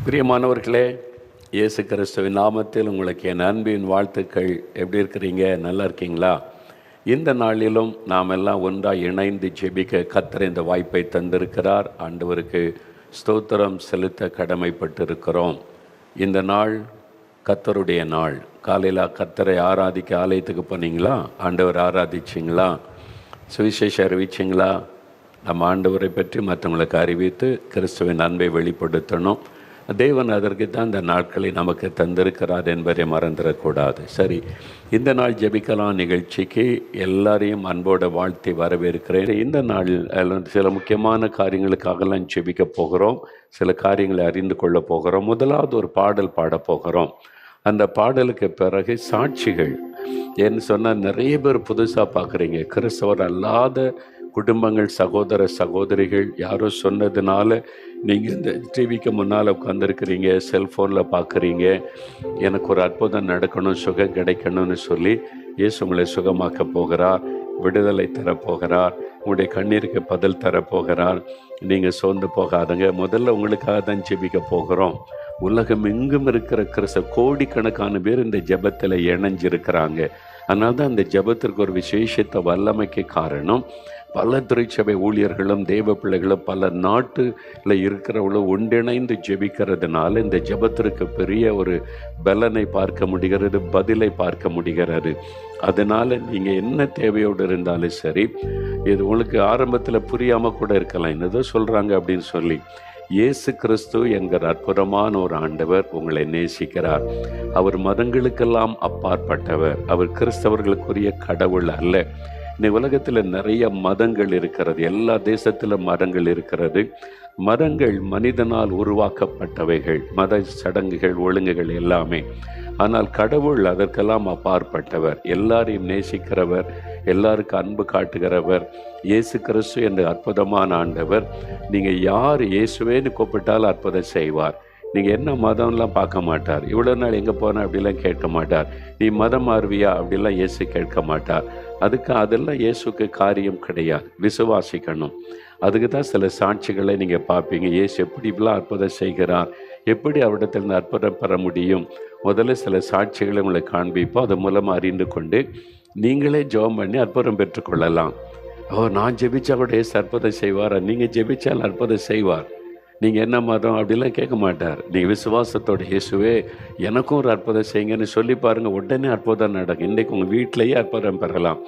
பிரியமானவர்களே, இயேசு கிறிஸ்துவின் நாமத்தில் உங்களுக்கு என் அன்பின் வாழ்த்துக்கள். எப்படி இருக்கிறீங்க? நல்லா இருக்கீங்களா? இந்த நாளிலும் நாம் எல்லாம் ஒன்றாக இணைந்து ஜெபிக்க கர்த்தர் இந்த வாய்ப்பை தந்திருக்கிறார். ஆண்டவருக்கு ஸ்தோத்திரம் செலுத்த கடமைப்பட்டிருக்கிறோம். இந்த நாள் கர்த்தருடைய நாள். காலையில் கர்த்தரை ஆராதிக்க ஆலயத்துக்கு போனீங்களா? ஆண்டவர் ஆராதிச்சிங்களா? சுவிசேஷம் அறிவிச்சிங்களா? நம்ம ஆண்டவரை பற்றி மற்றவங்களுக்கு அறிவித்து கிறிஸ்துவின் அன்பை வெளிப்படுத்தணும். தேவன் அதற்கு தான் இந்த நாட்களை நமக்கு தந்திருக்கிறார் என்பதை மறந்துடக்கூடாது. சரி, இந்த நாள் ஜெபிக்கலாம் நிகழ்ச்சிக்கு எல்லாரையும் அன்போடு வாழ்த்தி வரவேற்கிறேன். இந்த நாளில் சில முக்கியமான காரியங்களுக்காகலாம் ஜெபிக்க போகிறோம். சில காரியங்களை அறிந்து கொள்ள போகிறோம். முதலாவது ஒரு பாடல் பாடப் போகிறோம். அந்த பாடலுக்கு பிறகு சாட்சிகள். ஏன்னு சொன்னால் நிறைய பேர் புதுசாக பார்க்குறீங்க. கிறிஸ்தவர் அல்லாத குடும்பங்கள், சகோதர சகோதரிகள் யாரோ சொன்னதுனால நீங்கள் இந்த டிவிக்கு முன்னால் உட்காந்துருக்கிறீங்க, செல்ஃபோனில் பார்க்குறீங்க. எனக்கு ஒரு அற்புதம் நடக்கணும், சுகம் கிடைக்கணும்னு சொல்லி இயேசு உங்களை சுகமாக்க போகிறார், விடுதலை தரப்போகிறார், உங்களுடைய கண்ணீருக்கு பதில் தரப்போகிறார். நீங்கள் சோர்ந்து போகாதுங்க. முதல்ல உங்களுக்காக தான் ஜெபிக்க போகிறோம். உலகம் எங்கும் இருக்கிற கோடிக்கணக்கான பேர் இந்த ஜெபத்தில் இணைஞ்சிருக்கிறாங்க. அதனால தான் இந்த ஜெபத்திற்கு ஒரு விசேஷத்தை வல்லமைக்கு காரணம். பல திருச்சபை ஊழியர்களும் தேவ பிள்ளைகளும் பல நாட்டில் இருக்கிறவங்களும் ஒன்றிணைந்து ஜெபிக்கிறதுனால இந்த ஜெபத்திற்கு பெரிய ஒரு பலனை பார்க்க முடிகிறது, பதிலை பார்க்க முடிகிறது. அதனால் நீங்கள் என்ன தேவையோடு இருந்தாலும் சரி, இது உங்களுக்கு ஆரம்பத்தில் புரியாமல் கூட இருக்கலாம், என்னதோ சொல்கிறாங்க அப்படின்னு சொல்லி. இயேசு கிறிஸ்து என்கிற அற்புதமான ஒரு ஆண்டவர் உங்களை நேசிக்கிறார். அவர் மதங்களுக்கெல்லாம் அப்பாற்பட்டவர். அவர் கிறிஸ்தவர்களுக்குரிய கடவுள் அல்ல. இந்த உலகத்தில் நிறைய மதங்கள் இருக்கிறது. எல்லா தேசத்திலும் மதங்கள் இருக்கிறது. மதங்கள் மனிதனால் உருவாக்கப்பட்டவைகள், மத சடங்குகள், ஒழுங்குகள் எல்லாமே. ஆனால் கடவுள் அதற்கெல்லாம் அப்பாற்பட்டவர், எல்லாரையும் நேசிக்கிறவர், எல்லாருக்கும் அன்பு காட்டுகிறவர். இயேசு கிறிஸ்து என்ற அற்புதமான ஆண்டவர். நீங்கள் யார் இயேசுவேன்னு கூப்பிட்டாலும் அற்புதம் செய்வார். நீங்கள் என்ன மதம்லாம் பார்க்க மாட்டார். இவ்வளோ நாள் எங்கே போன அப்படிலாம் கேட்க மாட்டார். நீ மதம் மாறுவியா அப்படிலாம் இயேசு கேட்க மாட்டார். அதெல்லாம் இயேசுக்கு காரியம் கிடையாது. விசுவாசிக்கணும். அதுக்கு தான் சில சாட்சிகளை நீங்கள் பார்ப்பீங்க. இயேசு எப்படி இப்படிலாம் அற்புதம் செய்கிறார், எப்படி அவரிடத்தில் அற்புதம் பெற முடியும். முதல்ல சில சாட்சிகளை உங்களை காண்பிப்போம். அது மூலமாக அறிந்து கொண்டு நீங்களே ஜெபம் பண்ணி அற்புதம் பெற்றுக்கொள்ளலாம். நான் ஜெபிச்சா கூட இயேசு அற்புதம் செய்வார், நீங்கள் ஜெபிச்சால் அற்புதம் செய்வார். நீங்கள் என்ன மதம் அப்படிலாம் கேட்க மாட்டார். நீங்கள் விசுவாசத்தோட இயேசுவே எனக்கும் ஒரு அற்புதம் செய்யுங்கன்னு சொல்லி பாருங்கள், உடனே அற்புதம் நடக்கும். இன்றைக்கு உங்கள் வீட்டிலையே அற்புதம் பெறலாம்.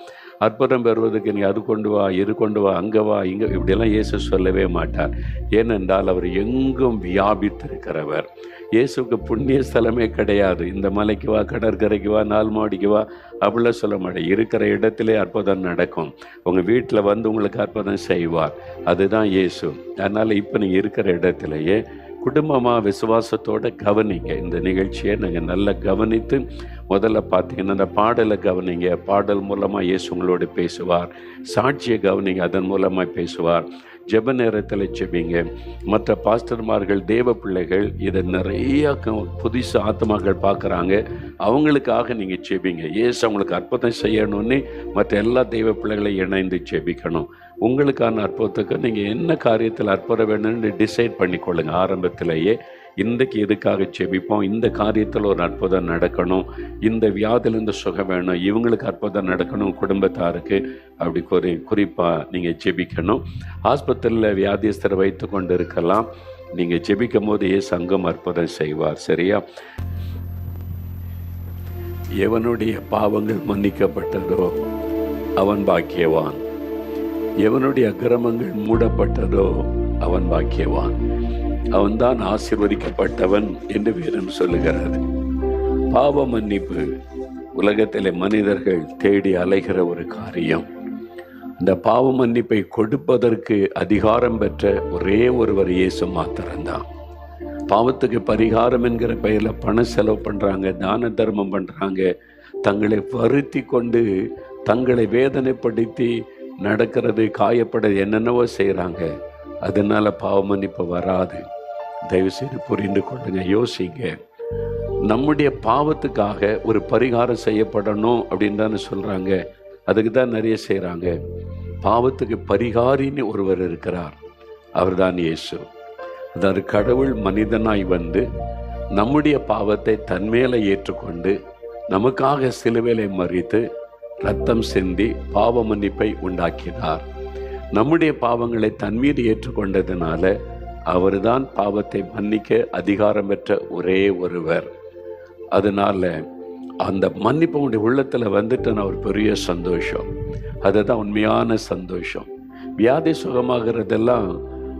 அற்புதம் பெறுவதற்கு நீ அது கொண்டு வா, இது கொண்டு வா, அங்கே வா, இங்கே இப்படியெல்லாம் இயேசு சொல்லவே மாட்டார். ஏனென்றால் அவர் எங்கும் வியாபித்திருக்கிறவர். இயேசுக்கு புண்ணிய ஸ்தலமே கிடையாது. இந்த மலைக்கு வா, கடற்கரைக்கு வா, 4 மாடிக்கு வா அப்படிலாம் சொல்ல மாட்டேன். இருக்கிற இடத்திலே அற்புதம் நடக்கும். உங்கள் வீட்டில் வந்து உங்களுக்கு அற்புதம் செய்வார். அதுதான் இயேசு. அதனால் இப்போ நீங்கள் இருக்கிற இடத்துலையே குடும்பமாக விசுவாசத்தோடு கவனிங்க. இந்த நிகழ்ச்சியை நீங்கள் நல்லா கவனித்து முதல்ல பார்த்தீங்கன்னா அந்த பாடலை கவனிங்க. பாடல் மூலமாக இயேசு உங்களோடு பேசுவார். சாட்சியை கவனிங்க, அதன் மூலமாக பேசுவார். ஜெப நேரத்தில் ஜெபிங்க. மற்ற பாஸ்டர்மார்கள், தேவ பிள்ளைகள் இதை நிறைய புதுசு ஆத்மாக்கள் பார்க்குறாங்க. அவங்களுக்காக நீங்கள் ஜெபிங்க. இயேசு அவங்களுக்கு அற்புதம் செய்யணும்னு மற்ற எல்லா தெய்வ பிள்ளைகளையும் இணைந்து ஜெபிக்கணும். உங்களுக்கான அற்புதத்துக்கு நீங்கள் என்ன காரியத்தில் அற்புதம் வேணும்னு டிசைட் பண்ணிக்கொள்ளுங்க. ஆரம்பத்திலேயே இன்றைக்கு இதுக்காக ஜெபிப்போம், இந்த காரியத்தில் ஒரு அற்புதம் நடக்கணும், இந்த வியாதியிலேருந்து சுகம் வேணும், இவங்களுக்கு அற்புதம் நடக்கணும், குடும்பத்தாருக்கு அப்படி குறிப்பாக நீங்கள் ஜெபிக்கணும். ஆஸ்பத்திரியில் வியாதியஸ்தரை வைத்து கொண்டு இருக்கலாம். நீங்கள் ஜெபிக்கும் போது சங்கம் அற்புதம் செய்வார். சரியா? எவனுடைய பாவங்கள் மன்னிக்கப்பட்டதோ அவன் பாக்கியவான், எவனுடைய அக்கிரமங்கள் மூடப்பட்டதோ அவன் பாக்கியவான், அவன்தான் ஆசீர்வதிக்கப்பட்டவன் என்று வேதம் சொல்லுகிறது. பாவ மன்னிப்பு உலகத்திலே மனிதர்கள் தேடி அலைகிற ஒரு காரியம். இந்த பாவ மன்னிப்பை கொடுப்பதற்கு அதிகாரம் பெற்ற ஒரே ஒருவர் இயேசு மாத்திரம்தான். பாவத்துக்கு பரிகாரம் என்கிற பெயரில் பண செலவு பண்ணுறாங்க, தான தர்மம் பண்ணுறாங்க, தங்களை வருத்தி கொண்டு தங்களை வேதனைப்படுத்தி நடக்கிறது, காயப்படுறது, என்னென்னவோ செய்கிறாங்க. அதனால் பாவ மன்னிப்பு வராது. தயவுசெய்து புரிந்து கொள்ளுங்க, யோசிங்க. நம்முடைய பாவத்துக்காக ஒரு பரிகாரம் செய்யப்படணும் அப்படின்னு தானே சொல்கிறாங்க. அதுக்கு தான் நிறைய செய்கிறாங்க. பாவத்துக்கு பரிகாரின்னு ஒருவர் இருக்கிறார், அவர் தான் இயேசு. அதாவது கடவுள் மனிதனாய் வந்து நம்முடைய பாவத்தை தன்மேல ஏற்றுக்கொண்டு நமக்காக சிலுவையிலே மரித்து இரத்தம் சிந்தி பாவ மன்னிப்பை உண்டாக்கினார். நம்முடைய பாவங்களை தன்மீது ஏற்றுக்கொண்டதுனால அவர்தான் பாவத்தை மன்னிக்க அதிகாரம் பெற்ற ஒரே ஒருவர். அதனால அந்த மன்னிப்பு உடைய உள்ளத்தில் வந்துட்டுன்னா ஒரு பெரிய சந்தோஷம். அதுதான் உண்மையான சந்தோஷம். வியாதி சுகமாகிறதெல்லாம்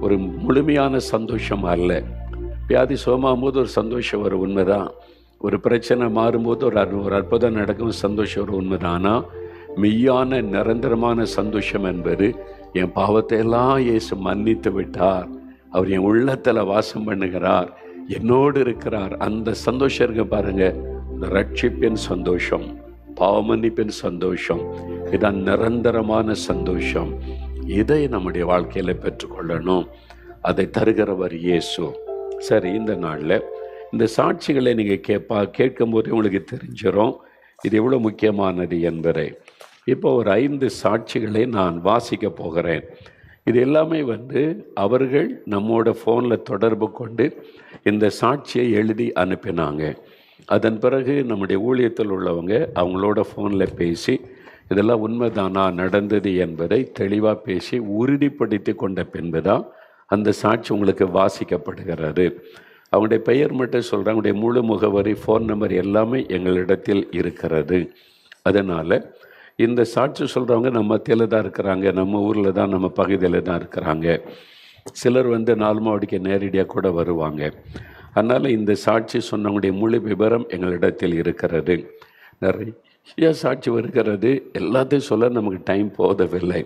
ஒரு முழுமையான சந்தோஷம் அல்ல. வியாதி சுகமாகும் போது ஒரு சந்தோஷம் வரும், உண்மைதான். ஒரு பிரச்சனை மாறும்போது ஒரு அற்புதம் நடக்கும், சந்தோஷம் ஒரு உண்மைதான். ஆனால் மெய்யான நிரந்தரமான சந்தோஷம் என்பது என் பாவத்தை எல்லாம் இயேசு மன்னித்து விட்டார், அவர் என் உள்ளத்தில் வாசம் பண்ணுகிறார், என்னோடு இருக்கிறார். அந்த சந்தோஷம் இருக்கு பாருங்க, இந்த ரட்சிப்பின் சந்தோஷம், பாவ மன்னிப்பின் சந்தோஷம், இதான் நிரந்தரமான சந்தோஷம். இதை நம்முடைய வாழ்க்கையில் பெற்றுக்கொள்ளணும். அதை தருகிறவர் இயேசு. சரி, இந்த நாளில் இந்த சாட்சிகளை நீங்கள் கேட்கும்போது உங்களுக்கு தெரிஞ்சிடும் இது எவ்வளோ முக்கியமானது என்பதை. இப்போ ஒரு 5 சாட்சிகளை நான் வாசிக்க போகிறேன். இது எல்லாமே அவர்கள் நம்மோட ஃபோனில் தொடர்பு கொண்டு இந்த சாட்சியை எழுதி அனுப்பினாங்க. அதன் பிறகு நம்முடைய ஊழியத்தில் உள்ளவங்க அவங்களோட ஃபோனில் பேசி இதெல்லாம் உண்மைதானா நடந்தது என்பதை தெளிவாக பேசி உறுதிப்படுத்தி கொண்ட பின்புதான் அந்த சாட்சி உங்களுக்கு வாசிக்கப்படுகிறது. அவங்களுடைய பெயர் மட்டும் சொல்கிறாங்க, அவங்களுடைய முழு முகவரி, ஃபோன் நம்பர் எல்லாமே எங்களிடத்தில் இருக்கிறது. அதனால் இந்த சாட்சி சொல்கிறவங்க நம்ம மத்தியில் தான் இருக்கிறாங்க, நம்ம ஊரில் தான், நம்ம பகுதியில் தான் இருக்கிறாங்க. சிலர் 4 மாவடிக்கு நேரடியாக கூட வருவாங்க. அதனால் இந்த சாட்சி சொன்னவங்களுடைய முழு விவரம் எங்களிடத்தில் இருக்கிறது. நிறைய சாட்சி வருகிறது, எல்லாத்தையும் சொல்ல நமக்கு டைம் போதவில்லை.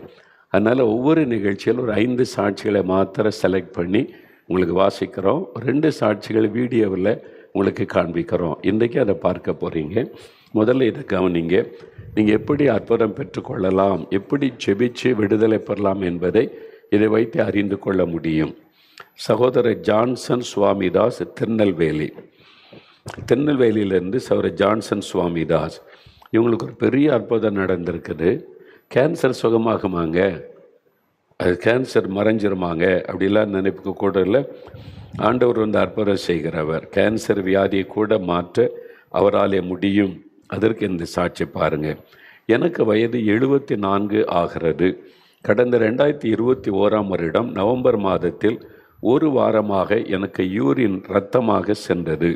அதனால் ஒவ்வொரு நிகழ்ச்சியில் ஒரு 5 சாட்சிகளை மாத்திரம் செலக்ட் பண்ணி உங்களுக்கு வாசிக்கிறோம். 2 சாட்சிகள் வீடியோவில் உங்களுக்கு காண்பிக்கிறோம். இன்றைக்கி அதை பார்க்க போகிறீங்க. முதல்ல இதை கவனிங்க. நீங்கள் எப்படி அற்புதம் பெற்றுக்கொள்ளலாம், எப்படி ஜெபிச்சு விடுதலை பெறலாம் என்பதை இதை வைத்து அறிந்து கொள்ள முடியும். சகோதரர் ஜான்சன் சுவாமிதாஸ், திருநெல்வேலியிலேருந்து சகோதரர் ஜான்சன் சுவாமிதாஸ், இவங்களுக்கு ஒரு பெரிய அற்புதம் நடந்திருக்குது. கேன்சர் சுகமாகுமாங்க, அது கேன்சர் மறைஞ்சிருமாங்க அப்படிலாம் நினைப்புக்கு கூட இல்லை. ஆண்டவர் அற்புதம் செய்கிறவர். கேன்சர் வியாதியை கூட மாற்ற அவராலே முடியும். அதற்கு இந்த சாட்சி பாருங்கள். எனக்கு வயது 74 ஆகிறது. கடந்த 2021 வருடம் நவம்பர் மாதத்தில் 1 வாரமாக எனக்கு யூரின் இரத்தமாக சென்றது.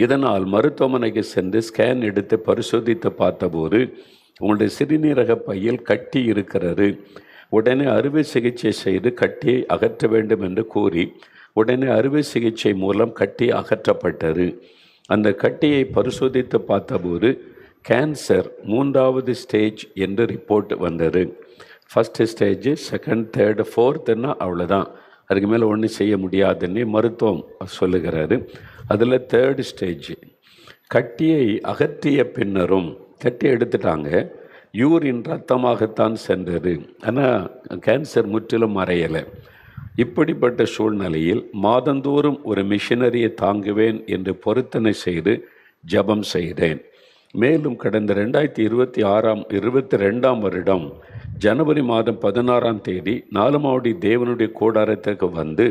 இதனால் மருத்துவமனைக்கு சென்று ஸ்கேன் எடுத்து பரிசோதித்து பார்த்தபோது உங்களுடைய சிறுநீரக பையில் கட்டி இருக்கிறது, உடனே அறுவை சிகிச்சை செய்து கட்டியை அகற்ற வேண்டும் என்று கூறி உடனே அறுவை சிகிச்சை மூலம் கட்டி அகற்றப்பட்டது. அந்த கட்டியை பரிசோதித்து பார்த்தபோது கேன்சர் 3வது ஸ்டேஜ் என்று ரிப்போர்ட் வந்தது. First stage, 2nd, 3rd, 4th அவ்வளோதான், அதுக்கு மேலே ஒன்றும் செய்ய முடியாதுன்னு மருத்துவம் சொல்லுகிறாரு. அதில் 3rd ஸ்டேஜ். கட்டியை அகற்றிய பின்னரும், கட்டி எடுத்துட்டாங்க, யூரின் ரத்தமாகத்தான் சென்றது, ஆனால் கேன்சர் முற்றிலும் மறையலை. இப்படிப்பட்ட சூழ்நிலையில் மாதந்தோறும் ஒரு மிஷினரியை தாங்குவேன் என்று பொருத்தனை செய்து ஜெபம் செய்தேன். மேலும் கடந்த 2022 வருடம் ஜனவரி மாதம் 16ஆம் தேதி 4 மாவடி தேவனுடைய கூடாரத்திற்கு வந்து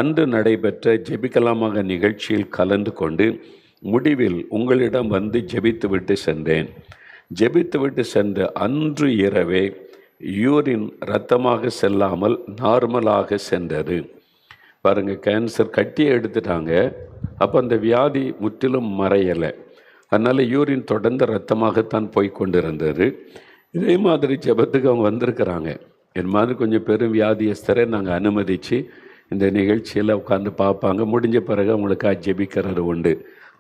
அன்று நடைபெற்ற ஜெபிக்கலாமாக நிகழ்ச்சியில் கலந்து கொண்டு முடிவில் உங்களிடம் வந்து ஜெபித்துவிட்டு சென்றேன். ஜெபித்துவிட்டு சென்ற அன்று இரவே யூரின் இரத்தமாக செல்லாமல் நார்மலாக சென்றது. பாருங்கள், கேன்சர் கட்டியை எடுத்துட்டாங்க, அப்போ அந்த வியாதி முற்றிலும் மறையலை. அதனால் யூரின் தொடர்ந்து ரத்தமாகத்தான் போய்கொண்டிருந்தது. இதே மாதிரி ஜெபத்துக்கு அவங்க வந்திருக்கிறாங்க. என் மாதிரி கொஞ்சம் பெரும் வியாதியஸ்தரை நாங்கள் அனுமதித்து இந்த நிகழ்ச்சியில் உட்காந்து பார்ப்பாங்க. முடிஞ்ச பிறகு அவங்களுக்காக ஜெபிக்கிறது உண்டு.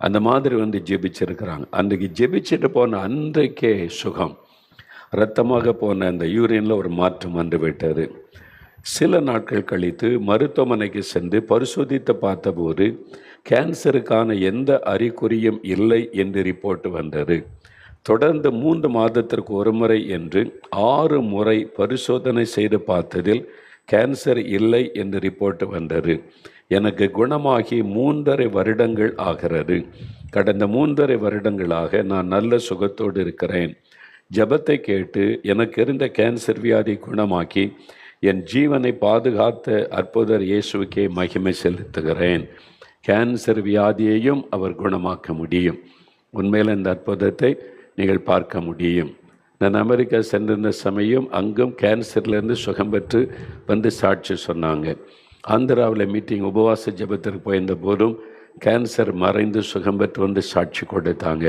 அந்த மாதிரி ஜெபிச்சிருக்கிறாங்க. அன்றைக்கு ஜெபிச்சுட்டு போன அன்றைக்கே சுகம், இரத்தமாக போன அந்த யூரினில் ஒரு மாற்றம் வந்துவிட்டது. சில நாட்கள் கழித்து மருத்துவமனைக்கு சென்று பரிசோதித்து பார்த்தபோது கேன்சருக்கான எந்த அறிகுறியும் இல்லை என்று ரிப்போர்ட் வந்தது. தொடர்ந்து 3 மாதத்திற்கு ஒரு முறை என்று 6 முறை பரிசோதனை செய்து பார்த்ததில் கேன்சர் இல்லை என்று ரிப்போர்ட் வந்தது. எனக்கு குணமாகி 3.5 வருடங்கள் ஆகிறது. கடந்த 3.5 வருடங்களாக நான் நல்ல சுகத்தோடு இருக்கிறேன். ஜெபத்தை கேட்டு எனக்கு இருந்த கேன்சர் வியாதி குணமாக்கி என் ஜீவனை பாதுகாத்த அற்புதர் இயேசுவுக்கே மகிமை செலுத்துகிறேன். கேன்சர் வியாதியையும் அவர் குணமாக்க முடியும். உண்மையில் இந்த அற்புதத்தை நீங்கள் பார்க்க முடியும். நான் அமெரிக்கா சென்றிருந்த சமயம் அங்கும் கேன்சர்லேருந்து சுகம் பெற்று வந்து சாட்சி சொன்னாங்க. ஆந்திராவில் மீட்டிங் உபவாச ஜெபத்திற்கு போயிருந்த போதும் கேன்சர் மறைந்து சுகம் பெற்று வந்து சாட்சி கொடுத்தாங்க.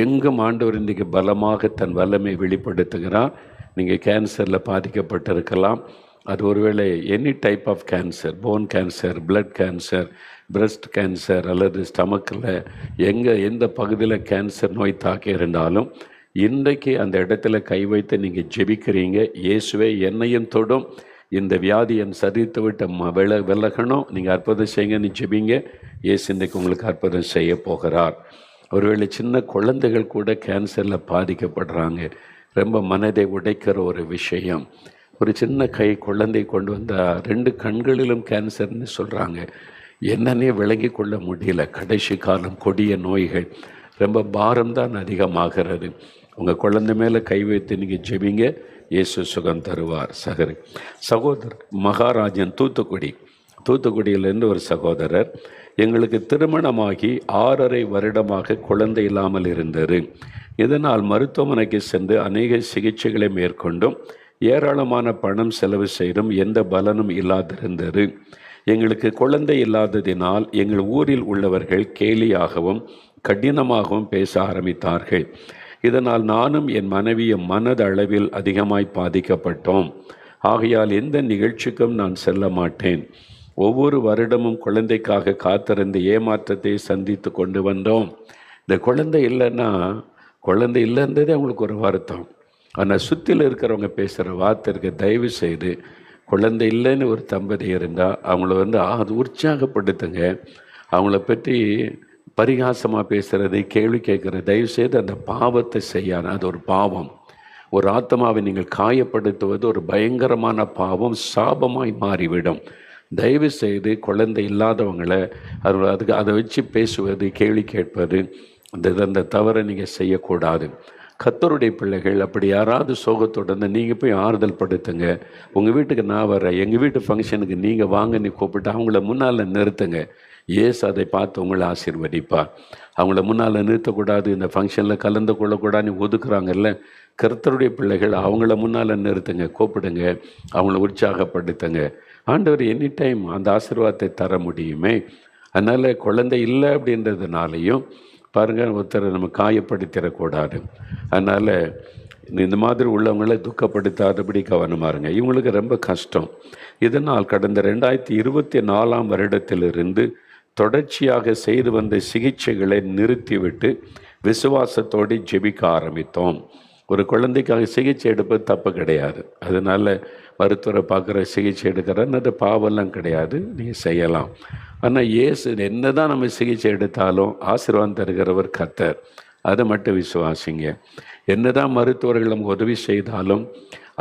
எங்கும் ஆண்டவர் இன்றைக்கு பலமாக தன் வல்லமை வெளிப்படுத்துகிறார். நீங்கள் கேன்சரில் பாதிக்கப்பட்டிருக்கலாம். அது ஒருவேளை any type of cancer, bone cancer, blood cancer, breast cancer அல்லது ஸ்டமக்கில் எந்த பகுதியில் கேன்சர் நோய் தாக்கி இருந்தாலும் இன்றைக்கு அந்த இடத்துல கை வைத்து நீங்கள் ஜெபிக்கிறீங்க. இயேசுவே என்னையும் தொடும், இந்த வியாதி என் சரீரத்தை விட்டு விலகணும், நீங்கள் அற்புதம் செய்யுங்கன்னு ஜெபிங்க. இயேசு இன்றைக்கு உங்களுக்கு அற்புதம் செய்ய போகிறார். ஒருவேளை சின்ன குழந்தைகள் கூட கேன்சரில் பாதிக்கப்படுறாங்க. ரொம்ப மனதை உடைக்கிற ஒரு விஷயம். ஒரு சின்ன குழந்தை கொண்டு வந்தால் 2 கண்களிலும் கேன்சர்னு சொல்கிறாங்க. என்னன்னே விளங்கி கொள்ள முடியல. கடைசி காலம் கொடிய நோய்கள், ரொம்ப பாரம்தான் அதிகமாகிறது. உங்கள் குழந்தை மேலே கை வைத்து நீங்கள் ஜெபிங்க, இயேசு சுகம் தருவார். சகோதரர் மகாராஜன் தூத்துக்குடியிலேருந்து ஒரு சகோதரர், எங்களுக்கு திருமணமாகி 6.5 வருடமாக குழந்தை இல்லாமல் இருந்தது. இதனால் மருத்துவமனைக்கு சென்று அநேக சிகிச்சைகளை மேற்கொண்டும் ஏராளமான பணம் செலவு செய்தும் எந்த பலனும் இல்லாதிருந்தது. எங்களுக்கு குழந்தை இல்லாததினால் எங்கள் ஊரில் உள்ளவர்கள் கேலியாகவும் கடினமாகவும் பேச ஆரம்பித்தார்கள். இதனால் நானும் என் மனைவியும் மனதளவில் அதிகமாய் பாதிக்கப்பட்டோம். ஆகையால் எந்த நிகழ்ச்சிக்கும் நான் செல்ல மாட்டேன். ஒவ்வொரு வருடமும் குழந்தைக்காக காத்திருந்த ஏமாற்றத்தை சந்தித்து கொண்டு வந்தோம். இந்த குழந்தை இல்லைன்றதே அவங்களுக்கு ஒரு வருத்தம். ஆனால் சுற்றில் இருக்கிறவங்க பேசுகிற வார்த்தைக்கு தயவு செய்து, குழந்தை இல்லைன்னு ஒரு தம்பதி இருந்தால் அவங்கள அது உற்சாகப்படுத்துங்க. அவங்கள பற்றி பரிகாசமாக பேசுகிறது, கேள்வி கேட்குறது, தயவுசெய்து அந்த பாவத்தை செய்யாது. அது ஒரு பாவம். ஒரு ஆத்மாவை நீங்கள் காயப்படுத்துவது ஒரு பயங்கரமான பாவம், சாபமாய் மாறிவிடும். தயவு செய்து குழந்தை இல்லாதவங்களை அதை வச்சு பேசுவது, கேள்வி கேட்பது, அந்த தவறை நீங்கள் செய்யக்கூடாது. கர்த்தருடைய பிள்ளைகள் அப்படி யாராவது சோகத்தோடு நீங்கள் போய் ஆறுதல் படுத்துங்க. உங்கள் வீட்டுக்கு நான் வரேன், எங்கள் வீட்டு ஃபங்க்ஷனுக்கு நீங்கள் வாங்க நீ கூப்பிட்டு அவங்கள முன்னால் நிறுத்துங்க. ஏசு அதை பார்த்து உங்களை ஆசீர்வதிப்பா. அவங்கள முன்னால் நிறுத்தக்கூடாது, இந்த ஃபங்க்ஷனில் கலந்து கொள்ளக்கூடாதுன்னு ஒதுக்குறாங்கல்ல. கர்த்தருடைய பிள்ளைகள் அவங்கள முன்னால் நிறுத்துங்க, கூப்பிடுங்க, அவங்கள உற்சாகப்படுத்துங்க. ஆண்டவர் எனி டைம் அந்த ஆசீர்வாதத்தை தர முடியுமே. அதனால் குழந்தை இல்லை அப்படின்றதுனாலையும் பாருங்கள் ஒருத்தரை நம்ம காயப்படுத்திடக்கூடாது. அதனால் இந்த மாதிரி உள்ளவங்களை துக்கப்படுத்தாதபடி கவனமாக இருங்க. இவங்களுக்கு ரொம்ப கஷ்டம். இதனால் கடந்த 2024 வருடத்திலிருந்து தொடர்ச்சியாக செய்து வந்த சிகிச்சைகளை நிறுத்திவிட்டு விசுவாசத்தோடு ஜெபிக்க ஆரம்பித்தோம். ஒரு குழந்தைக்காக சிகிச்சை எடுப்பது தப்பு கிடையாது. அதனால் மருத்துவரை பார்க்குற சிகிச்சை எடுக்கிறன்னு அது பாவெல்லாம் கிடையாது, நீங்கள் செய்யலாம். ஆனால் இயேசு என்ன தான் நம்ம சிகிச்சை எடுத்தாலும் ஆசீர்வாதம் தருகிறவர் கர்த்தர், அதை மட்டும் விசுவாசிங்க. என்ன தான் மருத்துவர்கள் நமக்கு உதவி செய்தாலும்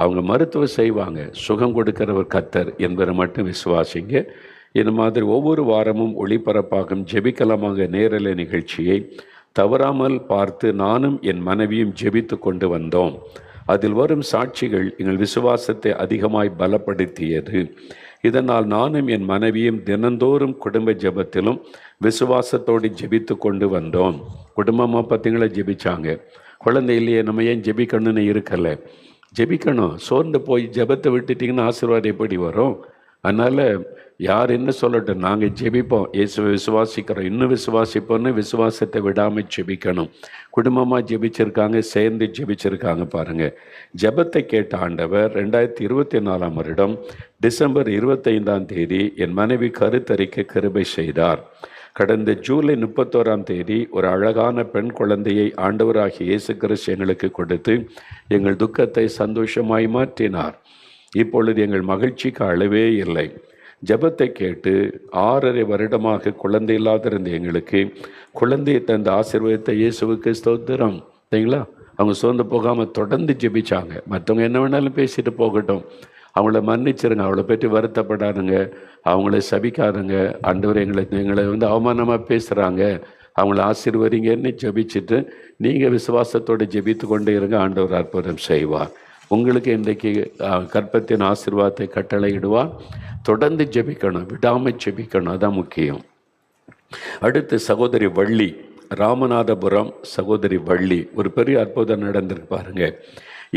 அவங்க மருத்துவம் செய்வாங்க, சுகம் கொடுக்கிறவர் கர்த்தர் என்பதை மட்டும் விசுவாசிங்க. இது மாதிரி ஒவ்வொரு வாரமும் ஒளிபரப்பாகும் ஜெபிக்கலமாக நேரலை நிகழ்ச்சியை தவறாமல் பார்த்து நானும் என் மனைவியும் ஜெபித்து கொண்டு வந்தோம். அதில் வரும் சாட்சிகள் எங்கள் விசுவாசத்தை அதிகமாய் பலப்படுத்தியது. இதனால் நானும் என் மனைவியும் தினந்தோறும் குடும்ப ஜெபத்திலும் விசுவாசத்தோடு ஜெபித்து கொண்டு வந்தோம். குடும்பமாக பார்த்தீங்களா ஜெபிச்சாங்க. குழந்தை இல்லையே, நம்ம ஏன் ஜெபிக்கணும்னு இருக்கலை, ஜெபிக்கணும். சோர்ந்து போய் ஜெபத்தை விட்டுட்டிங்கன்னா ஆசீர்வாதம் எப்படி வரும்? அதனால் யார் என்ன சொல்லட்டும், நாங்கள் ஜெபிப்போம், இயேசுவை விசுவாசிக்கிறோம், இன்னும் விசுவாசிப்போன்னு விசுவாசத்தை விடாமல் ஜெபிக்கணும். குடும்பமாக ஜெபிச்சிருக்காங்க, சேர்ந்து ஜெபிச்சிருக்காங்க. பாருங்கள், ஜெபத்தை கேட்ட ஆண்டவர் 2024 வருடம் டிசம்பர் 25 என் மனைவி கருத்தரிக்க கிருபை செய்தார். கடந்த ஜூலை 31 ஒரு அழகான பெண் குழந்தையை ஆண்டவராகிய இயேசு கிறிஸ்து எங்களுக்கு கொடுத்து எங்கள் துக்கத்தை சந்தோஷமாய் மாற்றினார். இப்பொழுது எங்கள் மகிழ்ச்சிக்கு அளவே இல்லை. ஜெபத்தை கேட்டு 6.5 வருடமாக குழந்தை இல்லாதிருந்த எங்களுக்கு குழந்தையை தந்த ஆசீர்வாதத்தை இயேசுவுக்கு ஸ்தோத்திரம். சரிங்களா? அவங்க சோர்ந்து போகாமல் தொடர்ந்து ஜெபிச்சாங்க. மற்றவங்க என்ன வேணாலும் பேசிட்டு போகட்டும், அவங்கள மன்னிச்சிருங்க, அவளை பற்றி வருத்தப்படாதுங்க, அவங்கள சபிக்காதுங்க. ஆண்டவர் எங்களை அவமானமாக பேசுகிறாங்க, அவங்கள ஆசீர்வதிங்கன்னு ஜெபிச்சுட்டு நீங்கள் விசுவாசத்தோடு ஜெபித்து கொண்டே இருங்க. ஆண்டவர் அற்புதம் செய்வார். உங்களுக்கு இன்றைக்கு கற்பத்தின் ஆசீர்வாதத்தை கட்டளையிடுவார். தொடர்ந்து ஜெபிக்கணும், விடாமல் ஜெபிக்கணும், அதான் முக்கியம். அடுத்து சகோதரி வள்ளி, ராமநாதபுரம் சகோதரி வள்ளி, ஒரு பெரிய அற்புதம் நடந்திருக்கு பாருங்க.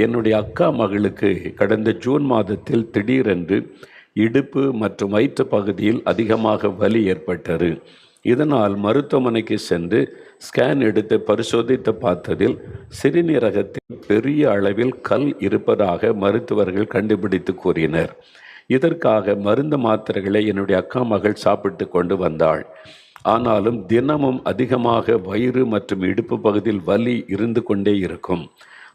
என்னுடைய அக்கா மகளுக்கு கடந்த ஜூன் மாதத்தில் திடீரென்று இடுப்பு மற்றும் வயிற்று பகுதியில் அதிகமாக வலி ஏற்பட்டது. இதனால் மருத்துவமனைக்கு சென்று ஸ்கேன் எடுத்து பரிசோதித்து பார்த்ததில் சிறுநீரகத்தில் பெரிய அளவில் கல் இருப்பதாக மருத்துவர்கள் கண்டுபிடித்து கூறினர். இதற்காக மருந்து மாத்திரைகளை என்னுடைய அக்கா மகள் சாப்பிட்டு கொண்டு வந்தாள். ஆனாலும் தினமும் அதிகமாக வயிறு மற்றும் இடுப்பு பகுதியில் வலி இருந்து கொண்டே இருக்கும்.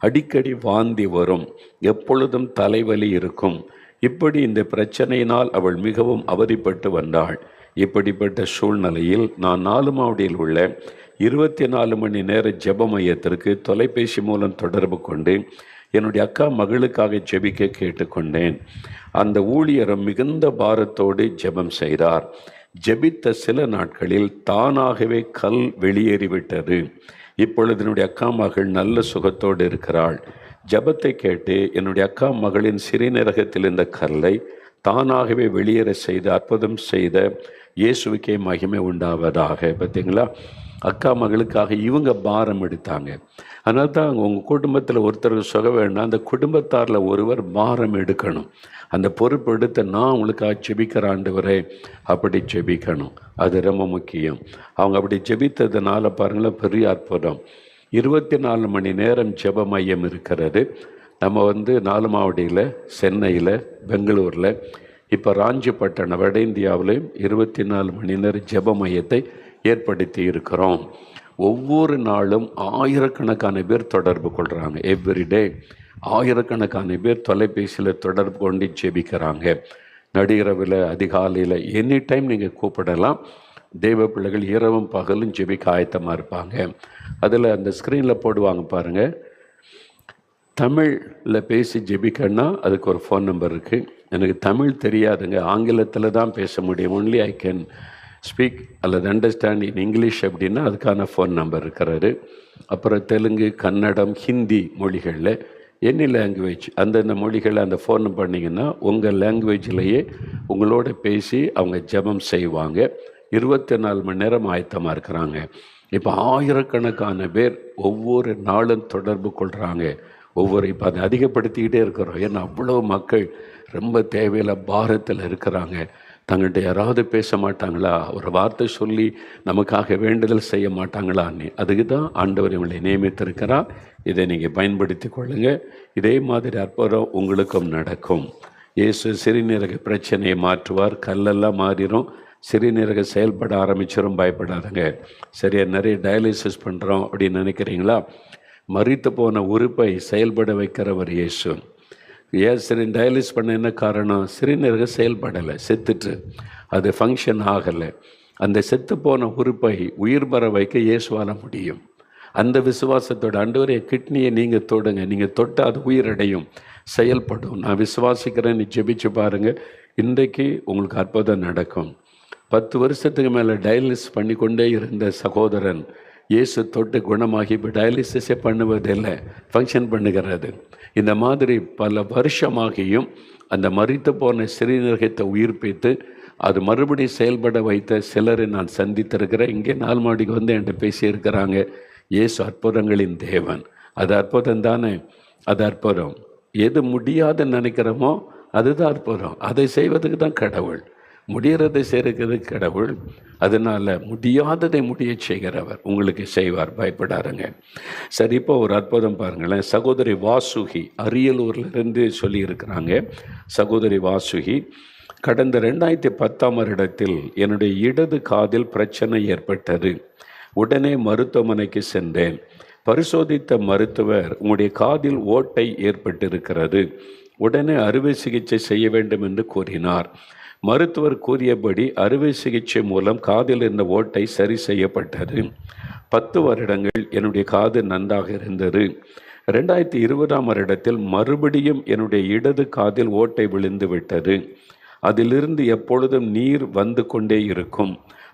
அடிக்கடி வாந்தி வரும், எப்பொழுதும் தலைவலி இருக்கும். இப்படி இந்த பிரச்சனையினால் அவள் மிகவும் அவதிப்பட்டு வந்தாள். இப்படிப்பட்ட சூழ்நிலையில் நான் 4 மாவடியில் உள்ள 24 மணி நேர ஜெப மையத்திற்கு தொலைபேசி மூலம் தொடர்பு கொண்டு என்னுடைய அக்கா மகளுக்காக ஜெபிக்க கேட்டுக்கொண்டேன். அந்த ஊழியரும் மிகுந்த பாரத்தோடு ஜெபம் செய்தார். ஜெபித்த சில நாட்களில் தானாகவே கல் வெளியேறிவிட்டது. இப்பொழுது என்னுடைய அக்கா மகள் நல்ல சுகத்தோடு இருக்கிறாள். ஜெபத்தை கேட்டு என்னுடைய அக்கா மகளின் சிறுநீரகத்தில் இந்த கல்லை தானாகவே வெளியேற செய்து அற்புதம் செய்த இயேசுவுக்கே மகிமை உண்டாவதாக. பார்த்தீங்களா, அக்கா மகளுக்காக இவங்க பாரம் எடுத்தாங்க. அதனால தான் உங்கள் குடும்பத்தில் ஒருத்தருக்கு சுகம் வேணும்னா அந்த குடும்பத்தாரில் ஒருவர் பாரம் எடுக்கணும். அந்த பொறுப்பு எடுத்து நான் உங்களுக்காக ஜெபிக்கிற ஆண்டவரே அப்படி ஜெபிக்கணும். அது ரொம்ப முக்கியம். அவங்க அப்படி ஜெபித்ததுனால பாருங்களேன், பெரிய அற்புதம். 24 மணி நேரம் ஜெப மையம் இருக்கிறது. நம்ம 4 மாவடியில், சென்னையில், பெங்களூரில், இப்போ ராஞ்சிப்பட்டணம் வட இந்தியாவிலையும் 24 மணி நேரம் ஜெப மையத்தை ஏற்படுத்தி இருக்கிறோம். ஒவ்வொரு நாளும் ஆயிரக்கணக்கான பேர் தொடர்பு கொள்கிறாங்க. எவ்ரிடே ஆயிரக்கணக்கான பேர் தொலைபேசியில் தொடர்பு கொண்டு ஜெபிக்கிறாங்க. நடுஇரவில், அதிகாலையில், எனி டைம் நீங்கள் கூப்பிடலாம். தெய்வ பிள்ளைகள் இரவும் பகலும் ஜெபிக்க ஆயத்தமாக இருப்பாங்க. அதில் அந்த ஸ்க்ரீனில் போடுவாங்க பாருங்கள், தமிழில் பேசி ஜெபிக்கன்னா அதுக்கு ஒரு ஃபோன் நம்பர் இருக்குது. எனக்கு தமிழ் தெரியாதுங்க, ஆங்கிலத்தில் தான் பேச முடியும், ஒன்லி ஐ கேன் ஸ்பீக் அல்லது அண்டர்ஸ்டாண்ட் இன் இங்கிலீஷ் அப்படின்னா அதுக்கான ஃபோன் நம்பர் இருக்கிறாரு. அப்புறம் தெலுங்கு, கன்னடம், ஹிந்தி மொழிகளில் எனி லாங்குவேஜ் அந்தந்த மொழிகளை அந்த ஃபோன் பண்ணிங்கன்னா உங்கள் லாங்குவேஜ்லேயே உங்களோட பேசி அவங்க ஜெபம் செய்வாங்க. 24 மணி நேரம் ஆயத்தமாக இருக்கிறாங்க. இப்போ ஆயிரக்கணக்கான பேர் ஒவ்வொரு நாளும் தொடர்பு கொள்கிறாங்க. இப்போ அதை அதிகப்படுத்திக்கிட்டே இருக்கிறோம். ஏன்னா அவ்வளோ மக்கள் ரொம்ப தேவையில்ல பாரத்தில் இருக்கிறாங்க. தங்கள்கிட்ட யாராவது பேச மாட்டாங்களா, ஒரு வார்த்தை சொல்லி நமக்காக வேண்டுதல் செய்ய மாட்டாங்களான்னு. அதுக்கு தான் ஆண்டவர் இவங்களை நியமித்திருக்கிறார். இதை நீங்கள் பயன்படுத்தி கொள்ளுங்கள். இதே மாதிரி அற்புதம் உங்களுக்கும் நடக்கும். இயேசு சிறுநீரக பிரச்சனையை மாற்றுவார். கல்லெல்லாம் மாறிடும், சிறுநீரக செயல்பட ஆரம்பிச்சிடும். பயப்படாதுங்க. சரியா, நிறைய டயாலிசிஸ் பண்ணுறோம் அப்படின்னு நினைக்கிறீங்களா? மரித்து போன உறுப்பை செயல்பட வைக்கிறவர் இயேசு. ஏன் டயாலிசிஸ் பண்ண என்ன காரணம்? சிறுநீரகம் செயல்படலை, செத்துட்டு, அது ஃபங்க்ஷன் ஆகலை. அந்த செத்து போன உறுப்பை உயிர் பெற வைக்க இயேசுவால முடியும். அந்த விசுவாசத்தோட ஆண்டவரே கிட்னியை நீங்கள் தொடுங்க, நீங்கள் தொட்டால் அது உயிரடையும், செயல்படும், நான் விசுவாசிக்கிறேன்னு ஜெபிச்சு பாருங்கள். இன்றைக்கு உங்களுக்கு அற்புதம் நடக்கும். 10 வருஷத்துக்கு மேலே டயாலிசிஸ் பண்ணி கொண்டே இருந்த சகோதரன் இயேசு தொட்டு குணமாகி இப்போ டயாலிசிஸே பண்ணுவதில்லை, ஃபங்க்ஷன் பண்ணுகிறது. இந்த மாதிரி பல வருஷமாகியும் அந்த மரித்து போன சிறுநீரகத்தை உயிர்ப்பித்து அது மறுபடியும் செயல்பட வைத்த சிலரை நான் சந்தித்திருக்கிறேன். இங்கே 4 மாடிக்கு என்கிட்ட பேசியிருக்கிறாங்க. இயேசு அற்புதங்களின் தேவன். அது அற்புதம் தானே? அது அற்புதம். எது முடியாதுன்னு நினைக்கிறோமோ அதுதான் அற்புதம். அதை செய்வதுக்கு தான் கடவுள். முடியறதை செய்கிறது கடவுள். அதனால் முடியாததை முடிய செய்கிறவர் உங்களுக்கு செய்வார், பயப்படாருங்க. சரி, இப்போ ஒரு அற்புதம் பாருங்களேன். சகோதரி வாசுகி அரியலூர்லேருந்து சொல்லியிருக்கிறாங்க. சகோதரி வாசுகி, கடந்த 2010ஆம் வருடத்தில் என்னுடைய இடது காதில் பிரச்சனை ஏற்பட்டது. உடனே மருத்துவமனைக்கு சென்றேன். பரிசோதித்த மருத்துவர், உங்களுடைய காதில் ஓட்டை ஏற்பட்டிருக்கிறது, உடனே அறுவை சிகிச்சை செய்ய வேண்டும் என்று கூறினார். மருத்துவர் கூறியபடி அறுவை சிகிச்சை மூலம் காதில் இருந்த ஓட்டை சரி செய்யப்பட்டது. 10 வருடங்கள் என்னுடைய காது நன்றாக இருந்தது. 2020ஆம் வருடத்தில் மறுபடியும் என்னுடைய இடது காதில் ஓட்டை விழுந்து விட்டது. அதிலிருந்து எப்பொழுதும் நீர் வந்து கொண்டே இருக்கும்.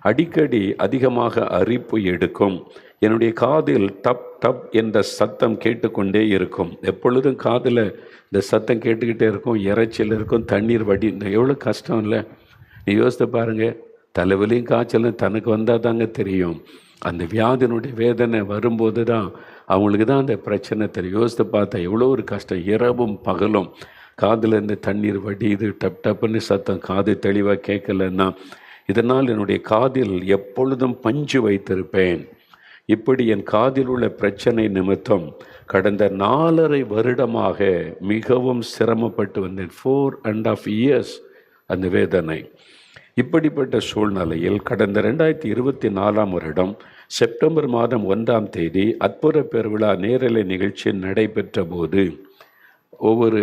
அடிக்கடி அதிகமாக அரிப்பு எடுக்கும். என்னுடைய காதில் டப் டப் என்ற சத்தம் கேட்டுக்கொண்டே இருக்கும். எப்பொழுதும் காதில் இந்த சத்தம் கேட்டுக்கிட்டே இருக்கும், இறைச்சல் இருக்கும், தண்ணீர் வடி. எவ்வளோ கஷ்டம் இல்லை? நீ யோசித்து பாருங்கள். தலைவலியும் காய்ச்சலும் தனக்கு வந்தால் தாங்க தெரியும். அந்த வியாதியினுடைய வேதனை வரும்போது தான் அவங்களுக்கு தான் அந்த பிரச்சனை தெரியும். யோசித்து பார்த்தா எவ்வளோ ஒரு கஷ்டம். இரவும் பகலும் காதில் இருந்து தண்ணீர் வடியுது, டப் டப்புன்னு சத்தம், காது தெளிவாக கேட்கலன்னா. இதனால் என்னுடைய காதில் எப்பொழுதும் பஞ்சு வைத்திருப்பேன். இப்படி என் காதில் உள்ள பிரச்சனை நிமித்தம் கடந்த 4.5 வருடமாக மிகவும் சிரமப்பட்டு வந்தேன். 4.5 years அந்த வேதனை. இப்படிப்பட்ட சூழ்நிலையில் கடந்த 2024 வருடம் செப்டம்பர் மாதம் 1ஆம் தேதி அற்புத பெருவிழா நேரலை நிகழ்ச்சி நடைபெற்ற போது, ஒவ்வொரு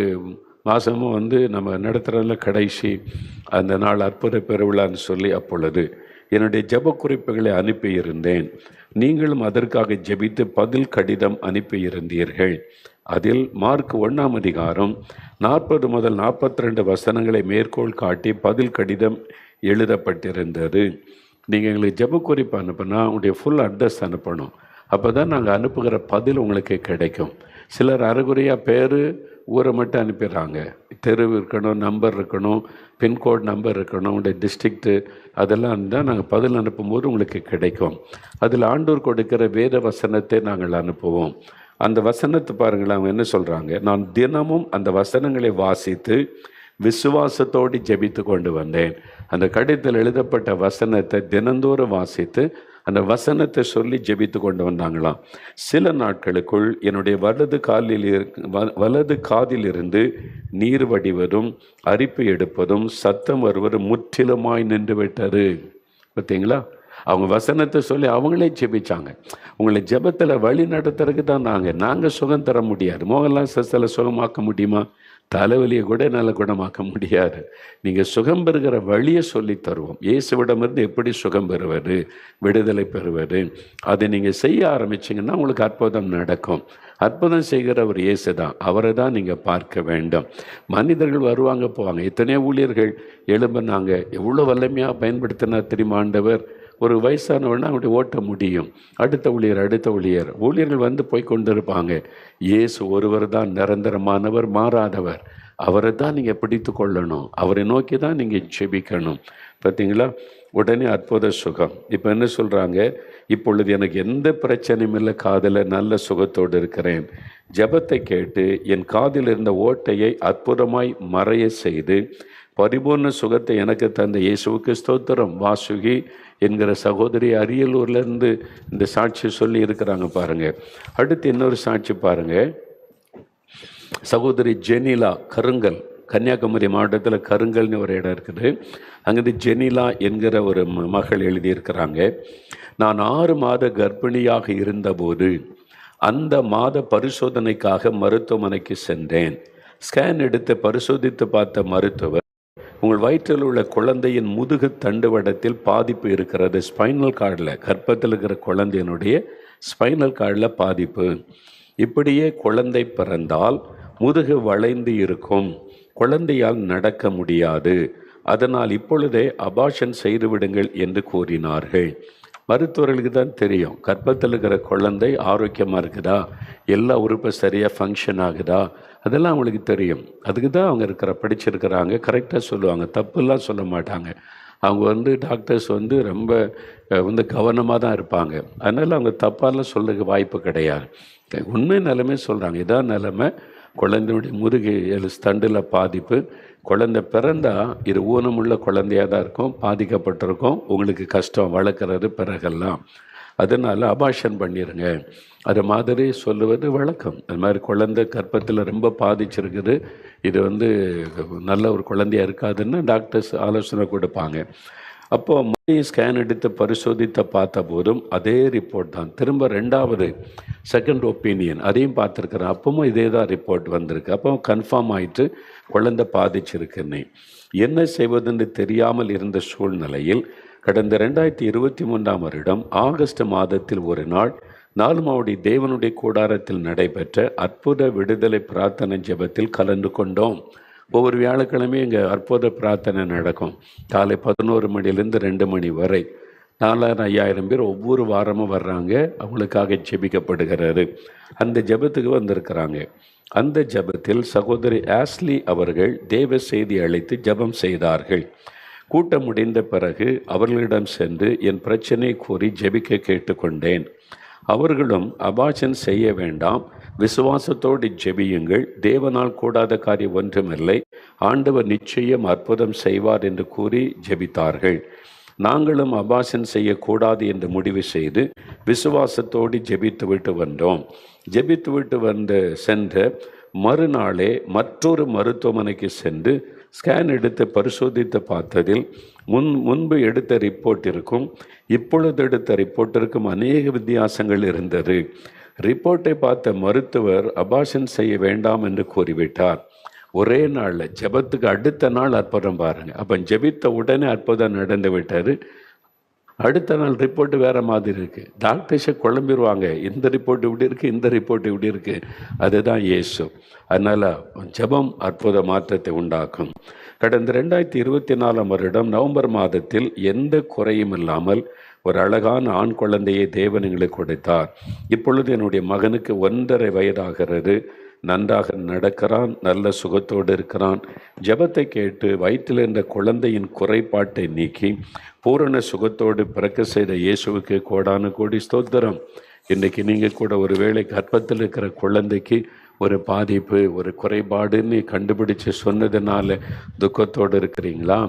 மாதமும் நம்ம நடத்துகிறதுல கடைசி அந்த நாள் அற்புத பெருவிழான்னு சொல்லி அப்பொழுது என்னுடைய ஜெப குறிப்புகளை அனுப்பியிருந்தேன். நீங்களும் அதற்காக ஜெபித்து பதில் கடிதம் அனுப்பியிருந்தீர்கள். அதில் மார்க் 1ஆம் அதிகாரம் 40 முதல் 42 வசனங்களை மேற்கோள் காட்டி பதில் கடிதம் எழுதப்பட்டிருந்தது. நீங்கள் எங்களுக்கு ஜெப குறிப்பு அனுப்புனா உங்களுடைய ஃபுல் அட்ரஸ் அனுப்பணும். அப்போ தான் நாங்கள் அனுப்புகிற பதில் உங்களுக்கு கிடைக்கும். சிலர் அரைகுறையாக பேர், ஊரை மட்டும் அனுப்பிடுறாங்க. தெரு இருக்கணும், நம்பர் இருக்கணும், பின்கோட் நம்பர் இருக்கணும், உங்களுடைய டிஸ்ட்ரிக்ட்டு, அதெல்லாம் இருந்தால் நாங்கள் பதில் அனுப்பும்போது உங்களுக்கு கிடைக்கும். அதில் ஆண்டவர் கொடுக்கிற வேத வசனத்தை நாங்கள் அனுப்புவோம். அந்த வசனத்தை பாருங்கள், அவங்க என்ன சொல்கிறாங்க. நான் தினமும் அந்த வசனங்களை வாசித்து விசுவாசத்தோடு ஜெபித்து கொண்டு வந்தேன். அந்த கடிதத்தில் எழுதப்பட்ட வசனத்தை தினந்தோறும் வாசித்து அந்த வசனத்தை சொல்லி ஜெபித்து கொண்டு வந்தாங்களாம். சில நாட்களுக்குள் என்னுடைய வலது காதிலிருந்து நீர் வடிவதும் அரிப்பு எடுப்பதும் சத்தம் வருவதும் முற்றிலுமாய் நின்று விட்டது. பார்த்தீங்களா? அவங்க வசனத்தை சொல்லி அவங்களே ஜெபிச்சாங்க. உங்களை ஜெபத்தில் வழி நடத்துறதுக்கு தான் நாங்கள் சுகம் தர முடியாது. மோகன்லால் சசில் சுகமாக்க முடியுமா? தலைவலியை கூட என்னால் குணமாக்க முடியாது. நீங்கள் சுகம் பெறுகிற வழியை சொல்லி தருவோம். இயேசுவிடமிருந்து எப்படி சுகம் பெறுவது, விடுதலை பெறுவது, அதை நீங்கள் செய்ய ஆரம்பிச்சிங்கன்னா உங்களுக்கு அற்புதம் நடக்கும். அற்புதம் செய்கிறவர் இயேசு தான். அவரை தான் நீங்கள் பார்க்க வேண்டும். மனிதர்கள் வருவாங்க போவாங்க. எத்தனையோ ஊழியர்கள் எழும்பினாங்க. எவ்வளோ வல்லமையாக பயன்படுத்தினா தெரியுமா ஆண்டவர்? ஒரு வயசானவனா அவனுடைய ஓட்ட முடியும். அடுத்த ஊழியர்கள் வந்து போய் கொண்டிருப்பாங்க. இயேசு ஒருவர் தான் நிரந்தரமானவர், மாறாதவர். அவரை தான் நீங்கள் பிடித்து கொள்ளணும். அவரை நோக்கி தான் நீங்கள் ஜெபிக்கணும். பார்த்தீங்களா? உடனே அற்புத சுகம். இப்போ என்ன சொல்கிறாங்க? இப்பொழுது எனக்கு எந்த பிரச்சனையும் இல்லை, காதில் நல்ல சுகத்தோடு இருக்கிறேன். ஜெபத்தை கேட்டு என் காதில் இருந்த ஓட்டையை அற்புதமாய் மறைய செய்து பரிபூர்ண சுகத்தை எனக்கு தந்த இயேசுவுக்கு ஸ்தோத்திரம். வாசுகி என்கிற சகோதரி அரியலூர்லேருந்து இந்த சாட்சி சொல்லி இருக்கிறாங்க பாருங்கள். அடுத்து இன்னொரு சாட்சி பாருங்கள். சகோதரி ஜெனிலா கருங்கல், கன்னியாகுமரி மாவட்டத்தில் கருங்கல்னு ஒரு இடம் இருக்குது. அங்கேருந்து ஜெனிலா என்கிற ஒரு மகள் எழுதியிருக்கிறாங்க. நான் 6 மாத கர்ப்பிணியாக இருந்தபோது அந்த மாத பரிசோதனைக்காக மருத்துவமனைக்கு சென்றேன். ஸ்கேன் எடுத்து பரிசோதித்து பார்த்த மருத்துவர், உங்கள் வயிற்றில் உள்ள குழந்தையின் முதுகு தண்டுவடத்தில் பாதிப்பு இருக்கிறது. ஸ்பைனல் கார்டில், கர்ப்பத்தில் இருக்கிற குழந்தையினுடைய ஸ்பைனல் கார்டில் பாதிப்பு. இப்படியே குழந்தை பிறந்தால் முதுகு வளைந்து இருக்கும், குழந்தையால் நடக்க முடியாது. அதனால் இப்பொழுதே அபார்ஷன் செய்து விடுங்கள் என்று கூறினார்கள். மருத்துவர்களுக்கு தான் தெரியும் கர்ப்பத்தில் இருக்கிற குழந்தை ஆரோக்கியமாக இருக்குதா, எல்லா உறுப்பு சரியாக ஃபங்க்ஷன் ஆகுதா, அதெல்லாம் அவங்களுக்கு தெரியும். அதுக்கு தான் அவங்க படிச்சிருக்கிறாங்க, கரெக்டாக சொல்லுவாங்க, தப்புலாம் சொல்ல மாட்டாங்க. அவங்க டாக்டர்ஸ் ரொம்ப கவனமாக தான் இருப்பாங்க. அதனால் அவங்க தப்பாலாம் சொல்கிறதுக்கு வாய்ப்பு கிடையாது. உண்மை நிலைமை சொல்கிறாங்க. இதான் நிலைமை. குழந்தையுடைய முதுகு ஸ்தண்டில் பாதிப்பு. குழந்தை பிறந்தால் இது ஊனமுள்ள குழந்தையாக தான் இருக்கும், பாதிக்கப்பட்டிருக்கும். உங்களுக்கு கஷ்டம் வளர்க்குறது பிறகெல்லாம். அதனால் அபார்ஷன் பண்ணிடுங்க. அது மாதிரி சொல்லுவது வழக்கம். அது மாதிரி குழந்தை கர்ப்பத்தில் ரொம்ப பாதிச்சிருக்குது, இது நல்ல ஒரு குழந்தையாக இருக்காதுன்னு டாக்டர்ஸ் ஆலோசனை கொடுப்பாங்க. அப்போது மறுபடியும் ஸ்கேன் எடுத்து பரிசோதித்து பார்த்த போதும் அதே ரிப்போர்ட் தான். திரும்ப 2வது செகண்ட் ஒப்பீனியன் அதையும் பார்த்துருக்குறேன். அப்பவும் இதே தான் ரிப்போர்ட் வந்திருக்கு. அப்போ கன்ஃபார்ம் ஆகிட்டு குழந்தை பாதிச்சிருக்குன்னு. என்ன செய்வதுன்னு தெரியாமல் இருந்த சூழ்நிலையில் கடந்த 2023 வருடம் ஆகஸ்ட் மாதத்தில் ஒரு நாள் நாலுமாவுடைய தேவனுடைய கூடாரத்தில் நடைபெற்ற அற்புத விடுதலை பிரார்த்தனை ஜெபத்தில் கலந்து கொண்டோம். ஒவ்வொரு வியாழக்கிழமையும் இங்கே அற்புத பிரார்த்தனை நடக்கும். காலை 11 மணிலேருந்து 2 மணி வரை 4000-5000 பேர் ஒவ்வொரு வாரமும் வர்றாங்க. அவங்களுக்காக ஜெபிக்கப்படுகிறது. அந்த ஜெபத்துக்கு வந்திருக்கிறாங்க. அந்த ஜெபத்தில் சகோதரி ஆஸ்லி அவர்கள் தேவ செய்தி அழைத்து ஜெபம் செய்தார்கள். கூட்டம் முடிந்த பிறகு அவர்களிடம் சென்று என் பிரச்சனை கூறி ஜெபிக்க கேட்டுக்கொண்டேன். அவர்களும் அபாஷன் செய்ய வேண்டாம், விசுவாசத்தோடு ஜெபியுங்கள், தேவனால் கூடாத காரியம் ஒன்றுமில்லை, ஆண்டவர் நிச்சயம் அற்புதம் செய்வார் என்று கூறி ஜெபித்தார்கள். நாங்களும் அபாஷன் செய்யக்கூடாது என்று முடிவு செய்து விசுவாசத்தோடு ஜெபித்து விட்டு வந்தோம். ஜெபித்து விட்டு சென்ற மறுநாளே மற்றொரு மருத்துவமனைக்கு சென்று ஸ்கேன் எடுத்து பரிசோதித்து பார்த்ததில் முன்பு எடுத்த ரிப்போர்ட்டிற்கும் இப்பொழுது எடுத்த ரிப்போர்ட்டிற்கும் அநேக வித்தியாசங்கள் இருந்தது. ரிப்போர்ட்டை பார்த்த மருத்துவர் அபாஷன் செய்ய வேண்டாம் என்று கூறிவிட்டார். ஒரே நாளில் ஜெபத்துக்கு அடுத்த நாள் அற்புதம் பாருங்கள். அப்போ ஜெபித்த உடனே அற்புதம் நடந்து விட்டார். அடுத்த நாள் ரிப்போர்ட்டு வேறு மாதிரி இருக்குது. டாக்டர்ஸை குழம்பிடுவாங்க, இந்த ரிப்போர்ட் இப்படி இருக்குது, இந்த ரிப்போர்ட் இப்படி இருக்குது. அதுதான் இயேசு. அதனால் ஜெபம் அற்புத மாற்றத்தை உண்டாக்கும். கடந்த 2024 வருடம் நவம்பர் மாதத்தில் எந்த குறையும் இல்லாமல் ஒரு அழகான ஆண் குழந்தையை தேவன் எங்களுக்கு கொடுத்தார். இப்பொழுது என்னுடைய மகனுக்கு 1.5 வயதாகிறது. நன்றாக நடக்கிறான், நல்ல சுகத்தோடு இருக்கிறான். ஜெபத்தை கேட்டு வயிற்றில் இருந்த குழந்தையின் குறைபாட்டை நீக்கி பூரண சுகத்தோடு பிறக்க செய்த இயேசுவுக்கு கோடான கோடி ஸ்தோத்திரம். இன்றைக்கி நீங்கள் கூட ஒரு வேளை கர்ப்பத்தில் இருக்கிற குழந்தைக்கு ஒரு பாதிப்பு, ஒரு குறைபாடுன்னு கண்டுபிடிச்சு சொன்னதுனால துக்கத்தோடு இருக்கிறீங்களா?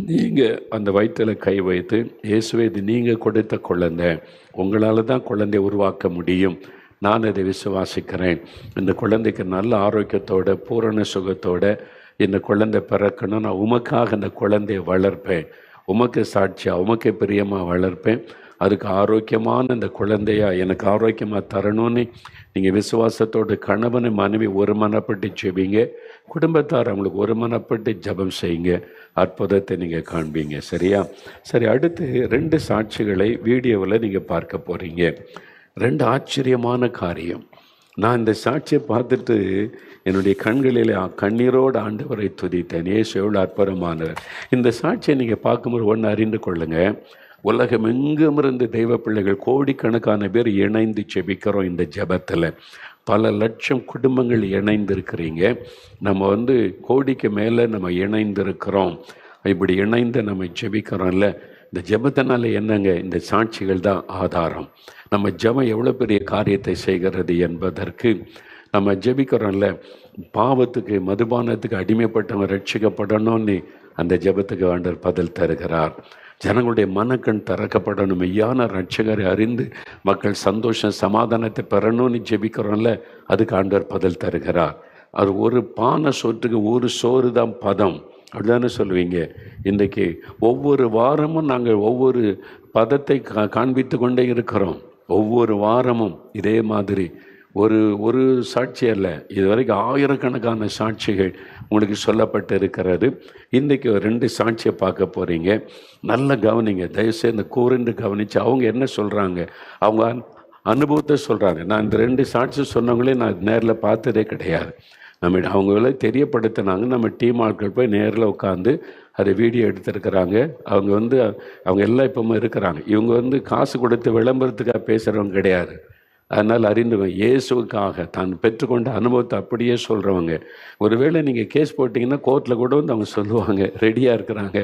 நீங்கள் அந்த வயிற்றில் கை வைத்து, இயேசுவே இது நீங்கள் கொடுத்த குழந்தை, உங்களால் தான் குழந்தையை உருவாக்க முடியும், நான் அதை விசுவாசிக்கிறேன். இந்த குழந்தைக்கு நல்ல ஆரோக்கியத்தோட பூரண சுகத்தோட இந்த குழந்தை பிறக்கணும். நான் உமக்காக அந்த குழந்தையை வளர்ப்பேன், உமக்கு சாட்சியாக உமக்கு பிரியமாக வளர்ப்பேன். அதுக்கு ஆரோக்கியமான இந்த குழந்தையா எனக்கு ஆரோக்கியமாக தரணும்னு நீங்கள் விசுவாசத்தோடு கணவனை மனைவி ஒரு மனப்பட்டு ஜெபிங்க. குடும்பத்தார் அவங்களுக்கு ஒரு மனப்பட்டு ஜெபம் செய்யுங்க. அற்புதத்தை நீங்கள் காண்பீங்க. சரியா? சரி, அடுத்து 2 சாட்சிகளை வீடியோவில் நீங்கள் பார்க்க போகிறீங்க. 2 ஆச்சரியமான காரியம். நான் இந்த சாட்சியை பார்த்துட்டு என்னுடைய கண்களில் கண்ணீரோடு ஆண்டவரை துதித்தேன். இயேசு எவ்வளோ அற்புதமானவர். இந்த சாட்சியை நீங்கள் பார்க்கும்போது ஒன்று அறிந்து கொள்ளுங்கள். உலகம் எங்கும் இருந்து தெய்வ பிள்ளைகள் கோடிக்கணக்கான பேர் இணைந்து ஜெபிக்கிறோம். இந்த ஜெபத்தில் பல லட்சம் குடும்பங்கள் இணைந்திருக்கிறீங்க. நம்ம கோடிக்கு மேலே நம்ம இணைந்திருக்கிறோம். இப்படி இணைந்து நம்ம ஜெபிக்கிறோம்ல, இந்த ஜெபத்தினால என்னங்க? இந்த சாட்சிகள் தான் ஆதாரம். நம்ம ஜெபம் எவ்வளோ பெரிய காரியத்தை செய்கிறது என்பதற்கு. நம்ம ஜெபிக்கிறோம்ல, பாவத்துக்கு மதுபானத்துக்கு அடிமைப்பட்டவங்க ரட்சிக்கப்படணும்னு அந்த ஜெபத்துக்கு ஆண்டவர் பதில் தருகிறார். ஜனங்களுடைய மனக்கண் திறக்கப்படணும், மெய்யான ரட்சகரை அறிந்து மக்கள் சந்தோஷம் சமாதானத்தை பெறணும்னு ஜெபிக்கிறோம்ல, அதுக்கு ஆண்டவர் பதில் தருகிறார். அது ஒரு பானை சோற்றுக்கு ஒரு சோறு தான் பதம், அப்படிதானே சொல்லுவீங்க. இன்றைக்கி ஒவ்வொரு வாரமும் நாங்கள் ஒவ்வொரு பதத்தை காண்பித்து கொண்டே இருக்கிறோம். ஒவ்வொரு வாரமும் இதே மாதிரி ஒரு சாட்சி அல்ல, இது வரைக்கும் ஆயிரக்கணக்கான சாட்சிகள் உங்களுக்கு சொல்லப்பட்டு இருக்கிறது. இன்றைக்கி 2 சாட்சியை பார்க்க போகிறீங்க. நல்ல கவனிங்க, தயவுசெய்து இந்த கூர்ந்து கவனித்து அவங்க என்ன சொல்கிறாங்க, அவங்க அனுபவத்தை சொல்கிறாங்க. நான் இந்த 2 சாட்சி சொன்னவங்களே நான் நேரில் பார்த்ததே கிடையாது. அவங்கள தெரியப்படுத்தினாங்க. நம்ம டீம் ஆட்கள் போய் நேரில் உட்காந்து அதை வீடியோ எடுத்துருக்கிறாங்க. அவங்க எல்லாம் இப்போவும் இருக்கிறாங்க. இவங்க காசு கொடுத்து விளம்பரத்துக்காக பேசுகிறவங்க கிடையாது. அதனால் அறிந்துவேன், இயேசுக்காக தான் பெற்றுக்கொண்ட அனுபவத்தை அப்படியே சொல்கிறவங்க. ஒருவேளை நீங்கள் கேஸ் போட்டிங்கன்னா கோர்ட்டில் கூட அவங்க சொல்லுவாங்க, ரெடியாக இருக்கிறாங்க.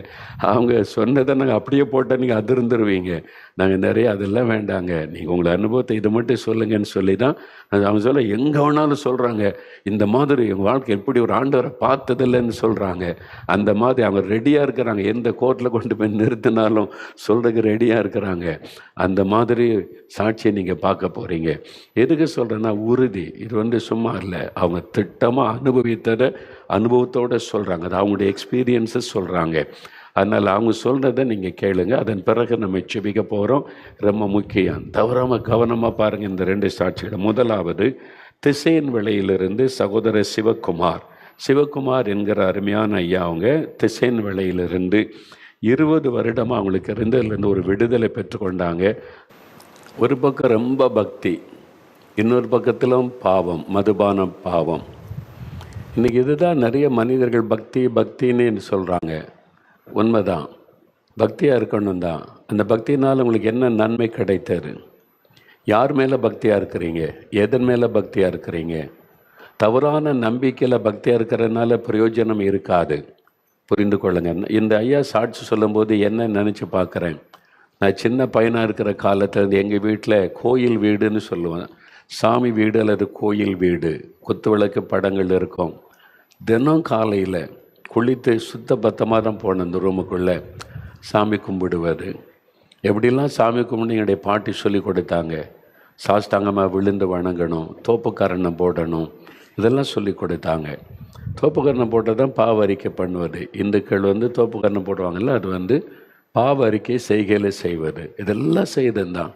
அவங்க சொன்னதை நாங்கள் அப்படியே போட்டால் நீங்கள் அதிர்ந்துருவீங்க. நாங்கள் நிறைய அதெல்லாம் வேண்டாங்க, நீங்கள் உங்களை அனுபவத்தை இதை மட்டும் சொல்லுங்கன்னு சொல்லி தான் அவங்க சொல்ல எங்கே வேணாலும் சொல்கிறாங்க. இந்த மாதிரி எங்கள் வாழ்க்கை எப்படி ஒரு ஆண்டவரை பார்த்ததில்லைன்னு சொல்கிறாங்க. அந்த மாதிரி அவங்க ரெடியாக இருக்கிறாங்க. எந்த கோர்ட்டில் கொண்டு போய் நிறுத்தினாலும் சொல்கிறதுக்கு ரெடியாக இருக்கிறாங்க. அந்த மாதிரி சாட்சியை நீங்கள் பார்க்க போகிறீங்க. எதுக்கு சொல்கிறேன்னா, உறுதி. இது சும்மா இல்லை, அவங்க திட்டமாக அனுபவித்ததை அனுபவத்தோடு சொல்கிறாங்க. அது அவங்களுடைய எக்ஸ்பீரியன்ஸை சொல்கிறாங்க. அதனால் அவங்க சொல்கிறத நீங்கள் கேளுங்க. அதன் பிறகு நம்ம ஜெபிக்க போகிறோம். ரொம்ப முக்கியம், தவறாமல் கவனமாக பாருங்கள் இந்த 2 சாட்சிகள். முதலாவது, திசையின் விலையிலிருந்து சகோதரர் சிவகுமார் என்கிற அருமையான ஐயா. அவங்க திசையின் விலையிலிருந்து 20 வருடமாக அவங்களுக்கு இருந்ததுலேருந்து ஒரு விடுதலை பெற்றுக்கொண்டாங்க. ஒரு பக்கம் ரொம்ப பக்தி, இன்னொரு பக்கத்திலும் பாவம், மதுபானம் பாவம். இன்றைக்கி இதுதான் நிறைய மனிதர்கள் பக்தின்னு சொல்கிறாங்க. உண்மைதான், பக்தியாக இருக்கணும் தான். அந்த பக்தினால் உங்களுக்கு என்ன நன்மை கிடைத்தது? யார் மேலே பக்தியாக இருக்கிறீங்க? எதன் மேலே பக்தியாக இருக்கிறீங்க? தவறான நம்பிக்கையில் பக்தியாக இருக்கிறதுனால பிரயோஜனம் இருக்காது. புரிந்து கொள்ளுங்க. இந்த ஐயா சாட்சி சொல்லும்போது என்ன நினச்சி பார்க்குறேன். நான் சின்ன பையனாக இருக்கிற காலத்தில் எங்கள் வீட்டில் கோயில் வீடுன்னு சொல்லுவேன். சாமி வீடு அல்லது கோயில் வீடு, குத்து விளக்கு படங்கள் இருக்கும். தினம் காலையில் குளித்து சுத்த பத்தமாக தான் போனேன் அந்த ரூமுக்குள்ளே சாமி கும்பிடுவது. எப்படிலாம் சாமி கும்பிட்டு என்னுடைய பாட்டி சொல்லி கொடுத்தாங்க. சாஷ்டாங்கமாக விழுந்து வணங்கணும், தோப்புக்கரணம் போடணும், இதெல்லாம் சொல்லி கொடுத்தாங்க. தோப்புக்கரணம் போட்டால் தான் பாவ அறிக்கை பண்ணுவது. இந்துக்கள் தோப்புக்கரணம் போடுவாங்கள்ல, அது பாவ அறிக்கை செய்கையில் செய்வது. இதெல்லாம் செய்ததுதான்.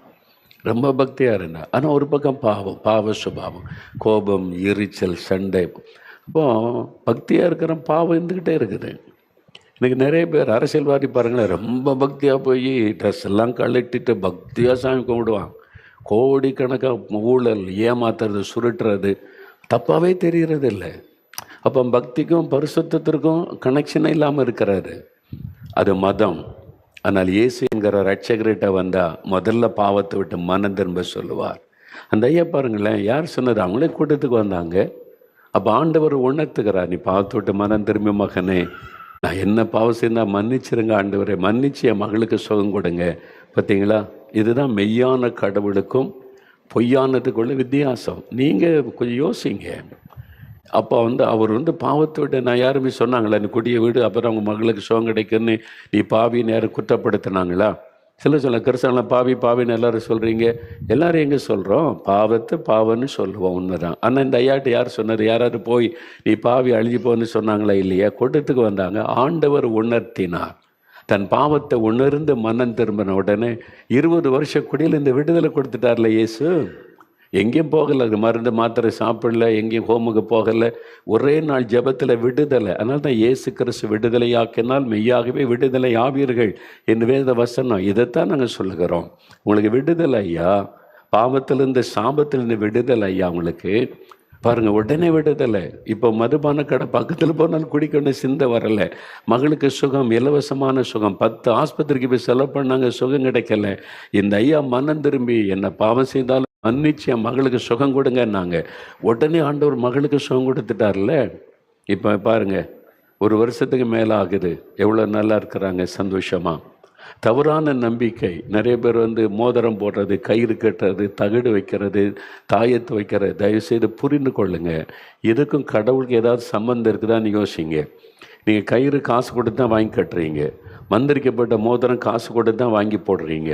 ரொம்ப பக்தியாக இருந்தேன். ஆனால் ஒரு பக்கம் பாவ சுபாவம், கோபம், எரிச்சல், சண்டை. அப்போது பக்தியாக இருக்கிற பாவம் இருந்துக்கிட்டே இருக்குது. இன்றைக்கி நிறைய பேர் அரசியல்வாதி பாருங்களேன், ரொம்ப பக்தியாக போய் ட்ரெஸ் எல்லாம் கழட்டிட்டு பக்தியாக சாமி கும்பிடுவான். கோடிக்கணக்காக ஊழல், ஏமாத்துறது, சுருட்டுறது தப்பாகவே தெரிகிறது இல்லை. அப்போ பக்திக்கும் பரிசுத்தத்திற்கும் கனெக்ஷனே இல்லாமல் இருக்கிறாரு. அது மதம். ஆனால் இயேசு என்கிற ரட்சகர்கிட்ட வந்தால் முதல்ல பாவத்தை விட்டு மனம் திரும்ப சொல்லுவார். அந்த ஐயா பாருங்களேன், யார் சொன்னது? அவங்களே கூட்டத்துக்கு வந்தாங்க. அப்போ ஆண்டவர் உணர்த்துக்கிறார், நீ பாவத்தை விட்டு மனம் திரும்பி மகனே, நான் என்ன பாவம் செய்தால் மன்னிச்சிருங்க ஆண்டவரே, மன்னிச்சு என் மகளுக்கு சுகம் கொடுங்க. பார்த்தீங்களா, இதுதான் மெய்யான கடவுளுக்கும் பொய்யானதுக்குள்ள வித்தியாசம். நீங்கள் கொஞ்சம் யோசிங்க. அப்போ அவர் பாவத்தை விட்டு நான் யாருமே சொன்னாங்களா நீ குடிய வீடு அப்புறம் அவங்க மகளுக்கு சுகம் கிடைக்குன்னு நீ பாவின்னு யாரும் குற்றப்படுத்தினாங்களா? சொல்ல கிறிஸ்தவங்களாம் பாவின்னு எல்லாரும் சொல்கிறீங்க. எல்லோரும் எங்கே சொல்கிறோம்? பாவத்தை பாவன்னு சொல்லுவோம், உண்மைதான். ஆனால் இந்த ஐயாட்டு யார் சொன்னார்? யாராவது போய் நீ பாவி அழிஞ்சு போன்னு சொன்னாங்களா? இல்லையா. கூட்டத்துக்கு வந்தாங்க. ஆண்டவர் உணர்த்தினார். தன் பாவத்தை உணர்ந்து மனம் திரும்பின உடனே 20 வருஷம் குடியில் இந்த விடுதலை கொடுத்துட்டார்ல இயேசு. எங்கேயும் போகலை, மருந்து மாத்திரை சாப்பிடல, எங்கேயும் ஹோமுக்கு போகலை, ஒரே நாள் ஜெபத்தில் விடுதலை. அதனால தான் இயேசு கிறிஸ்து விடுதலையாக்கினால் மெய்யாகவே விடுதலை ஆவீர்கள் என்று வேத வசனம். இதைத்தான் நாங்கள் சொல்லுகிறோம். உங்களுக்கு விடுதலை ஐயா, பாவத்திலிருந்து சாபத்திலிருந்து விடுதலை ஐயா உங்களுக்கு. பாருங்கள், உடனே விடுதலை. இப்போ மதுபான கடை பக்கத்தில் போனாலும் குடிக்கணும் சிந்தை வரலை. மகளுக்கு சுகம், இலவசமான சுகம். 10 ஆஸ்பத்திரிக்கு போய் செலவு பண்ணாங்க, சுகம் கிடைக்கல. இந்த ஐயா மனம் திரும்பி என்ன பாவம் செய்தாலும் மன்னிச்சு என் மகளுக்கு சுகம் கொடுங்கன்னாங்க. உடனே ஆண்டவர் மகளுக்கு சுகம் கொடுத்துட்டார்ல. இப்போ பாருங்கள், 1 வருஷத்துக்கு மேலே ஆகுது. எவ்வளோ நல்லா இருக்கிறாங்க சந்தோஷமாக. தவறான நம்பிக்கை. நிறைய பேர் மோதிரம் போடுறது, கயிறு கட்டுறது, தகடு வைக்கிறது, தாயத்து வைக்கிறது. தயவுசெய்து புரிந்து கொள்ளுங்க, இதுக்கும் கடவுளுக்கு ஏதாவது சம்மந்தம் இருக்குதான்னு யோசிங்க. நீங்கள் கயிறு காசு கொடுத்து தான் வாங்கி கட்டுறீங்க. மந்திரிக்கப்பட்ட மோதிரம் காசு கொடுத்து தான் வாங்கி போடுறீங்க.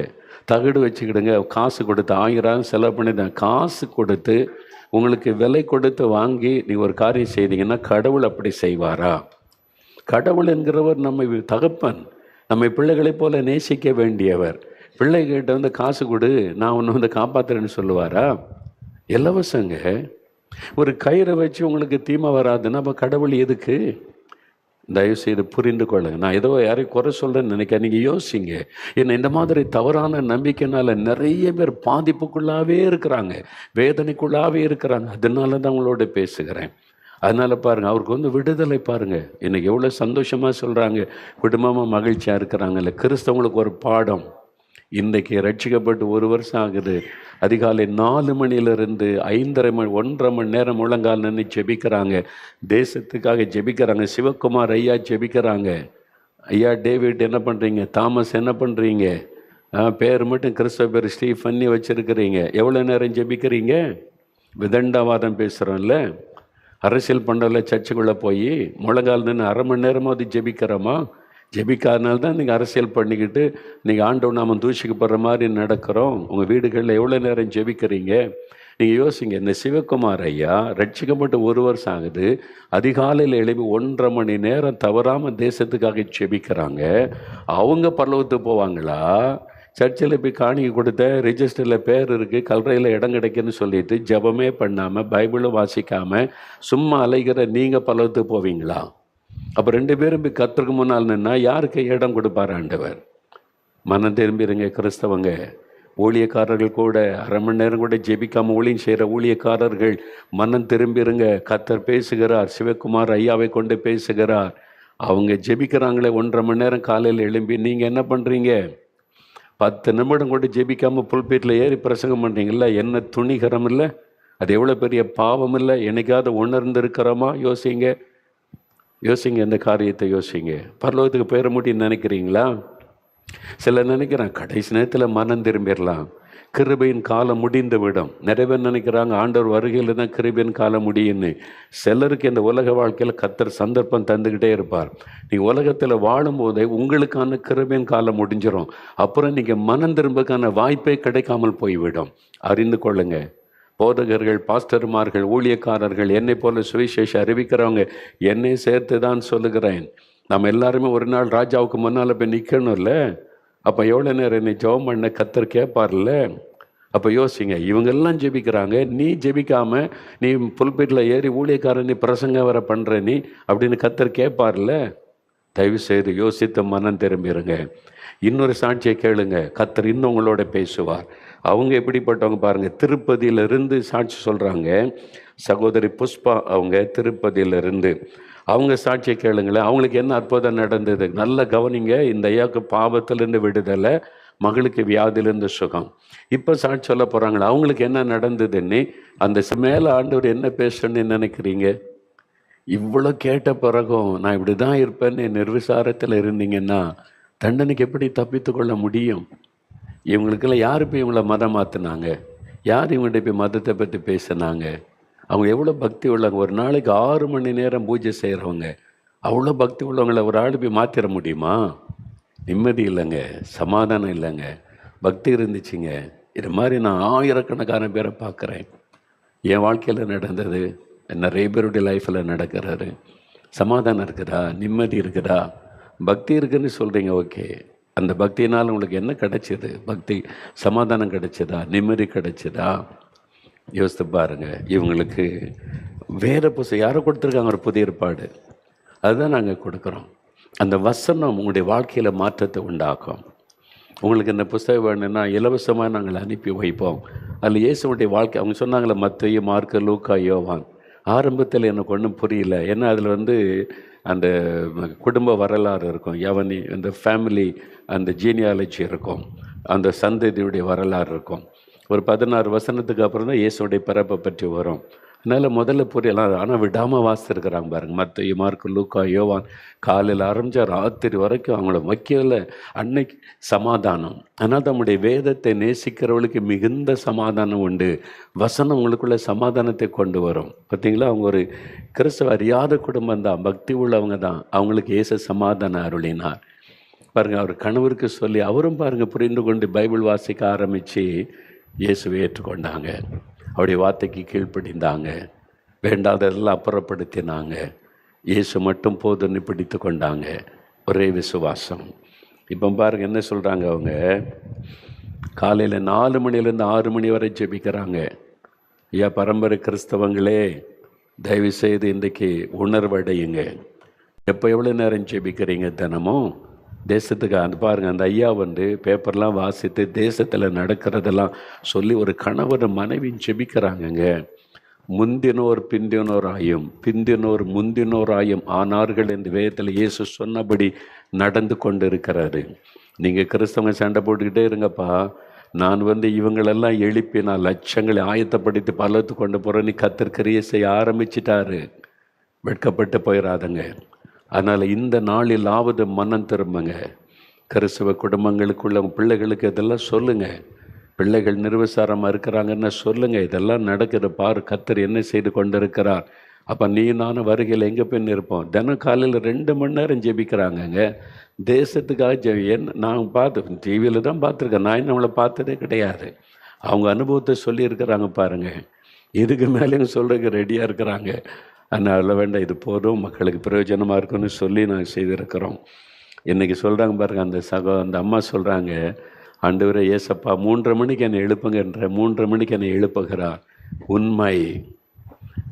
தகடு வச்சுக்கிடுங்க, காசு கொடுத்து 1000 செலவு பண்ணி தான் காசு கொடுத்து உங்களுக்கு விலை கொடுத்து வாங்கி நீங்கள் ஒரு காரியம் செய்தீங்கன்னா கடவுள் அப்படி செய்வாரா? கடவுள் என்கிறவர் நம்மை தகப்பன், நம்மை பிள்ளைகளைப் போல நேசிக்க வேண்டியவர். பிள்ளைகிட்ட காசு கொடு, நான் உன்னை காப்பாற்றுறேன்னு சொல்லுவாரா? இலவசங்க. ஒரு கயிறை வச்சு உங்களுக்கு தீமை வராதுன்னா அப்போ கடவுள் எதுக்கு? தயவுசெய்து புரிந்து கொள்ளுங்க. நான் ஏதோ யாரையும் குறை சொல்கிறேன்னு நினைக்க, நீங்கள் யோசிங்க. ஏன்னா இந்த மாதிரி தவறான நம்பிக்கைனால நிறைய பேர் பாதிப்புக்குள்ளாவே இருக்கிறாங்க, வேதனைக்குள்ளாவே இருக்கிறாங்க. அதனால தான் உங்களோட பேசுகிறேன். அதனால் பாருங்கள், அவருக்கு விடுதலை பாருங்கள். இன்னைக்கு எவ்வளோ சந்தோஷமாக சொல்கிறாங்க, குடும்பமாக மகிழ்ச்சியாக இருக்கிறாங்கல்ல. கிறிஸ்தவங்களுக்கு ஒரு பாடம். இன்றைக்கி ரட்சிக்கப்பட்டு 1 வருஷம் ஆகுது. அதிகாலை 4 மணிலிருந்து 5:30 மணி 1.5 மணி நேரம் முழங்கால் நின்று ஜெபிக்கிறாங்க. தேசத்துக்காக ஜெபிக்கிறாங்க. சிவகுமார் ஐயா ஜெபிக்கிறாங்க. ஐயா டேவிட் என்ன பண்ணுறீங்க? தாமஸ் என்ன பண்ணுறீங்க? பேர் மட்டும் கிறிஸ்தவ பேர் ஸ்டீஃபன்னி வச்சுருக்கிறீங்க. எவ்வளோ நேரம் ஜெபிக்கிறீங்க? விதண்டாவாதம் பேசுகிறோம்ல, அரசியல் பண்ணல. சர்ச்சுக்குள்ளே போய் முழங்கால் நின்று 1/2 மணி நேரமாக ஜெபிக்கிறோமா? ஜெபிக்காதனால தான் நீங்கள் அரசியல் பண்ணிக்கிட்டு நீங்கள் ஆண்டவர் நாம தூஷிக்கப்படுற மாதிரி நடக்கிறோம். உங்கள் வீடுகளில் எவ்வளோ நேரம் ஜெபிக்கிறீங்க? நீங்கள் யோசிங்க. இந்த சிவகுமார் ஐயா ரட்சிக்கப்பட்டு 1 வருஷம் ஆகுது. அதிகாலையில் எழுப்பி 1.5 மணி நேரம் தவறாமல் தேசத்துக்காக ஜெபிக்கிறாங்க. அவங்க பரலோகத்துக்கு போவாங்களா? சர்ச்சில் போய் காணிக்கை கொடுத்த ரிஜிஸ்டரில் பேர் இருக்குது, கல்றையில் இடம் கிடைக்குன்னு சொல்லிட்டு ஜெபமே பண்ணாமல் பைபிளும் வாசிக்காமல் சும்மா அலைகிற நீங்கள் பரலோகத்துக்கு போவீங்களா? அப்போ 2 பேரும் போய் கர்த்தருக்கு முன்னால் நின்னா யாருக்கு இடம் கொடுப்பார் ஆண்டவர்? மனம் திரும்பிடுங்க கிறிஸ்தவங்க. ஊழியக்காரர்கள் கூட அரை மணி நேரம் கூட ஜெபிக்காமல் ஊழியம் செய்கிற ஊழியக்காரர்கள் மனம் திரும்பிருங்க. கர்த்தர் பேசுகிறார். சிவகுமார் ஐயாவை கொண்டு பேசுகிறார். அவங்க ஜெபிக்கிறாங்களே 1.5 மணி நேரம் காலையில் எழும்பி. நீங்கள் என்ன பண்ணுறீங்க? 10 நிமிடம் கூட ஜெபிக்காமல் புல்பீட்டில் ஏறி பிரசங்கம் பண்ணுறீங்களா? என்ன துணிகரம் இல்லை? அது எவ்வளோ பெரிய பாவம் இல்லை? என்னைக்காவது உணர்ந்திருக்கிறோமா? யோசிங்க, இந்த காரியத்தை யோசிங்க. பரலோகத்துக்கு போயிட முடியும்னு நினைக்கிறீங்களா? சிலர் நினைக்கிறாங்க கடைசி நேரத்தில் மனம் திரும்பிடலாம், கிருபையின் காலம் முடிந்து விடும். நிறைய பேர் நினைக்கிறாங்க ஆண்டவர் வருகையில் தான் கிருபையின் காலம் முடியும்னு. சிலருக்கு இந்த உலக வாழ்க்கையில் கர்த்தர் சந்தர்ப்பம் தந்துக்கிட்டே இருப்பார். நீங்கள் உலகத்தில் வாழும்போதே உங்களுக்கான கிருபையின் காலம் முடிஞ்சிடும். அப்புறம் நீங்கள் மனம் திரும்பக்கான வாய்ப்பே கிடைக்காமல் போய்விடும். அறிந்து கொள்ளுங்க. போதகர்கள், பாஸ்டர்மார்கள், ஊழியக்காரர்கள், என்னை போல சுவிசேஷம் அறிவிக்கிறவங்க, என்னை சேர்த்து தான் சொல்லுகிறேன். நம்ம எல்லாருமே ஒரு நாள் ராஜாவுக்கு முன்னால் போய் நிற்கணும்ல. அப்போ எவ்வளோ நேரம் என்னை ஜெபம் பண்ண கர்த்தர் கேட்பார்ல. அப்போ யோசிங்க, இவங்கெல்லாம் ஜெபிக்கிறாங்க, நீ ஜெபிக்காமல் நீ புல்பீட்டில் ஏறி ஊழியக்காரன் நீ பிரசங்க வர பண்ணுற நீ அப்படின்னு கர்த்தர் கேட்பார்ல. தயவு செய்து யோசித்து மனம் திரும்பிடுங்க. இன்னொரு சாட்சியை கேளுங்க, கர்த்தர் இன்னும் உங்களோட பேசுவார். அவங்க எப்படிப்பட்டவங்க பாருங்கள். திருப்பதியிலிருந்து சாட்சி சொல்கிறாங்க. சகோதரி புஷ்பா அவங்க திருப்பதியிலிருந்து. அவங்க சாட்சியை கேளுங்களேன். அவங்களுக்கு என்ன அற்புதம் நடந்தது நல்ல கவனிங்க. இந்த ஐயாவுக்கு பாவத்திலேருந்து விடுதலை, மகளுக்கு வியாதியிலேருந்து சுகம். இப்போ சாட்சி சொல்ல போகிறாங்களே, அவங்களுக்கு என்ன நடந்ததுன்னு. அந்த மேலே ஆண்டவர் என்ன பேசுன்னு நினைக்கிறீங்க? இவ்வளோ கேட்ட பிறகும் நான் இப்படி தான் இருப்பேன்னு நிர்விசாரத்தில் இருந்தீங்கன்னா தண்டனைக்கு எப்படி தப்பித்து கொள்ள முடியும்? இவங்களுக்கெல்லாம் யார் போய் இவங்கள மதம் மாற்றினாங்க? யார் இவங்கள்ட்ட போய் மதத்தை பற்றி பேசினாங்க? அவங்க எவ்வளோ பக்தி உள்ளவங்க. ஒரு நாளைக்கு 6 மணி நேரம் பூஜை செய்கிறவங்க. அவ்வளோ பக்தி உள்ளவங்களை ஒரு ஆள் போய் மாற்றிட முடியுமா? நிம்மதி இல்லைங்க, சமாதானம் இல்லைங்க. பக்தி இருந்துச்சுங்க. இது மாதிரி நான் ஆயிரக்கணக்கான பேரை பார்க்குறேன். என் வாழ்க்கையில் நடந்தது, நிறைய பேருடைய லைஃப்பில் நடக்கிறாரு. சமாதானம் இருக்குதா? நிம்மதி இருக்குதா? பக்தி இருக்குதுன்னு சொல்கிறீங்க, ஓகே. அந்த பக்தினால் உங்களுக்கு என்ன கிடைச்சிது? பக்தி சமாதானம் கிடைச்சதா? நிம்மதி கிடைச்சதா? யோசித்து பாருங்கள். இவங்களுக்கு வேறு புஸ்தகம் யாரோ கொடுத்துருக்காங்க, ஒரு புதிய ஏற்பாடு, அதுதான் நாங்கள் கொடுக்குறோம். அந்த வசனம் உங்களுடைய வாழ்க்கையில் மாற்றத்தை உண்டாக்கும். உங்களுக்கு இந்த புஸ்தகம் வேணும்னா இலவசமாக நாங்கள் அனுப்பி வைப்போம். அதில் இயேசுடைய வாழ்க்கை அவங்க சொன்னாங்களே, மத்தேயு, மார்க்கு, லூக்கா, யோவான். ஆரம்பத்தில் எனக்கு ஒன்றும் புரியல. ஏன்னா அதில் அந்த குடும்ப வரலாறு இருக்கும், யவனி இந்த ஃபேமிலி, அந்த ஜீனியாலஜி இருக்கும், அந்த சந்ததியுடைய வரலாறு இருக்கும். ஒரு 16 வசனத்துக்கு அப்புறம் தான் இயேசுடைய பிறப்பை பற்றி வரும். அதனால் முதல்ல புரியலாம். ஆனால் விடாமல் வாசித்துருக்குறாங்க பாருங்கள். மத்தேயு, மார்க்கு, லூக்கா, யோவான். காலையில் ஆரம்பித்தா ராத்திரி வரைக்கும் அவங்கள வைக்கல. அன்னைக்கு சமாதானம். ஆனால் நம்முடைய வேதத்தை நேசிக்கிறவளுக்கு மிகுந்த சமாதானம் உண்டு. வசனம் உங்களுக்குள்ள சமாதானத்தை கொண்டு வரும். பார்த்தீங்களா? அவங்க ஒரு கிறிஸ்தவ அறியாத குடும்பம் தான், பக்தி உள்ளவங்க தான். அவங்களுக்கு இயேசு சமாதானம் அருளினார் பாருங்கள். அவர் கணவருக்கு சொல்லி அவரும் பாருங்கள் புரிந்து கொண்டு பைபிள் வாசிக்க ஆரம்பித்து இயேசுவை ஏற்றுக்கொண்டாங்க. அவருடைய வார்த்தைக்கு கீழ்ப்படிந்தாங்க. வேண்டாததெல்லாம் அப்புறப்படுத்தினாங்க. இயேசு மட்டும் போதுன்னு பிடித்து கொண்டாங்க. ஒரே விசுவாசம். இப்போ பாருங்கள் என்ன சொல்கிறாங்க. அவங்க காலையில் 4 மணிலேருந்து 6 மணி வரை ஜெபிக்கிறாங்க. ஐயா, பரம்பரை கிறிஸ்தவங்களே, தயவுசெய்து இன்றைக்கு உணர்வடையுங்க. எப்போ எவ்வளோ நேரம் ஜெபிக்கிறீங்க தினமும்? தேசத்துக்கு அந்த பாருங்கள், அந்த ஐயா பேப்பர்லாம் வாசித்து தேசத்தில் நடக்கிறதெல்லாம் சொல்லி ஒரு கணவர் மனைவியும் ஜெபிக்கிறாங்கங்க. முந்தினோர் பிந்தினோராயும் பிந்தினோர் முந்தினோராயும் ஆனார்கள் என்று வேதத்தில் இயேசு சொன்னபடி நடந்து கொண்டு இருக்கிறாரு. நீங்கள் கிறிஸ்தவங்க சண்டை போட்டுக்கிட்டே இருங்கப்பா, நான் இவங்களெல்லாம் எழுப்பி நான் லட்சங்களை ஆயத்தப்படுத்தி பலத்து கொண்டு போகிறேன்னு கர்த்தர் கிரியை செய்ய ஆரம்பிச்சிட்டாரு. வெட்கப்பட்டு போயிடாதங்க. அதனால் இந்த நாளிலாவது மனம் திரும்புங்க. கிறிஸ்தவ குடும்பங்களுக்குள்ள பிள்ளைகளுக்கு இதெல்லாம் சொல்லுங்கள். பிள்ளைகள் நிர்விசாரமாக இருக்கிறாங்கன்னு சொல்லுங்கள். இதெல்லாம் நடக்கிற பாரு, கர்த்தர் என்ன செய்து கொண்டு இருக்கிறார். அப்போ நீ நானும் வருகையில் எங்கே போய் இருப்போம்? தினம் காலையில் 2 மணி நேரம் ஜெபிக்கிறாங்கங்க. தேசத்துக்காக நான் டிவியில் தான் பார்த்துருக்கேன். நான் நம்மளை பார்த்ததே கிடையாது. அவங்க அனுபவத்தை சொல்லியிருக்கிறாங்க பாருங்கள். இதுக்கு மேலேயும் சொல்கிறதுக்கு ரெடியாக இருக்கிறாங்க. அதனால் வேண்டாம், இது போதும், மக்களுக்கு பிரயோஜனமாக இருக்குன்னு சொல்லி நாங்கள் செய்திருக்கிறோம். இன்றைக்கி சொல்கிறாங்க பாருங்கள், அந்த அம்மா சொல்கிறாங்க, ஆண்டவரே ஏசப்பா 3:30 மணிக்கு என்னை எழுப்புங்கன்ற. 3:30 மணிக்கு என்னை எழுப்புகிறார். உண்மை.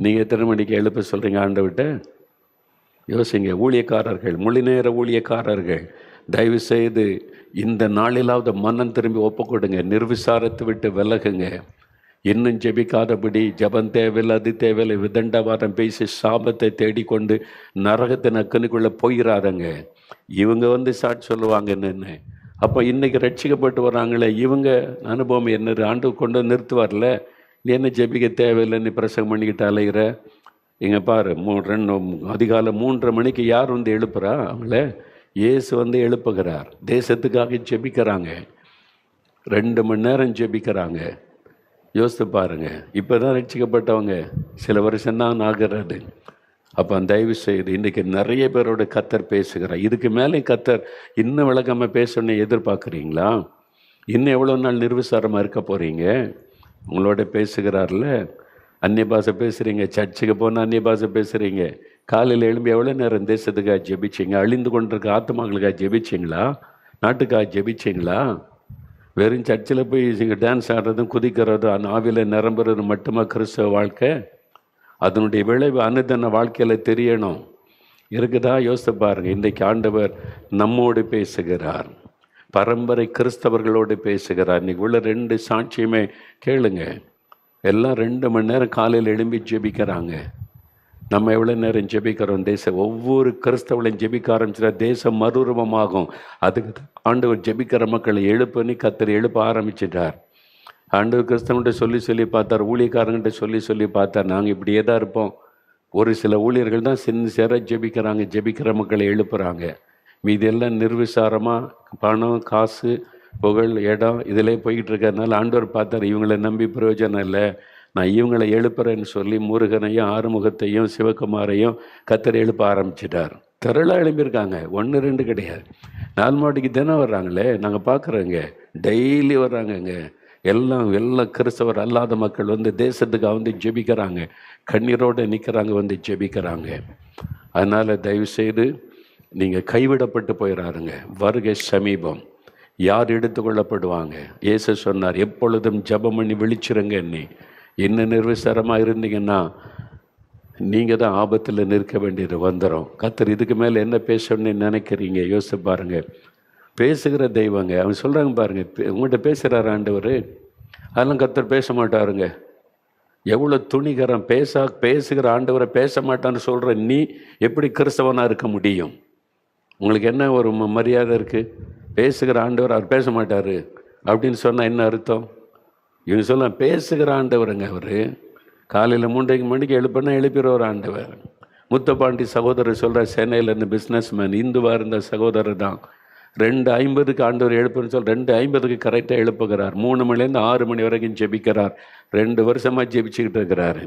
நீங்கள் எத்தனை மணிக்கு எழுப்ப சொல்கிறீங்க ஆண்டவர்கிட்ட? யோசிங்க. ஊழியக்காரர்கள், மொழி நேர ஊழியக்காரர்கள் தயவு செய்து இந்த நாளிலாவது மனம் திரும்பி ஒப்பு கொடுங்க, நிர்விசாரத்தை விட்டு விலகுங்க. இன்னும் ஜெபிக்காதபடி ஜபம் தேவையில்லை, அது தேவையில்லை, விதண்டவாதம் பேசி சாபத்தை தேடிக்கொண்டு நரகத்தின் அக்கனுக்குள்ளே போயிடாதங்க. இவங்க சாட்சி சொல்லுவாங்க என்னென்னு. அப்போ இன்றைக்கி ரட்சிக்கப்பட்டு வராங்களே, இவங்க அனுபவம் என்ன ஆண்டு கொண்டு நிறுத்துவார்ல. நீ என்ன ஜெபிக்க தேவையில்லை, நீ பிரசங்கம் பண்ணிக்கிட்டு அலைகிற. இங்கே பாரு, அதிகாலை 3:30 மணிக்கு யார் எழுப்புறா அவங்கள? இயேசு எழுப்புகிறார். தேசத்துக்காக ஜெபிக்கிறாங்க, 2 மணி நேரம் ஜெபிக்கிறாங்க. யோசித்து பாருங்க. இப்போ தான் ரட்சிக்கப்பட்டவங்க சில வருஷம்தான் ஆகிறது. அப்போ தயவு செய்து இன்றைக்கி நிறைய பேரோட கத்தர் பேசுகிறார். இதுக்கு மேலே கத்தர் இன்னும் விளக்காமல் பேசணுன்னு எதிர்பார்க்குறீங்களா? இன்னும் எவ்வளோ நாள் நிர்விசாரமாக இருக்க போகிறீங்க? உங்களோட பேசுகிறார்ல. அந்நிய பாஷை பேசுகிறீங்க, சர்ச்சுக்கு போனால் அந்நிய பாஷை பேசுகிறீங்க. காலையில் எழும்பி எவ்வளோ நேரம் தேசத்துக்காக ஜெபிச்சிங்க? அழிந்து கொண்டிருக்க ஆத்மாக்களுக்காக ஜெபிச்சிங்களா? நாட்டுக்காக ஜெபிச்சிங்களா? வெறும் சர்ச்சில் போய் இங்கே டான்ஸ் ஆடுறதும் குதிக்கிறதும் அந்த ஆவியில் நிரம்புறது மட்டுமா கிறிஸ்தவ வாழ்க்கை? அதனுடைய விளைவு அனுதின வாழ்க்கையில் தெரியணும். இருக்குதா? யோசித்து பாருங்கள். இன்றைக்கு ஆண்டவர் நம்மோடு பேசுகிறார், பரம்பரை கிறிஸ்தவர்களோடு பேசுகிறார். இன்றைக்கி உள்ள 2 சாட்சியுமே கேளுங்க. எல்லாம் 2 மணி நேரம் காலையில் எழும்பி ஜெபிக்கிறாங்க. நம்ம எவ்வளோ நேரம் ஜெபிக்கிறோம்? ஒவ்வொரு கிறிஸ்தவளையும் ஜெபிக்க ஆரம்பிச்சிட்டா தேசம் மறுரூபமாகும். அதுக்கு ஆண்டவர் ஜெபிக்கிற மக்களை எழுப்புன்னு கத்தர் எழுப்ப ஆரம்பிச்சிட்டார். ஆண்டவர் கிறிஸ்தவன்கிட்ட சொல்லி பார்த்தார், ஊழியக்காரங்கிட்ட சொல்லி பார்த்தார். நாங்கள் இப்படியே தான் இருப்போம். ஒரு சில ஊழியர்கள் தான் சின்சியராக ஜெபிக்கிறாங்க, ஜெபிக்கிற மக்களை எழுப்புகிறாங்க. மீதி எல்லாம் நிர்விசாரமாக பணம், காசு, புகழ், இடம் இதிலே போய்கிட்டு இருக்கிறதுனால ஆண்டவர் பார்த்தார், இவங்களை நம்பி பிரயோஜனம் இல்லை, நான் இவங்களை எழுப்புறேன்னு சொல்லி முருகனையும் ஆறுமுகத்தையும் சிவகுமாரையும் கத்தர் எழுப்ப ஆரம்பிச்சிட்டார். திரளாக எழுப்பியிருக்காங்க, 1-2 கிடையாது. 4 மாடிக்கு தினம் வர்றாங்களே, நாங்கள் பார்க்குறோங்க, டெய்லி வர்றாங்கங்க. எல்லாம் கிறிஸ்தவர் அல்லாத மக்கள் தேசத்துக்கு ஜெபிக்கிறாங்க, கண்ணீரோடு நிற்கிறாங்க, ஜெபிக்கிறாங்க. அதனால் தயவுசெய்து நீங்கள் கைவிடப்பட்டு போயிடாருங்க. வருகை சமீபம். யார் எடுத்துக்கொள்ளப்படுவாங்க? இயேசு சொன்னார், எப்பொழுதும் ஜெபம் பண்ணி விழிச்சிருங்க. இன்னும் நிர்விசாரமாக இருந்தீங்கன்னா நீங்கள் தான் ஆபத்தில் நிற்க வேண்டியது வந்துடும். கத்தர் இதுக்கு மேலே என்ன பேசணும்னு நினைக்கிறீங்க? யோசிச்சு பாருங்கள். பேசுகிற தெய்வங்க. அவன் சொல்கிறாங்க பாருங்கள், உங்கள்கிட்ட பேசுகிறார் ஆண்டவர். அதெல்லாம் கத்தர் பேச மாட்டாருங்க. எவ்வளோ துணிகரம்! பேசுகிற ஆண்டவரை பேச மாட்டான்னு சொல்கிற நீ எப்படி கிறிஸ்தவனாக இருக்க முடியும்? உங்களுக்கு என்ன ஒரு மரியாதை இருக்குது? பேசுகிற ஆண்டவர் அவர் பேச மாட்டார் அப்படின்னு சொன்னால் என்ன அர்த்தம்? இவங்க சொல்ல பேசுகிற ஆண்டவருங்க. அவர் காலையில் 3 மணிக்கு எழுப்பிடுவார் ஆண்டவர். முத்தப்பாண்டி சகோதரர் சொல்கிற, சென்னையில் இருந்த பிஸ்னஸ்மேன், இந்துவாக இருந்த சகோதரர் தான். 2:50 ஆண்டவர் எழுப்புன்னு 2:50 கரெக்டாக எழுப்புகிறார். 3 மணிலேருந்து 6 மணி வரைக்கும் ஜெபிக்கிறார். 2 வருஷமாக ஜெபிச்சுக்கிட்டு இருக்கிறாரு.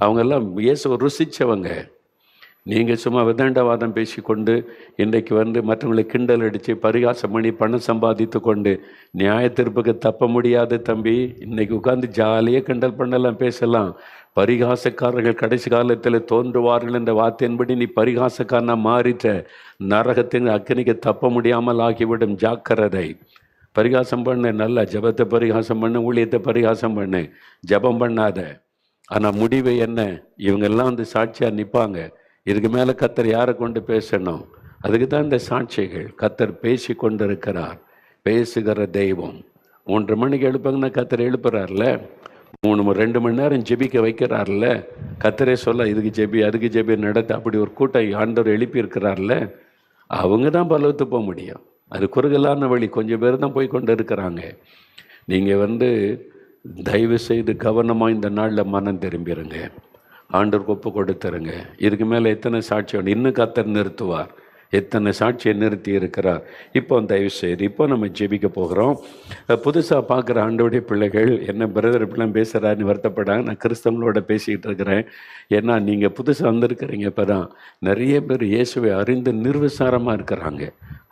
அவங்கெல்லாம் இயேசுவை ருசித்தவங்க. நீங்கள் சும்மா விதண்டவாதம் பேசிக்கொண்டு இன்றைக்கு மற்றவங்களை கிண்டல் அடித்து பரிகாசம் பண்ணி பணம் சம்பாதித்து கொண்டு நியாயத்தீர்ப்புக்கு தப்ப முடியாது தம்பி. இன்றைக்கி உட்காந்து ஜாலியாக கிண்டல் பண்ணலாம், பேசலாம். பரிகாசக்காரர்கள் கடைசி காலத்தில் தோன்றுவார்கள் என்ற வார்த்தையின்படி நீ பரிகாசக்காரனா மாறிட்ட. நரகத்தின் அக்கினிக்கு தப்ப முடியாமல் ஆகிவிடும், ஜாக்கிரதை. பரிகாசம் பண்ணு, நல்லா ஜபத்தை பரிகாசம் பண்ணு, ஊழியத்தை பரிகாசம் பண்ணு, ஜபம் பண்ணாத. ஆனால் முடிவு என்ன? இவங்கெல்லாம் சாட்சியாக நிற்பாங்க. இதுக்கு மேலே கத்தர் யாரை கொண்டு பேசணும்? அதுக்கு தான் இந்த சாட்சிகள். கத்தர் பேசி கொண்டு இருக்கிறார், பேசுகிற தெய்வம். 3 மணிக்கு எழுப்பாங்கன்னா கத்தர் எழுப்புறார்ல. 2 மணி நேரம் ஜெபிக்க வைக்கிறார்ல. கத்தரே சொல்ல, இதுக்கு ஜெபி அதுக்கு ஜெபி நடத்த அப்படி ஒரு கூட்டம் ஆண்டவர் எழுப்பி இருக்கிறார்ல. அவங்க தான் பலவத்து போக முடியும். அது குறுகலான வழி. கொஞ்சம் பேர் தான் போய் கொண்டு இருக்கிறாங்க. நீங்கள் தயவு செய்து கவனமாக இந்த நாளில் மனம் திரும்பிடுங்க. ஆண்டவருக்கு ஒப்பு கொடுத்துருங்க. இதுக்கு மேலே எத்தனை சாட்சி வேணும்? இன்னும் கத்தர் நிறுத்துவார். எத்தனை சாட்சியை நிறுத்தி இருக்கிறார். இப்போ தயவு செய்து இப்போ நம்ம ஜெபிக்க போகிறோம். புதுசாக பார்க்குற ஆண்டவருடைய பிள்ளைகள் என்ன பிரதர் இப்படிலாம் பேசுகிறாருன்னு வருத்தப்படாங்க. நான் கிறிஸ்தவங்களோட பேசிக்கிட்டு இருக்கிறேன். ஏன்னா நீங்கள் புதுசாக வந்திருக்கிறீங்க. இப்போ தான் நிறைய பேர் இயேசுவை அறிந்து நிர்விசாரமாக இருக்கிறாங்க.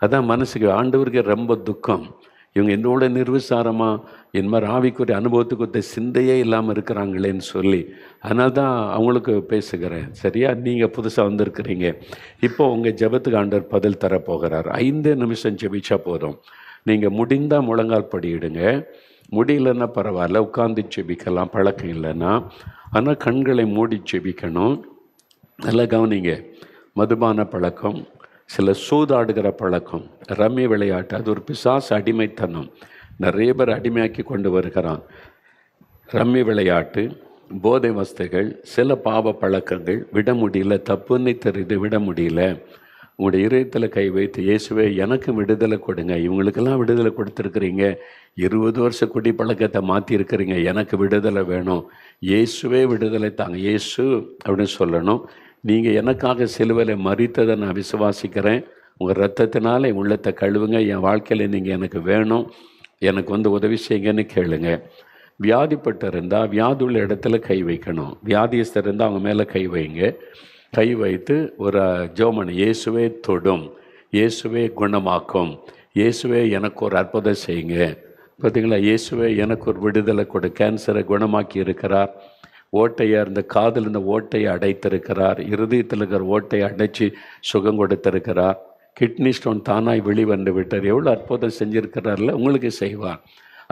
அதான் மனசுக்கு ஆண்டவருக்கு ரொம்ப துக்கம். இவங்க என்னோட நிர்விசாரமாக என் மாதிரி ஆவிக்குரிய அனுபவத்துக்கு ஒத்த சிந்தையே இல்லாமல் இருக்கிறாங்களேன்னு சொல்லி, அதனால தான் அவங்களுக்கு பேசுகிறேன். சரியா? நீங்கள் புதுசாக வந்திருக்கிறீங்க. இப்போ உங்கள் ஜெபத்துக்கு ஆண்டவர் பதில் தரப்போகிறார். 5 நிமிஷம் ஜெபிச்சா போதும். நீங்கள் முடிந்தால் முழங்கால் படியிடுங்க. முடியலன்னா பரவாயில்ல, உட்காந்து ஜெபிக்கலாம், பழக்கம் இல்லைன்னா. ஆனால் கண்களை மூடி ஜெபிக்கணும். நல்லா கவனிங்க. மதுபான பழக்கம், சில சூதாடுகிற பழக்கம், ரம்மி விளையாட்டு, அது ஒரு பிசாசு அடிமைத்தனம். நிறைய பேர் அடிமையாக்கி கொண்டு வருகிறான். ரம்மி விளையாட்டு, போதை வஸ்துகள், சில பாவ பழக்கங்கள் விட முடியல, தப்புன்னு தெரியுது, விட முடியல. உங்களுடைய இதயத்தில் கை வைத்து, இயேசுவே எனக்கு விடுதலை கொடுங்க. இவங்களுக்கெல்லாம் விடுதலை கொடுத்துருக்குறீங்க. 20 வருஷ குடி பழக்கத்தை மாற்றிருக்கிறீங்க, எனக்கு விடுதலை வேணும். இயேசுவே விடுதலை தாங்க, இயேசு அப்படின்னு சொல்லணும். நீங்கள் எனக்காக சிலுவையில் மரித்ததை நான் விசுவாசிக்கிறேன். உங்கள் ரத்தத்தினால என் உள்ளத்தை கழுவுங்க. என் வாழ்க்கையில் நீங்கள் எனக்கு வேணும், எனக்கு உதவி செய்யுங்கன்னு கேளுங்க. வியாதிப்பட்டு இருந்தால் வியாதி உள்ள இடத்துல கை வைக்கணும். வியாதியஸ்தர் இருந்தால் அவங்க மேலே கை வைங்க. கை வைத்து ஒரு ஜெபம், இயேசுவே தொடும், இயேசுவே குணமாக்கும், இயேசுவே எனக்கு ஒரு அற்புதம் செய்யுங்க. பார்த்தீங்களா, இயேசுவே எனக்கு ஒரு விடுதலை கொடு. கேன்சரை குணமாக்கி இருக்கிறார். ஓட்டையை, அந்த காதில் இருந்த ஓட்டையை அடைத்திருக்கிறார். இருதயத்தில் இருக்கிற ஓட்டையை அடைச்சி சுகம் கொடுத்திருக்கிறார். கிட்னி ஸ்டோன் தானாய் வெளிவந்து விட்டார். எவ்வளோ அற்புதம் செஞ்சுருக்கிறார்ல, உங்களுக்கு செய்வார்.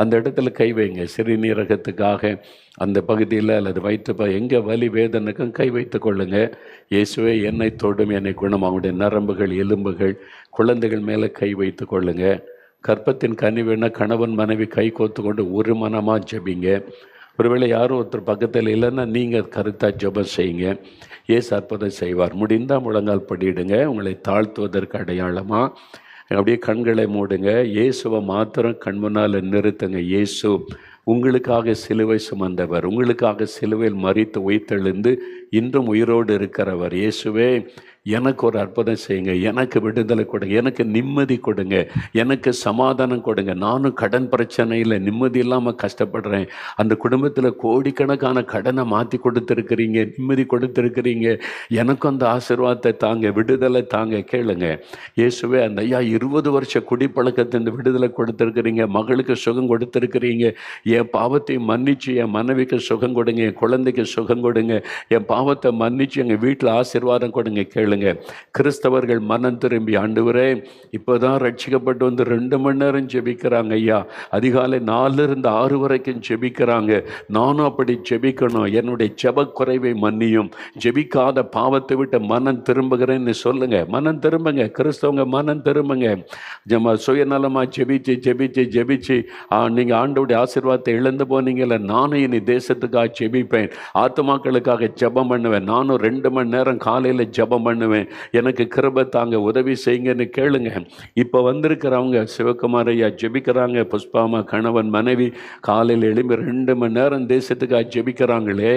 அந்த இடத்துல கை வைங்க. சிறுநீரகத்துக்காக அந்த பகுதியில் அல்லது வயிற்று எங்கே வலி வேதனைக்கும் கை வைத்து கொள்ளுங்க. இயேசுவே என்னை தொடும், என்னை குணம். அவங்களுடைய நரம்புகள், எலும்புகள், குழந்தைகள் மேலே கை வைத்து கொள்ளுங்க. கற்பத்தின் கனிவுனா கணவன் மனைவி கை கோத்து கொண்டு ஒரு மனமாக ஜெபிங்க. ஒருவேளை யாரும் ஒருத்தர் பக்கத்தில் இல்லைன்னா நீங்கள் கருத்தாக ஜெபம் செய்யுங்க. ஏசு அற்புதம் செய்வார். முடிந்தால் முழங்கால் படியிடுங்க. உங்களை தாழ்த்துவதற்கு அடையாளமாக அப்படியே கண்களை மூடுங்க. இயேசுவை மாத்திரம் கண் முன்னால் நிறுத்துங்க. இயேசு உங்களுக்காக சிலுவை சுமந்தவர், உங்களுக்காக சிலுவையில் மரித்து உயிர்த்தெழுந்து இன்றும் உயிரோடு இருக்கிறவர். இயேசுவே எனக்கு ஒரு அற்புதம் செய்யுங்க, எனக்கு விடுதலை கொடுங்க, எனக்கு நிம்மதி கொடுங்க, எனக்கு சமாதானம் கொடுங்க. நானும் கடன் பிரச்சனையில் நிம்மதி இல்லாமல் கஷ்டப்படுறேன். அந்த குடும்பத்தில் கோடிக்கணக்கான கடனை மாற்றி கொடுத்துருக்கிறீங்க, நிம்மதி கொடுத்துருக்கிறீங்க. எனக்கும் அந்த ஆசீர்வாதத்தை தாங்க, விடுதலை தாங்க. கேளுங்க. இயேசுவே அந்த 20 வருஷ குடிப்பழக்கத்தின் விடுதலை கொடுத்துருக்கிறீங்க, மகளுக்கு சுகம் கொடுத்துருக்கிறீங்க. என் பாவத்தையும் மன்னிச்சு என் மனைவிக்கு சுகம் கொடுங்க, என் குழந்தைக்கு சுகம் கொடுங்க, என் பாவத்தை மன்னிச்சு எங்கள் வீட்டில் ஆசீர்வாதம் கொடுங்க. கேளுங்க. கிறிஸ்தவர்கள் மனம் திரும்பி, ஆண்டவரே இப்போதான் ரட்சிக்கப்பட்டு வந்து 2 மணி நேரம் ஜெபிக்கிறாங்க ஐயா, அதிகாலை 4 to 6 வரைக்கும் ஜெபிக்கிறாங்க. நானும் அப்படி ஜெபிக்கணும். என்னுடைய ஜெபக்குறைவை மன்னியும், ஜெபிக்காத பாவத்தை விட்டு மனம் திரும்புகிறேன்னு சொல்லுங்க. மனம் திரும்புங்க. கிறிஸ்தவங்க மனம் திரும்புங்க. சுயநலமாக ஜெபிச்சு ஜெபிச்சு ஜெபிச்சு நீங்கள் ஆண்டவருடைய ஆசீர்வாதத்தை இழந்து போனீங்கல்ல. நானும் இனி தேசத்துக்காக ஜெபிப்பேன், ஆத்துமாக்களுக்காக ஜெபம் பண்ணுவேன். நானும் 2 மணி நேரம் காலையில் ஜெபம் பண்ணுவேன். எனக்கு கிருபை தாங்க, உதவி செய்யுங்கன்னு கேளுங்க. இப்போ வந்திருக்கிறவங்க சிவகுமார் ஐயா ஜெபிக்கிறாங்க, புஷ்பாமா கணவன் மனைவி காலையில் எழும்பி 2 மணி நேரம் தேசத்துக்காக ஜெபிக்கிறாங்களே.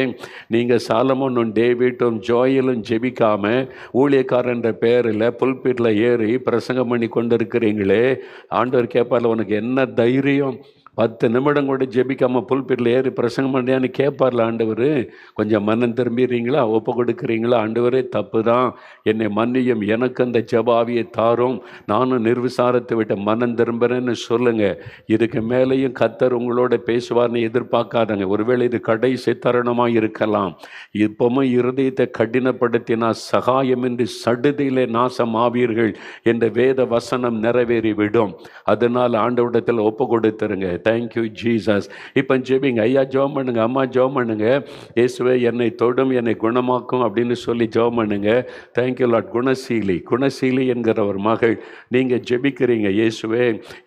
நீங்கள் சாலமோனும் டேவிட்டும் ஜோயலும் ஜெபிக்காம ஊழியக்காரன்ற பேரில் புல்பீட்டில் ஏறி பிரசங்கம் பண்ணி கொண்டு இருக்கிறீங்களே. ஆண்டவர் கேட்பார்ல, உனக்கு என்ன தைரியம்? 10 நிமிடம் கூட ஜெபிக்காமல் புல்பீட்டில் ஏறி பிரசங்கம் பண்ணியான்னு கேட்பார்ல ஆண்டவர். கொஞ்சம் மனம் திரும்பிடுறீங்களா? ஒப்பு கொடுக்குறீங்களா? ஆண்டவரே தப்பு தான், என்னை மன்னியும், எனக்கு அந்த ஜெபாவியை தாரும், நானும் நிர்விசாரத்தை விட்டு மனம் திரும்புகிறேன்னு சொல்லுங்கள். இதுக்கு மேலேயும் கர்த்தர் உங்களோட பேசுவார்னு எதிர்பார்க்காதங்க. ஒருவேளை இது கடைசி தருணமாக இருக்கலாம். இப்பவும் இருதயத்தை கடினப்படுத்தினா சகாயமின்றி சடுதியிலே நாசம் ஆவீர்கள் என்ற வேத வசனம் நிறைவேறிவிடும். அதனால் ஆண்டவரிடத்தில் ஒப்பு கொடுத்துருங்க. Thank you Jesus. இப்போ ஜெபிங்க. ஐயா ஜெபம் பண்ணுங்க, அம்மா ஜெபம் பண்ணுங்க. இயேசுவே என்னை தொடும், என்னை குணமாக்கும் அப்படின்னு சொல்லி ஜெபம் பண்ணுங்க. Thank you Lord. குணசீலி என்கிற ஒரு மகள், நீங்கள் ஜெபிக்கிறீங்க. இயேசுவே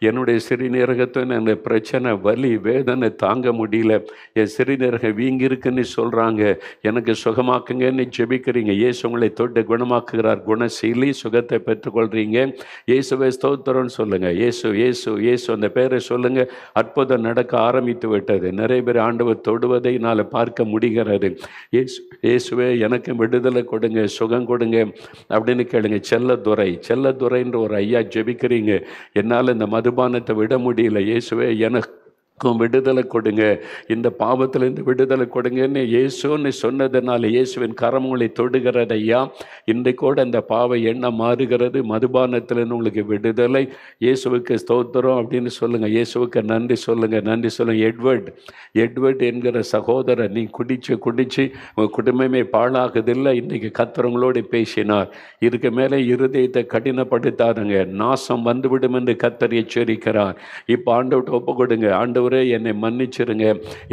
என்னுடைய சிறுநீரகத்தின் அந்த பிரச்சனை, வலி வேதனை தாங்க முடியல, என் சிறுநீரகம் வீங்கிருக்குன்னு சொல்கிறாங்க, எனக்கு சுகமாக்குங்கன்னு ஜெபிக்கிறீங்க. இயேசு உங்களை தொட்டு குணமாக்குகிறார். குணசீலி, சுகத்தை பெற்றுக்கொள்கிறீங்க. இயேசுவே ஸ்தோத்திரம்னு சொல்லுங்கள். இயேசு இயேசு இயேசு அந்த பேரை சொல்லுங்கள். அற்புதம் நடக்க ஆரம்பித்து விட்டது. நிறைய பேர் ஆண்டவர் தொடுவதை என்னால் பார்க்க முடிகிறது. இயேசுவே எனக்கு விடுதலை கொடுங்க, சுகம் கொடுங்க அப்படின்னு கேளுங்க. செல்லதுரைன்ற ஒரு ஐயா ஜெபிக்கிறீங்க, என்னால் இந்த மதுபானத்தை விட முடியல, இயேசுவே எனக்கு விடுதலை கொடுங்க, இந்த பாவத்திலிருந்து விடுதலை கொடுங்கன்னு இயேசுன்னு சொன்னதுனால இயேசுவின் கரம் உங்களை தொடுகிறது. ஐயா இன்றைக்கூட அந்த பாவ எண்ணம் மாறுகிறது, மதுபானத்திலிருந்து உங்களுக்கு விடுதலை. இயேசுவுக்கு ஸ்தோத்திரம் அப்படின்னு சொல்லுங்கள். இயேசுவுக்கு நன்றி சொல்லுங்கள், நன்றி சொல்லுங்கள். எட்வர்ட் என்கிற சகோதரர், நீ குடிச்சு உங்கள் குடும்பமே பாழாகுதில்லை. இன்றைக்கி கர்த்தர் பேசினார். இதுக்கு மேலே இருதயத்தை கடினப்படுத்தாதுங்க, நாசம் வந்துவிடும் என்று கர்த்தர் எச்சரிக்கிறார். இப்போ ஆண்டவர்கிட்ட ஒப்பு கொடுங்க. ஆண்டவர் ஆண்டவரே என்னை மன்னிச்சிருங்க,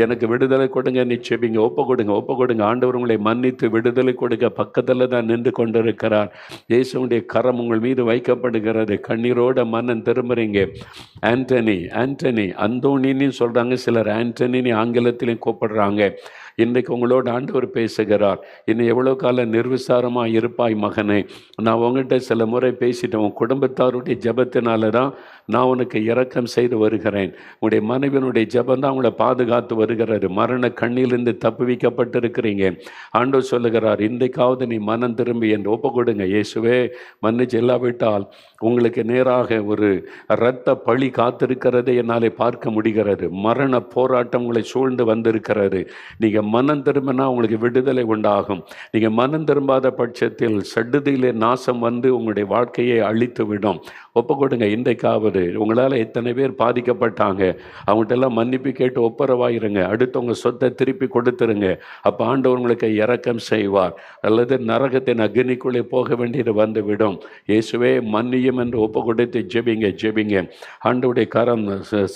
எனக்கு விடுதலை கொடுங்க, நீ செபிங்க, ஒப்பு கொடுங்க. ஆண்டவர் உங்களை மன்னித்து விடுதலை கொடுக்க பக்கத்தில் தான் நின்று கொண்டிருக்கிறார். இயேசுடைய கரம் உங்கள் மீது வைக்கப்படுகிறது. கண்ணீரோட மன்னன் திரும்புறீங்க. ஆண்டனி அந்தோனின்னு சொல்கிறாங்க, சிலர் ஆண்டனின்னு ஆங்கிலத்திலையும் கூப்பிடுறாங்க. இன்றைக்கு உங்களோட ஆண்டவர் பேசுகிறார். இன்னும் எவ்வளோ காலம் நிர்விசாரமாக இருப்பாய் மகனே? நான் உங்கள்கிட்ட சில முறை பேசிட்டேன். உன் குடும்பத்தாருடைய ஜபத்தினால தான் நான் உனக்கு இரக்கம் செய்து வருகிறேன். உன்னுடைய மனைவியினுடைய ஜபம் தான் உங்களை பாதுகாத்து வருகிறது. மரண கண்ணிலிருந்து தப்புவிக்கப்பட்டிருக்கிறீங்க. ஆண்டவர் சொல்லுகிறார், இன்றைக்காவது நீ மனம் திரும்பி என்று ஒப்பு கொடுங்க. இயேசுவே மன்னிச்சு இல்லாவிட்டால் உங்களுக்கு நேராக ஒரு இரத்த பழி காத்திருக்கிறதை என்னாலே பார்க்க முடிகிறது. மரண போராட்டம் உங்களை சூழ்ந்து வந்திருக்கிறது. நீங்கள் மனம் திரும்பினா உங்களுக்கு விடுதலை உண்டாகும். நீங்கள் மனம் திரும்பாத பட்சத்தில் சடுதியிலே நாசம் வந்து உங்களுடைய வாழ்க்கையை அழித்து விடும். ஒப்பு கொடுங்க. இன்றைக்காவது உங்களால் எத்தனை பேர் பாதிக்கப்பட்டாங்க, அவங்கள்ட்ட எல்லாம் மன்னிப்பு கேட்டு ஒப்புரவாயிருங்க. அடுத்தவங்க சொத்தை திருப்பி கொடுத்துருங்க. அப்போ ஆண்டவர் உங்களுக்கு இரக்கம் செய்வார். அல்லது நரகத்தின் அக்னிக்குள்ளே போக வேண்டியது வந்து விடும். இயேசுவே மன்னியும் என்று ஒப்பு கொடுத்து ஜெபிங்க. ஆண்டவருடைய கரம்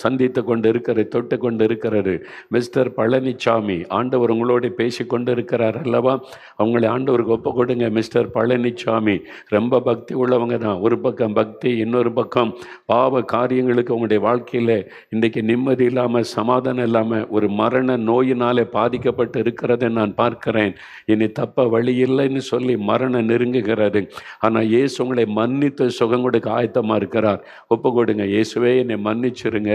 சந்தித்து கொண்டு இருக்கிறது, தொட்டு கொண்டு இருக்கிறது. மிஸ்டர் பழனிசாமி, ஆண்டவர் உங்களோட பேசி கொண்டு இருக்கிறார் அல்லவா? அவங்களை ஆண்டவருக்கு ஒப்பு கொடுங்க. மிஸ்டர் பழனிசாமி ரொம்ப பக்தி உள்ளவங்க தான். ஒரு பக்கம் பக்தி, இன்னொரு பக்கம் பாவ காரியங்களுக்கு உங்களுடைய வாழ்க்கையில் இன்றைக்கு நிம்மதி இல்லாமல், சமாதானம் இல்லாமல், ஒரு மரண நோயினாலே பாதிக்கப்பட்டு இருக்கிறதை நான் பார்க்கிறேன். இனி தப்ப வழி இல்லைன்னு சொல்லி மரணம் நெருங்குகிறது. ஆனால் இயேசு உங்களை மன்னித்து சுகம் கொடுக்க ஆயத்தமாக இருக்கிறார். ஒப்பு கொடுங்க. இயேசுவே என்னை மன்னிச்சிருங்க,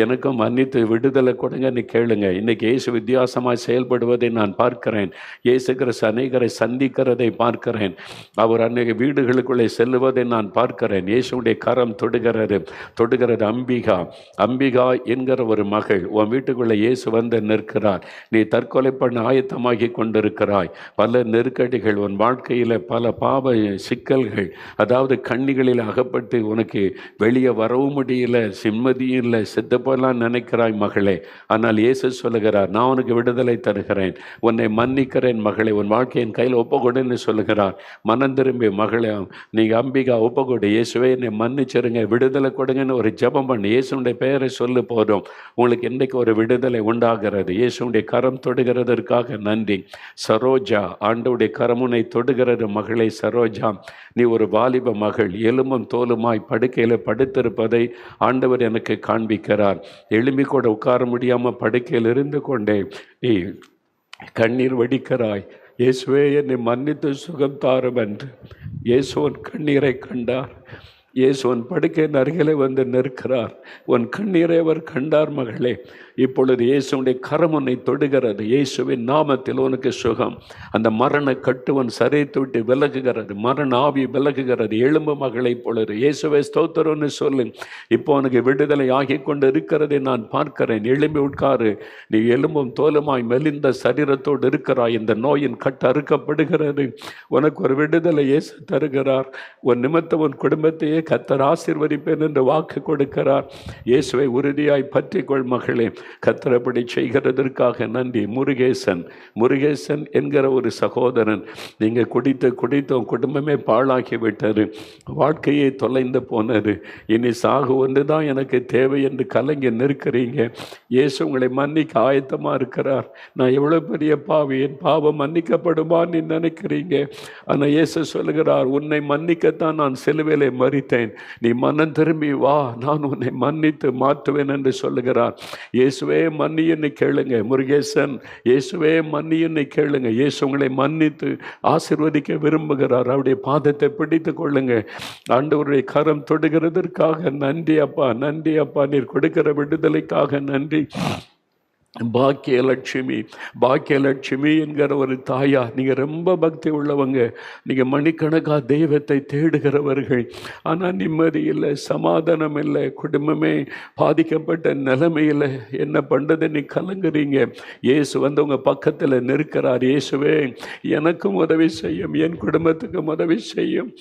எனக்கும் மன்னித்து விடுதலை கொடுங்கன்னு கேளுங்க. இன்றைக்கி இயேசு வித்தியாசமாக செயல்படுவதை நான் பார்க்கிறேன். இயேசு கிறிஸ்து அநேகரை சந்திக்கிறதை பார்க்கிறேன். அவர் அநேக வீடுகளுக்குள்ளே செல்லுவதை நான் பார்க்கிறேன். இயேசுடைய கரம் தொடுகிறது. அம்பிகா என்கிற ஒரு மகள் உன் வீட்டுக்குள்ளே இயேசு வந்து நிற்கிறார். நீ தற்கொலை பண்ண ஆயத்தமாகி கொண்டிருக்கிறாய். பல நெருக்கடிகள் உன் வாழ்க்கையில், பல பாவ சிக்கல்கள், அதாவது கண்ணிகளில் அகப்பட்டு உனக்கு வெளியே வரவும் முடியல, சிம்மதியும் இல்லை, செத்து போலாம் நினைக்கிறாய் மகளே. ஆனால் இயேசு சொல்லுகிறார், நான் உனக்கு விடுதலை தருகிறேன், உன்னை மன்னிக்கிறேன் மகளே, உன் வாழ்க்கையின் கையில் ஒப்புக்கொடுன்னு சொல்லுகிறார். மனம் திரும்பி மகளே, நீங்கள் அம்பிகா ஒப்புக்கொடு. இயேசுவே என்னை மன்னிச்சிருங்க, விடுதலை கொடுங்கன்னு ஒரு ஜெபம் பண்ணி இயேசுடைய பெயரை சொல்லு போதும். உங்களுக்கு இன்றைக்கு ஒரு விடுதலை உண்டாகிறது. இயேசுடைய கரம் தொடுகிறதற்காக நன்றி. சரோஜா, ஆண்டவுடைய கரமுனை தொடுகிறது மகளே. சரோஜா, நீ ஒரு வாலிப மகள், எலும்பும் தோலுமாய் படுக்கையில் படுத்திருப்பதை ஆண்டவர் எனக்கு காண்பிக்கிறார். எழும்பி கூட உட்கார முடியாமல் படுக்கையில் இருந்து கொண்டே நீ கண்ணீர் வடிக்கிறாய். இயேசுவே என்னை மன்னித்து சுகம் தாரும் என்று இயேசுவன் கண்ணீரை கண்டார். இயேசு உன் படுக்கையின் அருகிலே வந்து நிற்கிறார். உன் கண்ணீரை அவர் கண்டார் மகளே. இப்பொழுது இயேசுடைய கரம் உன்னை தொடுகிறது. இயேசுவின் நாமத்தில் உனக்கு சுகம். அந்த மரண கட்டு உன் சரீரத்தை விட்டு விலகுகிறது. மரண ஆவி விலகுகிறது. எழும்பு மகளை பொழுது இயேசுவை ஸ்தோத்திரம்னு சொல்லு. இப்போ உனக்கு விடுதலை ஆகி கொண்டு இருக்கிறதை நான் பார்க்கிறேன். எழும்பி உட்காரு. நீ எலும்பும் தோலுமாய் மெலிந்த சரீரத்தோடு இருக்கிறாய். இந்த நோயின் கட்டு அறுக்கப்படுகிறது. உனக்கு ஒரு விடுதலை இயேசு தருகிறார். உன் நிமித்தம் உன் குடும்பத்தையே கர்த்தர் ஆசீர்வதிப்பேன் என்று வாக்கு கொடுக்கிறார். இயேசுவை உறுதியாய் பற்றிக்கொள் மகளே. கர்த்தர் அப்படி செய்கிறதற்காக நன்றி. முருகேசன் என்கிற ஒரு சகோதரன், நீங்கள் குடித்த குடும்பமே பாழாக்கி விட்டது, வாழ்க்கையை தொலைந்து போனது, இனி சாகு ஒன்று தான் எனக்கு தேவை என்று கலங்கி நிற்கிறீங்க. இயேசு உங்களை மன்னிக்க ஆயத்தமாக இருக்கிறார். நான் எவ்வளோ பெரிய பாவி, என் பாவம் மன்னிக்கப்படுமான்னு நினைக்கிறீங்க. ஆனால் இயேசு சொல்லுகிறார், உன்னை மன்னிக்கத்தான் நான் சிலுவையிலே மரித்தேன், நீ மனம் திரும்பி வா, நான் உன்னை மன்னித்து மாற்றுவேன் என்று சொல்லுகிறார். இயேசுவே மன்னியன்னு கேளுங்க. முருகேசன், இயேசுவே மன்னியன்னு கேளுங்க. இயேசு உங்களை மன்னித்து ஆசீர்வதிக்க விரும்புகிறார். அவருடைய பாதத்தை பிடித்து கொள்ளுங்க. ஆண்டவருடைய கரம் தொடுகிறதற்காக நன்றி அப்பா, நன்றி அப்பா. நீர் கொடுக்கிற விடுதலைக்காக நன்றி. பாக்கியலட்சுமி என்கிற ஒரு தாயா, நீங்கள் ரொம்ப பக்தி உள்ளவங்க. நீங்கள் மணிக்கணக்காக தெய்வத்தை தேடுகிறவர்கள். ஆனால் நிம்மதி இல்லை, சமாதானம் இல்லை, குடும்பமே பாதிக்கப்பட்ட நிலைமையில் என்ன பண்ணுறது நீ கலங்குறீங்க. இயேசு வந்து உங்கள் பக்கத்தில் நிற்கிறார். இயேசுவே எனக்கும் உதவி செய்யும், என் குடும்பத்துக்கும் உதவி செய்யும்.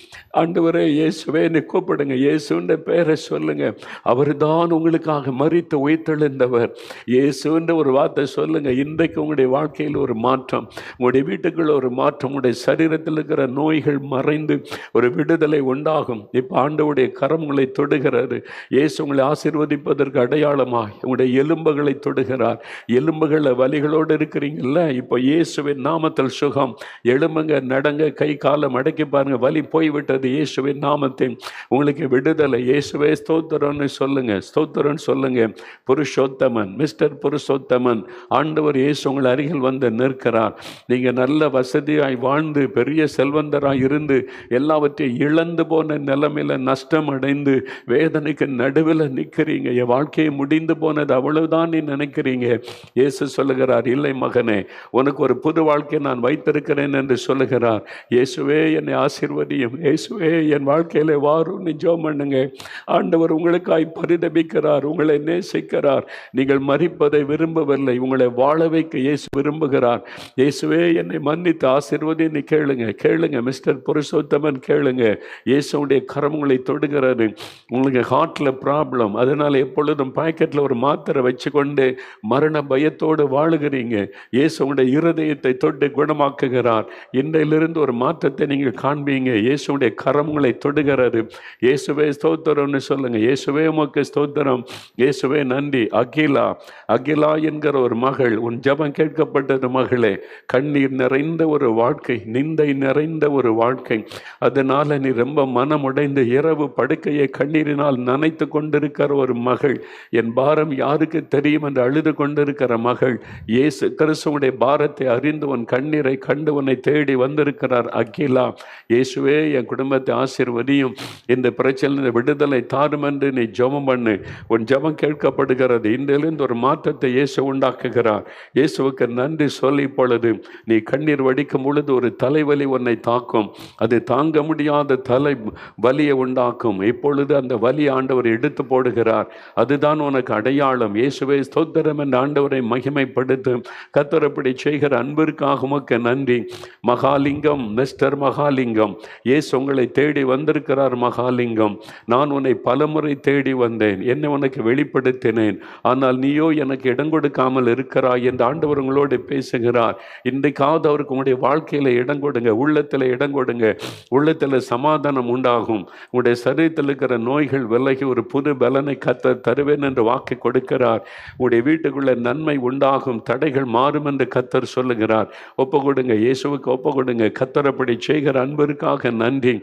ஆண்டவரே இயேசுவே நீ கூப்பிடுங்க. இயேசுன்ற பெயரை சொல்லுங்க. அவர் தான் உங்களுக்காக மரித்து உயிர்த்தெழுந்தவர். இயேசுன்ற ஒரு வார்த்தை சொல்லுங்க. இன்றைக்கு உங்களுடைய வாழ்க்கையில் ஒரு மாற்றம், உங்களுடைய வீட்டுக்குள்ள ஒரு மாற்றம், உங்களுடைய சரீரத்தில் இருக்கிற நோய்கள் மறைந்து ஒரு விடுதலை உண்டாகும். இப்போ ஆண்டவருடைய கரம் உங்களை தொடுகிறது. இயேசு உங்களை ஆசீர்வதிப்பதற்கு அடையாளமாய் உங்களுடைய எலும்புகளை தொடுகிறார். எலும்புகளில் வலிகளோடு இருக்கிறீங்கல்ல, இப்போ இயேசுவின் நாமத்தில் சுகம். எழும்புங்க, நடங்க, கை காலை மடக்கி பாருங்க, வலி போய்விட்டது. இயேசுவின் நாமத்தில் உங்களுக்கு விடுதலை. இயேசுவே ஸ்தோத்திரம்னு சொல்லுங்க, ஸ்தோத்திரம்னு சொல்லுங்க. புருஷோத்தமன், மிஸ்டர் புருஷோத்தமன், ஆண்டவர் இயேசு உங்கள் அருகில் வந்து நிற்கிறார். நீங்கள் நல்ல வசதியாய் வாழ்ந்து பெரிய செல்வந்தராய் இருந்து எல்லாவற்றையும் இழந்து போன நிலைமையில நஷ்டம் அடைந்து வேதனைக்கு நடுவில் நிற்கிறீங்க. என் வாழ்க்கையை முடிந்து போனது அவ்வளவுதான் நீ நினைக்கிறீங்க. இயேசு சொல்லுகிறார், இல்லை மகனே, உனக்கு ஒரு புது வாழ்க்கை நான் வைத்திருக்கிறேன் என்று சொல்லுகிறார். இயேசுவே என்னை ஆசீர்வதியும், இயேசுவே என் வாழ்க்கையில வாரும் ஜெபம் பண்ணுங்க. ஆண்டவர் உங்களுக்காய் பரிதபிக்கிறார், உங்களை நேசிக்கிறார். நீங்கள் மரிப்பதை விரும்பவில்லை, உங்களை வாழ வைக்க இயேசு விரும்புகிறார். இயேசுவே என்னை மன்னித்து ஆசீர்வதின்னு கேளுங்க, கேளுங்க மிஸ்டர் புருஷோத்தமன், கேளுங்க. இயேசுடைய கரம் உங்களை தொடுகிறது. உங்களுக்கு ஹார்ட்டில் ப்ராப்ளம், அதனால் எப்பொழுதும் பாக்கெட்டில் ஒரு மாத்திரை வச்சுக்கொண்டு மரண பயத்தோடு வாழுகிறீங்க. இயேசு உங்களுடைய இருதயத்தை தொட்டு குணமாக்குகிறார். இன்றையிலிருந்து ஒரு மாற்றத்தை நீங்கள் காண்பீங்க. இயேசுடைய கரம் உங்களை தொடுகிறது. இயேசுவே ஸ்தோத்திரம்னு சொல்லுங்க. இயேசுவே உமக்கு ஸ்தோத்திரம், இயேசுவே நன்றி. அகிலா என்கிற ஒரு மகள், உன் ஜெபம் கேட்கப்பட்டது மகளே. கண்ணீர் நிறைந்த ஒரு வாழ்க்கை, நிந்தை நிறைந்த ஒரு வாழ்க்கை, அதனால நீ ரொம்ப மனமுடைந்து இரவு படுக்கையை கண்ணீரினால் நனைத்து கொண்டிருக்கிற ஒரு மகள், என் பாரம் யாருக்கு தெரியும் என்று அழுது கொண்டிருக்கிற மகள், இயேசு கிறிஸ்துவுடைய பாரத்தை அறிந்து உன் கண்ணீரை கண்டு உன்னை தேடி வந்திருக்கிறார் அகிலா. இயேசுவே என் குடும்பத்தை ஆசீர்வதியும், இந்த பிரச்சனை விடுதலை தாரும் என்று நீ ஜெபம் பண்ணு. உன் ஜெபம் கேட்கப்படுகிறது. இன்றிலிருந்து ஒரு மாற்றத்தை இயேசு உண்டாக்குகிறார். இயேசுவுக்கு நன்றி சொல்லி, இப்பொழுது நீ கண்ணீர் வடிக்கும் பொழுது ஒரு தலைவலி உன்னை தாக்கும். அது தாங்க முடியாத தலை வலியை உண்டாக்கும். இப்பொழுது அந்த வலி ஆண்டவர் எடுத்து போடுகிறார். அதுதான் உனக்கு அடையாளம். இயேசுவே ஸ்தோத்திரம் என்ற ஆண்டவரை மகிமைப்படுத்தும். கர்த்தர் அப்படி செய்கிற அன்பிற்காக உமக்கு நன்றி. மகாலிங்கம், மிஸ்டர் மகாலிங்கம், இயேசு உங்களை தேடி வந்திருக்கிறார். மகாலிங்கம், நான் உன்னை பலமுறை தேடி வந்தேன், என்னை உனக்கு வெளிப்படுத்தினேன், ஆனால் நீயோ எனக்கு இடம் கொடுக்காமல் இருக்கிறாய் என்று ஆண்டவர் உங்களோடு பேசுகிறார். இன்றைக்காவது அவருக்கு உங்களுடைய வாழ்க்கையில இடம் கொடுங்க, உள்ளத்தில் இடம் கொடுங்க. உள்ளத்தில் சமாதானம் உண்டாகும். உங்களுடைய சரீரத்தில் இருக்கிற நோய்கள் விலகி ஒரு புது பலனை கர்த்தர் தருவேன் என்று வாக்கு கொடுக்கிறார். உங்களுடைய வீட்டுக்குள்ள நன்மை உண்டாகும், தடைகள் மாறும் என்று கர்த்தர் சொல்லுகிறார். ஒப்பு கொடுங்க, இயேசுவுக்கு ஒப்பு கொடுங்க. கர்த்தர் அப்படி செய்கிற அன்பிற்காக நன்றி.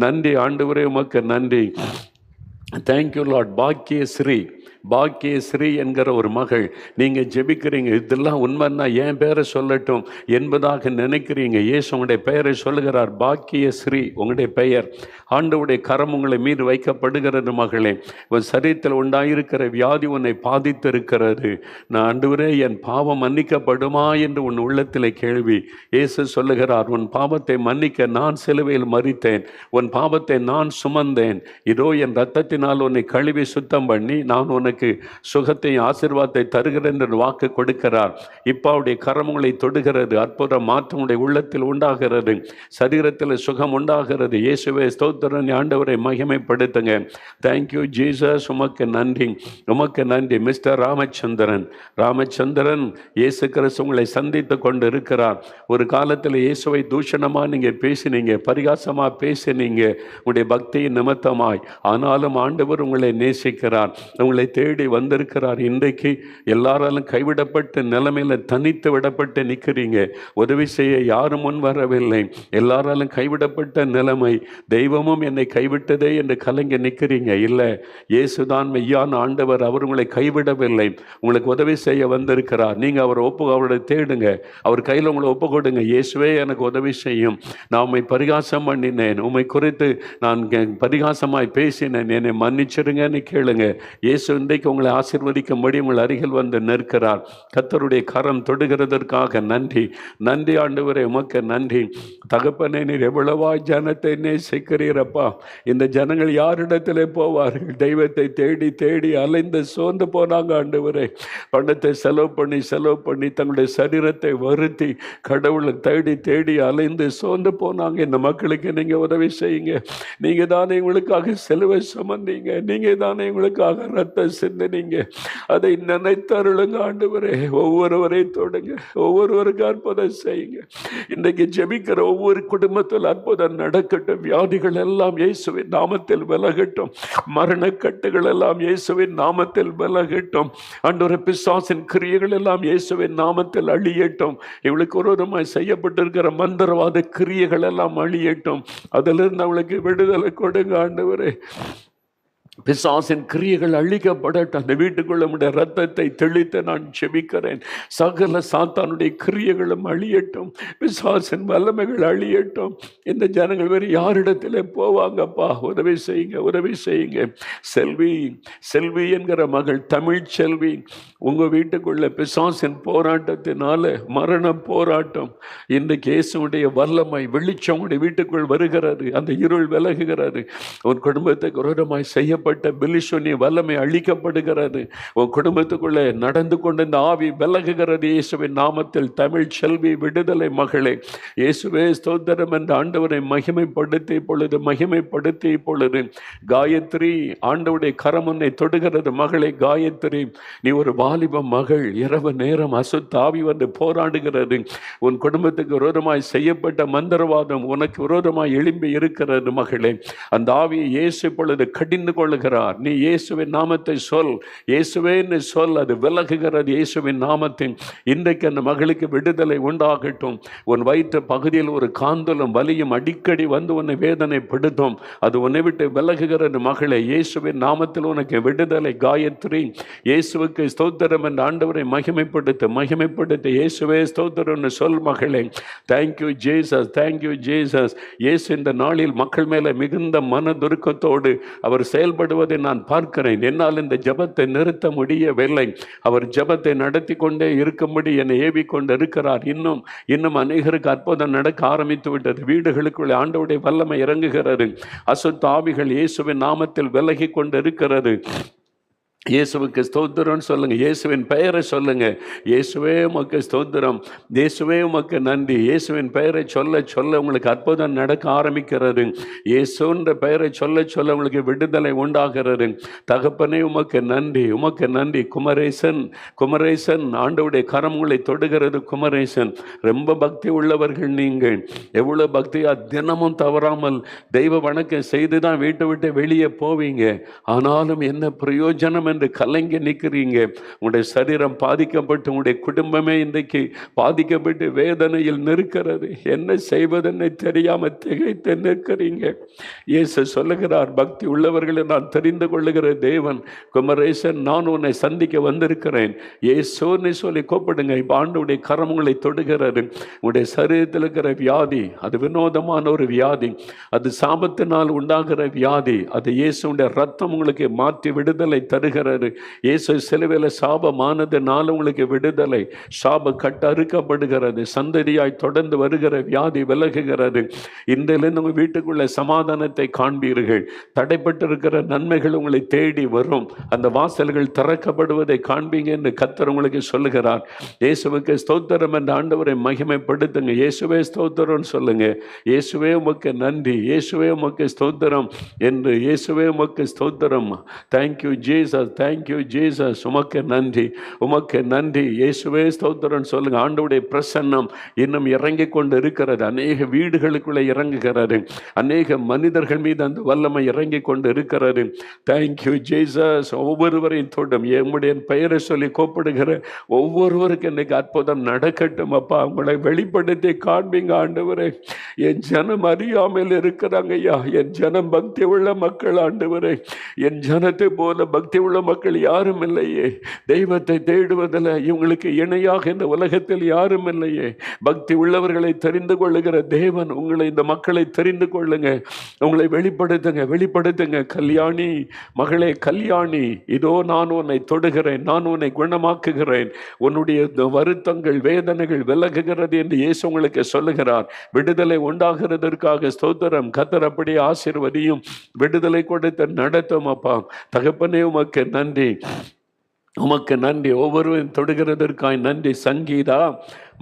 நன்றி ஆண்டவரே, உமக்கு நன்றி. Thank you Lord. பாக்கியஸ்ரீ என்கிற ஒரு மகள், நீங்கள் ஜெபிக்கிறீங்க, இதெல்லாம் உண்மைன்னா என் பேரை சொல்லட்டும் என்பதாக நினைக்கிறீங்க. இயேசு உங்களுடைய பெயரை சொல்லுகிறார். பாக்கியஸ்ரீ உங்களுடைய பெயர். ஆண்டவருடைய கரம் உங்களை மீது வைக்கப்படுகிறது. மகளே, உன் சரீரத்தில் உண்டாயிருக்கிற வியாதி உன்னை பாதித்திருக்கிறது. நான் ஆண்டவரே, என் பாவம் மன்னிக்கப்படுமா என்று உன் உள்ளத்தில் கேள்வி. இயேசு சொல்லுகிறார், உன் பாவத்தை மன்னிக்க நான் சிலுவையில் மரித்தேன், உன் பாவத்தை நான் சுமந்தேன். இதோ என் இரத்தத்தினால் உன்னை கழுவி சுத்தம் பண்ணி நான் உனக்கு சுகத்தை ஆசீர்வாதத்தை தருகிறேன் என்று வாக்கு கொடுக்கிறார். இப்போ அவருடைய கரம் உங்களை தொடுகிறது. அற்புத மாற்றம் உடைய உள்ளத்தில் உண்டாகிறது. சரீரத்தில் சுகம் உண்டாகிறது. இயேசுவே ஸ்தோத்திரம். ஆண்டவரை மகிமைப்படுத்துங்க. Thank you Jesus. உமக்கு நன்றி, உமக்கு நன்றி. மிஸ்டர் ராமச்சந்திரன், இயேசு கிறிஸ்து உங்களை சந்தித்து கொண்டு இருக்கிறார். ஒரு காலத்தில் இயேசுவை தூஷணமா நீங்க பேசினீங்க, பரிகாசமா பேசினீங்க உங்களுடைய பக்தியின் நிமித்தமாய். ஆனாலும் ஆண்டவர் உங்களை நேசிக்கிறார், உங்களை தேடி வந்திருக்கிறார். இன்றைக்கு எல்லாராலும் கைவிடப்பட்ட நிலைமையில தனித்து விடப்பட்டு நிற்கிறீங்க. உதவி செய்ய யாரும் முன் வரவில்லை. எல்லாராலும் கைவிடப்பட்ட நிலைமை. தெய்வமும் என்னை கைவிட்டதே என்று கலங்கி நிற்கிறீங்க. இல்லை, இயேசுதான் மெய்யான ஆண்டவர். அவர் உங்களை கைவிடவில்லை, உங்களுக்கு உதவி செய்ய வந்திருக்கிறார். நீங்கள் அவரை தேடுங்க, அவர் கையில் உங்களை ஒப்பு கொடுங்க. இயேசுவே எனக்கு உதவி செய்யும், நான் உம்மை பரிகாசம் பண்ணினேன், உம்மை குறித்து நான் பரிகாசமாய் பேசினேன், என்னை மன்னிச்சிருங்கன்னு கேளுங்க. இயேசு இன்றைக்கு உங்களை ஆசீர்வதிக்கும்படி உங்கள் அருகில் வந்து நிற்கிறார். கர்த்தருடைய கரம் தொடுகிறதற்காக நன்றி. நன்றி ஆண்டவரே, உமக்கு நன்றி. தகப்பனே, நீர் எவ்வளவாய் ஜனத்தை நேசிக்கிறீரப்பா. இந்த ஜனங்கள் யாரிடத்திலே போவார்கள்? தெய்வத்தை தேடி தேடி அலைந்து சோர்ந்து போனாங்க ஆண்டவரே. பணத்தை செலவு பண்ணி தங்களுடைய சரீரத்தை வருத்தி கடவுளை தேடி தேடி அலைந்து சோர்ந்து போனாங்க. இந்த மக்களுக்கு நீங்க உதவி செய்யுங்க. நீங்க தானே உங்களுக்காக சிலுவை சுமந்தீங்க, நீங்க தானே உங்களுக்காக ரத்த சிந்தினீங்க. அதை நினைத்தருளுங்க ஆண்டவரே. ஒவ்வொருவரை தொடுங்க, ஒவ்வொருவருக்கு அற்புதம் செய்யுங்க. இன்றைக்கு ஜெபிக்கிற ஒவ்வொரு குடும்பத்தில் அற்புதம் நடக்கட்டும். வியாதிகள் எல்லாம் இயேசுவின் நாமத்தில் விலகட்டும். மரணக்கட்டுகள் எல்லாம் இயேசுவின் நாமத்தில் விலகட்டும். ஆண்டவரே, பிசாசின் கிரியைகள் எல்லாம் இயேசுவின் நாமத்தில் அழியட்டும். இவளுக்கு விரோதமாய் செய்யப்பட்டிருக்கிற மந்திரவாத கிரியைகள் எல்லாம் அழியட்டும். அதிலிருந்து அவளுக்கு விடுதலை கொடுங்க ஆண்டவரே. பிசாசின் கிரியைகள் அழிக்கப்படட்டும். அந்த வீட்டுக்குள்ள நம்முடைய ரத்தத்தை தெளித்து நான் ஜெபிக்கிறேன். சகல சாத்தானுடைய கிரியைகளும் அழியட்டும். பிசாசின் வல்லமைகள் அழியட்டும். இந்த ஜனங்கள் வேறு யாரிடத்திலே போவாங்கப்பா? உதவி செய்யுங்க, உதவி செய்யுங்க. செல்வி, செல்வி என்கிற மகள், தமிழ் செல்வி, உங்க வீட்டுக்குள்ள பிசாசின் போராட்டத்தினால மரண போராட்டம், இன்றைக்கு இயேசுவுடைய வல்லமை வெளிச்சம் உடைய வீட்டுக்குள் வருகிறது. அந்த இருள் விலகுகிறது. உன் குடும்பத்துக்கு விரோதமாய் செய்யப்பட்ட பிலிஷோனிய வல்லமை அழிக்கப்படுகிறது. உன் குடும்பத்துக்குள்ளே நடந்து கொண்ட இந்த ஆவி விலகுகிறது இயேசுவின் நாமத்தில். தமிழ் செல்வி, விடுதலை மகளே, இயேசுவே ஸ்தோத்திரம் என்ற ஆண்டவரை மகிமைப்படுத்தி இப்பொழுது, மகிமைப்படுத்தி இப்பொழுது. காயத்ரி, ஆண்டவருடைய கரம் உன்னை தொடுகிறது மகளே. காயத்ரி, நீ ஒரு வாலிப மகள். இரவு நேரம் அசுத்த ஆவி வந்து போராடுகிறது. உன் குடும்பத்துக்கு விரோதமாய் செய்யப்பட்ட மந்திரவாதம் உனக்கு விரோதமாய் எழும்பி இருக்கிறது மகளே. அந்த ஆவியை இயேசு இப்பொழுது கடிந்து கொள்ளுகிறார். நீ இயேசுவின் நாமத்தை சொல், இயேசுவேன்னு சொல், அது விலகுகிறது இயேசுவின் நாமத்தின். இன்றைக்கு அந்த மகளுக்கு விடுதலை உண்டாகட்டும். உன் வயிற்று பகுதியில் ஒரு காந்தலும் வலியும் அடிக்கடி வந்து உன்னை வேதனைப்படுத்தும். அது உன்னை விட்டு விலகுகிறது மகளே. இயேசுவின் நாமத்தில் உனக்கு விடுதலை. காயத்ரி, இயேசுவுக்கு ஸ்தோத்திரம் என்ற ஆண்டவரை மகிமைப்படுத்து, மகிமைப்படுத்து. இயேசுவே ஸ்தோத்திரம்னு சொல் மகளே. Thank you Jesus, thank you Jesus. இயேசு இந்த நாளில் மக்கள் மேலே மிகுந்த மனதுருக்கத்தோடு அவர் செயல்படுவதை நான் பார்க்கிறேன். என்னால் இந்த ஜபத்தை நிறுத்த முடியவில்லை. அவர் ஜபத்தை நடத்தி கொண்டே இருக்கும்படி என்னை ஏவி கொண்டு இருக்கிறார். இன்னும் அநேகருக்கு அற்புதம் நடக்க ஆரம்பித்து விட்டது. வீடுகளுக்குள்ளே ஆண்டவருடைய வல்லமை இறங்குகிறது. அசுத்த ஆவிகள் இயேசுவின் நாமத்தில் விலகி கொண்டு இருக்கிறது. இயேசுவுக்கு ஸ்தோத்திரம் சொல்லுங்க. இயேசுவின் பெயரை சொல்லுங்க. இயேசுவே உமக்கு ஸ்தோத்திரம், இயேசுவே உமக்கு நன்றி. இயேசுவின் பெயரை சொல்ல சொல்ல உங்களுக்கு அற்புதம் நடக்க ஆரம்பிக்கிறது. இயேசுன்ற பெயரை சொல்ல சொல்ல உங்களுக்கு விடுதலை உண்டாகிறது. தகப்பனே உமக்கு நன்றி, உமக்கு நன்றி. குமரேசன், குமரேசன், ஆண்டவருடைய கரம் உங்களை தொடுகிறது. குமரேசன், ரொம்ப பக்தி உள்ளவர்கள் நீங்கள். எவ்வளோ பக்தியா தினமும் தவறாமல் தெய்வ வணக்கம் செய்து தான் வீட்டை விட்டு வெளியே போவீங்க. ஆனாலும் என்ன பிரயோஜனம் என்று கலங்கி நிற்கிறீங்க. உங்களுடைய சரீரம் பாதிக்கப்பட்டு, உங்களுடைய குடும்பமே இன்றைக்கு பாதிக்கப்பட்டு வேதனையில் நிற்கிறது. என்ன செய்வதென்னு தெரியாம திகைத்து நிற்கிறீங்க. இயேசு சொல்லுகிறார், பக்தி உள்ளவர்களை நான் தெரிந்து கொள்ளுகிற தேவன். குமரேசன், நான் உன்னை சந்திக்க வந்திருக்கிறேன். இயேசுன்னு சொல்லி கூப்பிடுங்க. இப்ப ஆண்டவருடைய கரம் உங்களை தொடுகிறது. உங்களுடைய சரீரத்தில் இருக்கிற வியாதி, அது வினோதமான ஒரு வியாதி, அது சாபத்தினால் உண்டாகிற வியாதி, அது இயேசுடைய ரத்தம் உங்களுக்கு மாற்றி விடுதலை தருகிறது. இயேசு சிலுவையில் சாபமானதுனால உங்களுக்கு விடுதலை. சாப கட்டு அறுக்கப்படுகிறது. சந்ததியாய் தொடர்ந்து வருகிற வியாதி விலகுகிறது. இன்றிலிருந்து உங்கள் வீட்டுக்குள்ள சமாதானத்தை காண்பீர்கள். தடைப்பட்டிருக்கிற நன்மைகள் உங்களை தேடி வரும். அந்த வாசல்கள் திறக்கப்படுவதை காண்பீங்க என்று கர்த்தர் உங்களுக்கு சொல்லுகிறார். இயேசுவுக்கு ஸ்தோத்திரம் என்ற ஆண்டவரை மகிமைப்படுத்துங்க. இயேசுவே ஸ்தோத்திரம் சொல்லுங்க. இயேசுவே உமக்கு நன்றி, இயேசுவே உமக்கு ஸ்தோத்திரம் என்று. இயேசுவே உமக்கு ஸ்தோத்திரம். Thank you Jesus, thank you Jesus. உமக்கு நன்றி, உமக்கு நன்றி. இயேசுவே ஸ்தோத்திரம் சொல்லுங்க. ஆண்டவருடைய பிரசன்னம் இன்னும் இறங்கி கொண்டு இருக்கிறது. அநேக வீடுகளுக்குள்ளே இறங்குகிறது. அநேக மனிதர்கள் மீது அந்த வல்லமை இறங்கி கொண்டு இருக்கிறது. Thank you Jesus. ஒவ்வொருவரையும் தொடும். என்னுடைய பெயரை சொல்லி கூப்பிடுகிற ஒவ்வொருவருக்கு இன்னைக்கு அற்புதம் நடக்கட்டும் அப்பா. உங்களை வெளிப்படுத்தி காண்பீங்க ஆண்டவரே. என் ஜனம் அறியாமல் இருக்கிறாங்க ஐயா. என் ஜனம் பக்தி உள்ள மக்கள் ஆண்டவரே. என் ஜனத்தை போல பக்தி உள்ள மக்கள் யாரும் இல்லையே. தெய்வத்தை தேடுவதில் இவங்களுக்கு இணையாக இந்த உலகத்தில் யாரும் இல்லையே. பக்தி உள்ளவர்களை தெரிந்து கொள்ளுகிற தேவன் உங்களை, இந்த மக்களை தெரிந்து கொள்ளுங்க. உங்களை வெளிப்படுத்துங்க, வெளிப்படுத்துங்க. கல்யாணி மகளே, கல்யாணி, இதோ நான் உன்னை தொடுகிறேன், நான் உன்னை குணமாக்குகிறேன். உன்னுடைய வருத்தங்கள் வேதனைகள் விலகுகிறது என்று இயேசு உங்களுக்கு சொல்லுகிறார். விடுதலை உண்டாகிறதற்காக ஸ்தோத்திரம். கர்த்தர் அப்படியே ஆசீர்வதியும், விடுதலை கொடுத்து நடத்தும் அப்பா. தகப்பனே உமக்கு நன்றி. உமக்கு நன்றி. ஒவ்வொருவரும் தொடுகிறதற்காய் நன்றி. சங்கீதா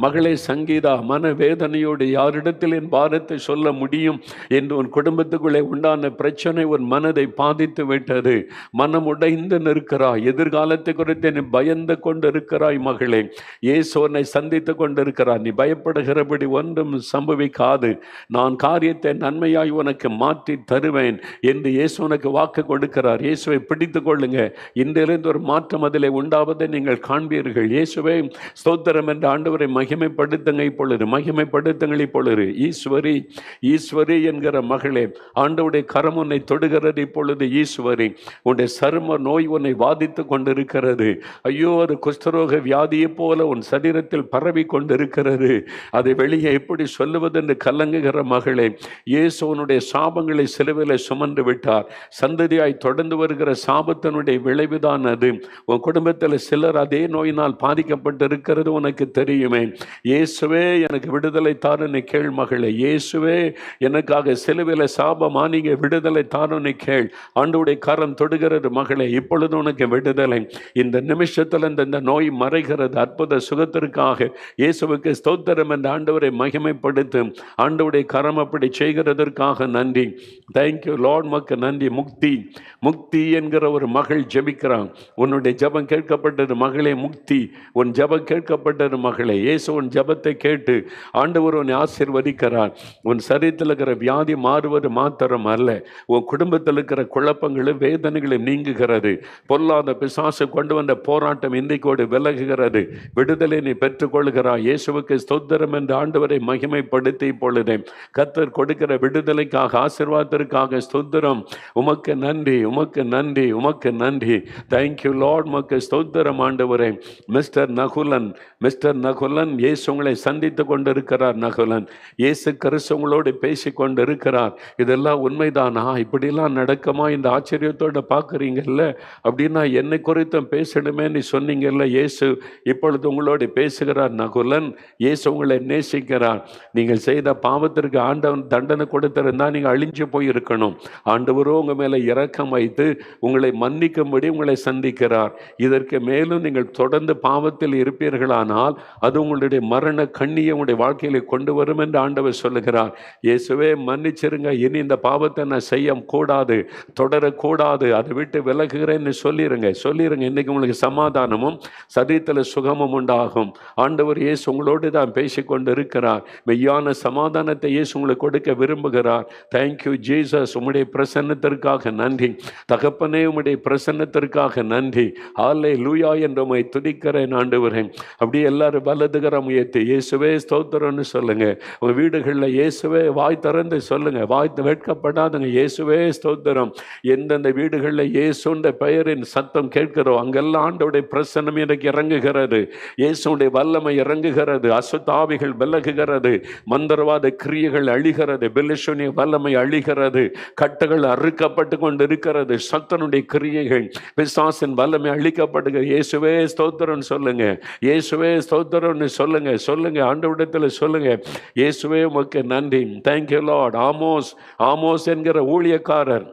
மகளே, சங்கீதா, மனவேதனையோடு யாரிடத்தில் என் பாரத்தை சொல்ல முடியும் என்று உன் குடும்பத்துக்குள்ளே உண்டான பிரச்சனை உன் மனதை பாதித்து விட்டது. மனம் உடைந்து நிற்கிறாய். எதிர்காலத்தை குறித்து நீ பயந்து கொண்டு இருக்கிறாய். மகளே, இயேசு உன்னை சந்தித்து கொண்டிருக்கிறார். நீ பயப்படுகிறபடி ஒன்றும் சம்பவிக்காது. நான் காரியத்தை நன்மையாய் உனக்கு மாற்றி தருவேன் என்று இயேசு உனக்கு வாக்கு கொடுக்கிறார். இயேசுவை பிடித்து கொள்ளுங்க. இன்றிலிருந்து ஒரு மாற்றம் அதிலே உண்டாவதை நீங்கள் காண்பீர்கள். இயேசுவே ஸ்தோத்திரம் என்று ஆண்டவரை மகிமைப்படுத்துங்க. இப்பொழுது மகிமைப்படுத்துங்கள். இப்பொழுது ஈஸ்வரி, ஈஸ்வரி என்கிற மகளே, ஆண்டவருடைய கரம் உன்னை தொடுகிறது. இப்பொழுது ஈஸ்வரி, உன்னுடைய சரும நோய் உன்னை பாதித்து கொண்டிருக்கிறது. ஐயோ, அது குஷ்டரோக வியாதியை போல உன் சரீரத்தில் பரவி கொண்டிருக்கிறது. அதை வெளியே எப்படி சொல்லுவதென்று கலங்குகிற மகளே, இயேசு உன்னுடைய சாபங்களை சிலுவையில் சுமந்து விட்டார். சந்ததியாய் தொடர்ந்து வருகிற சாபத்தினுடைய விளைவுதான் அது. உன் குடும்பத்தில் சிலர் அதே நோயினால் பாதிக்கப்பட்டிருக்கிறது உனக்கு தெரியுமே. இயேசுவே எனக்கு விடுதலை தாருன்னு கேள் மகளே. இயேசுவே எனக்காக சிலுவையில் சாபமானீங்க, விடுதலை தாருன்னு கேள். ஆண்டவருடைய கரம் தொடுகிறது மகளே. இப்பொழுது உனக்கு விடுதலை. இந்த நிமிஷத்தில் இந்த நோய் மறைகிறது. அற்புத சுகத்திற்காக இயேசுவுக்கு ஸ்தோத்திரம் என்ற ஆண்டவரை மகிமைப்படுத்தும். ஆண்டவருடைய கரம் அப்படி செய்கிறதற்காக நன்றி. Thank you Lord. மக்கு நன்றி. முக்தி, முக்தி என்கிற ஒரு மகள் ஜெபிக்கிறான். உன்னுடைய ஜெபம் கேட்கப்பட்டது மகளே. முக்தி, உன் ஜெபம் கேட்கப்பட்டது மகளே. இயேசு உன் ஜெபத்தை கேட்டு ஆண்டவர் உன்னை ஆசீர்வதிக்கிறார். உன் சரீரத்தில் இருக்கிற வியாதி மாறுவது மாத்திரம் அல்ல, உன் குடும்பத்தில் இருக்கிற குழப்பங்களும் வேதனைகளும் நீங்குகிறது. பொல்லாத பிசாசு கொண்டு வந்த போராட்டம் இன்றைக்கோடு விலகுகிறது. விடுதலை நீ பெற்றுக்கொள்கிறாய். இயேசுவுக்கு ஸ்தோத்திரம் என்று ஆண்டவரை மகிமைப்படுத்தி இப்பொழுதே கர்த்தர் கொடுக்கிற விடுதலைக்காக, ஆசீர்வாதத்திற்காக ஸ்தோத்திரம். உமக்கு நன்றி, உமக்கு நன்றி, உமக்கு நன்றி. Thank you Lord. உமக்கு ஸ்தோத்திரம் ஆண்டவரே. மிஸ்டர் நகுலன், மிஸ்டர் நகுலன், இயேசு உங்களை சந்தித்து கொண்டிருக்கிறார். நகுலன், இயேசு கிறிஸ்து உங்களோடு பேசி கொண்டிருக்கிறார். இதெல்லாம் உண்மைதானா? இப்படிலாம் நடக்குமா? இந்த ஆச்சரியத்தோடு பார்க்குறீங்கல்ல. அப்படின்னா என்னை குறித்தும் பேசணுமே நீ சொன்னீங்கல்ல. இயேசு இப்பொழுது உங்களோடு பேசுகிறார். நகுலன், இயேசு உங்களை நேசிக்கிறார். நீங்கள் செய்த பாவத்திற்கு ஆண்டவன் தண்டனை கொடுத்திருந்தால் நீங்கள் அழிஞ்சு போயிருக்கணும். ஆண்டவரோ உங்கள் மேலே இரக்கம் வைத்து உங்களை மன்னிக்கும்படி உங்களை சந்திக்கிறார். இதற்கு மேலும் நீங்கள் தொடர்ந்து பாவத்தில் இருப்பீர்களானால் அது உங்களுடைய மரண கண்ணியை உங்களுடைய வாழ்க்கையில கொண்டு வரும் என்று ஆண்டவர் சொல்லுகிறார். இயேசுவே மன்னிச்சிருங்க, இனி இந்த பாவத்தை நான் செய்ய கூடாது, தொடரக்கூடாது, அதை விட்டு விலகுகிறேன்னு சொல்லிருங்க. இன்னைக்கு உங்களுக்கு சமாதானமும் சரீரத்தில் சுகமும் உண்டாகும். ஆண்டவர் இயேசு உங்களோடு தான் பேசிக்கொண்டு இருக்கிறார். மெய்யான சமாதானத்தை இயேசு உங்களுக்கு கொடுக்க விரும்புகிறார். Thank you Jesus. உம்முடைய பிரசன்னத்திற்காக நன்றி தகப்பனே. உம்முடைய பிரசன்னத்திற்காக நன்றி. ஹல்லேலூயா என்று உம்மை துதிக்கிறேன் ஆண்டவரே. அப்படியே எல்லாரும் வலதுகரம் உயர்த்தி இயேசுவே ஸ்தோத்திரம்னு சொல்லுங்க. உங்க வீடுகளில் இயேசுவே வாய் திறந்து சொல்லுங்க. வாய் வெட்கப்படாதுங்க. இயேசுவே ஸ்தோத்திரம். எந்தெந்த வீடுகளில் இயேசுன்ற பெயரின் சத்தம் கேட்கிறோம் அங்கெல்லாம் ஆண்டவருடைய பிரசன்னம் எனக்கு இறங்குகிறது. இயேசுடைய வல்லமை இறங்குகிறது. அசுத்தாவிகள் விலகுகிறது. மந்திரவாத கிரியைகள் அழிகிறது. பெலிஷுனிய வல்லமை அழிகிறது. கட்டுகள் அறுக்கப்பட்டு கொண்டு இருக்கிறது. சத்தனுடைய கிரியைகள், பிசாசின் வல்லமை அழிக்கப்படுகிறது. இயேசுவே ஸ்தோத்திரம் சொல்லுங்க. இயேசுவே ஸ்தோத்திரம்னு சொல்லுங்க. ஆண்டவரிடத்தில் சொல்லுங்க. இயேசுவே உமக்கு நன்றி. Thank you Lord. ஆமோஸ் என்கிற ஊழியக்காரர்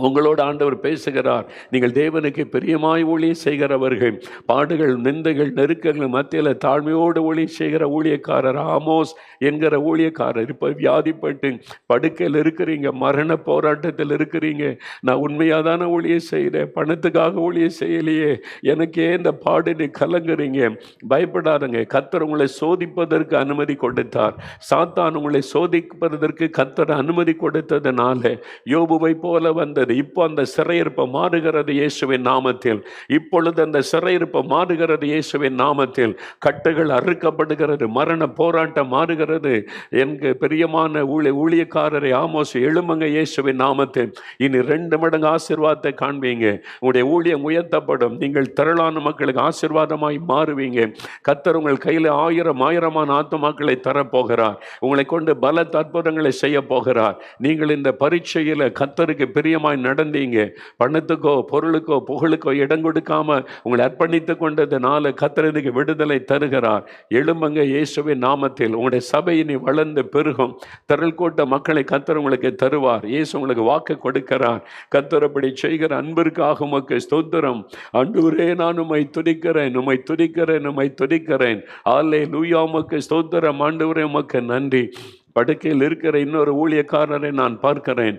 உங்களோடு ஆண்டவர் பேசுகிறார். நீங்கள் தேவனுக்கு பிரியமாய் ஊழியம் செய்கிறவர்கள், பாடுகள், நிந்தைகள், நெருக்கங்கள் மத்தியில் தாழ்மையோடு ஊழியம் செய்கிற ஊழியக்காரர் ஆமோஸ் என்கிற ஊழியக்காரர். இப்போ வியாதிப்பட்டு படுக்கையில் இருக்கிறீங்க, மரண போராட்டத்தில் இருக்கிறீங்க. நான் உண்மையாக தானே ஊழியம் செய்கிறேன், பணத்துக்காக ஊழியம் செய்யலையே, எனக்கே இந்த பாடுன்னு கலங்குறீங்க. பயப்படாதங்க. கர்த்தர் உங்களை சோதிப்பதற்கு அனுமதி கொடுத்தார். சாத்தான் உங்களை சோதிப்பதற்கு கர்த்தர் அனுமதி கொடுத்ததுனால யோபுவை போல வந்தது. இப்போ அந்த சிறையிருப்பு மாறுகிறது இயேசுவின் நாமத்தில். இப்பொழுது அந்த சிறையிருப்பு மாறுகிறது இயேசுவின் நாமத்தில். கட்டுகள் அறுக்கப்படுகிறது. மரண போராட்டம் மாறுகிறது. எங்க பிரியமான ஊழியக்காரரை ஆமோஸ், எழும்புங்க இயேசுவின் நாமத்தில். இனி 2 மடங்கு ஆசீர்வாதத்தை காண்பீங்க. உங்களுடைய ஊழியம் உயர்த்தப்படும். நீங்கள் திரளான மக்களுக்கு ஆசீர்வாதமாய் மாறுவீங்க. கர்த்தர் உங்கள் கையில் ஆயிரமான ஆத்துமாக்களை தரப்போகிறார். உங்களை கொண்டு பல அற்புதங்களை செய்ய போகிறார். நீங்கள் இந்த பரீட்சையில் கர்த்தருக்கு பிரியமாய் தீர்க்கமாய் நடந்தீங்க. பணத்துக்கோ பொருளுக்கோ புகழுக்கோ இடம் கொடுக்காம உங்களை அர்ப்பணித்து கொண்டதுனால கர்த்தர் இன்னைக்கு விடுதலை தருகிறார். எழும்புங்க இயேசுவின் நாமத்தில். உங்களுடைய சபை இனி வளர்ந்து பெருகும். திரள் கூட்ட மக்களை கர்த்தர் உங்களுக்கு தருவார். இயேசு உங்களுக்கு வாக்கு கொடுக்கிறார். கர்த்தர் அப்படி செய்கிற அன்பிற்காக உமக்கு ஸ்தோத்திரம். ஆண்டவரே, நான் உம்மை துதிக்கிறேன், உம்மை துதிக்கிறேன், உம்மை துதிக்கிறேன். அல்லேலூயா, உமக்கு ஸ்தோத்திரம். ஆண்டவரே, உமக்கு நன்றி. படுக்கையில் இருக்கிற இன்னொரு ஊழியக்காரரை நான் பார்க்கிறேன்.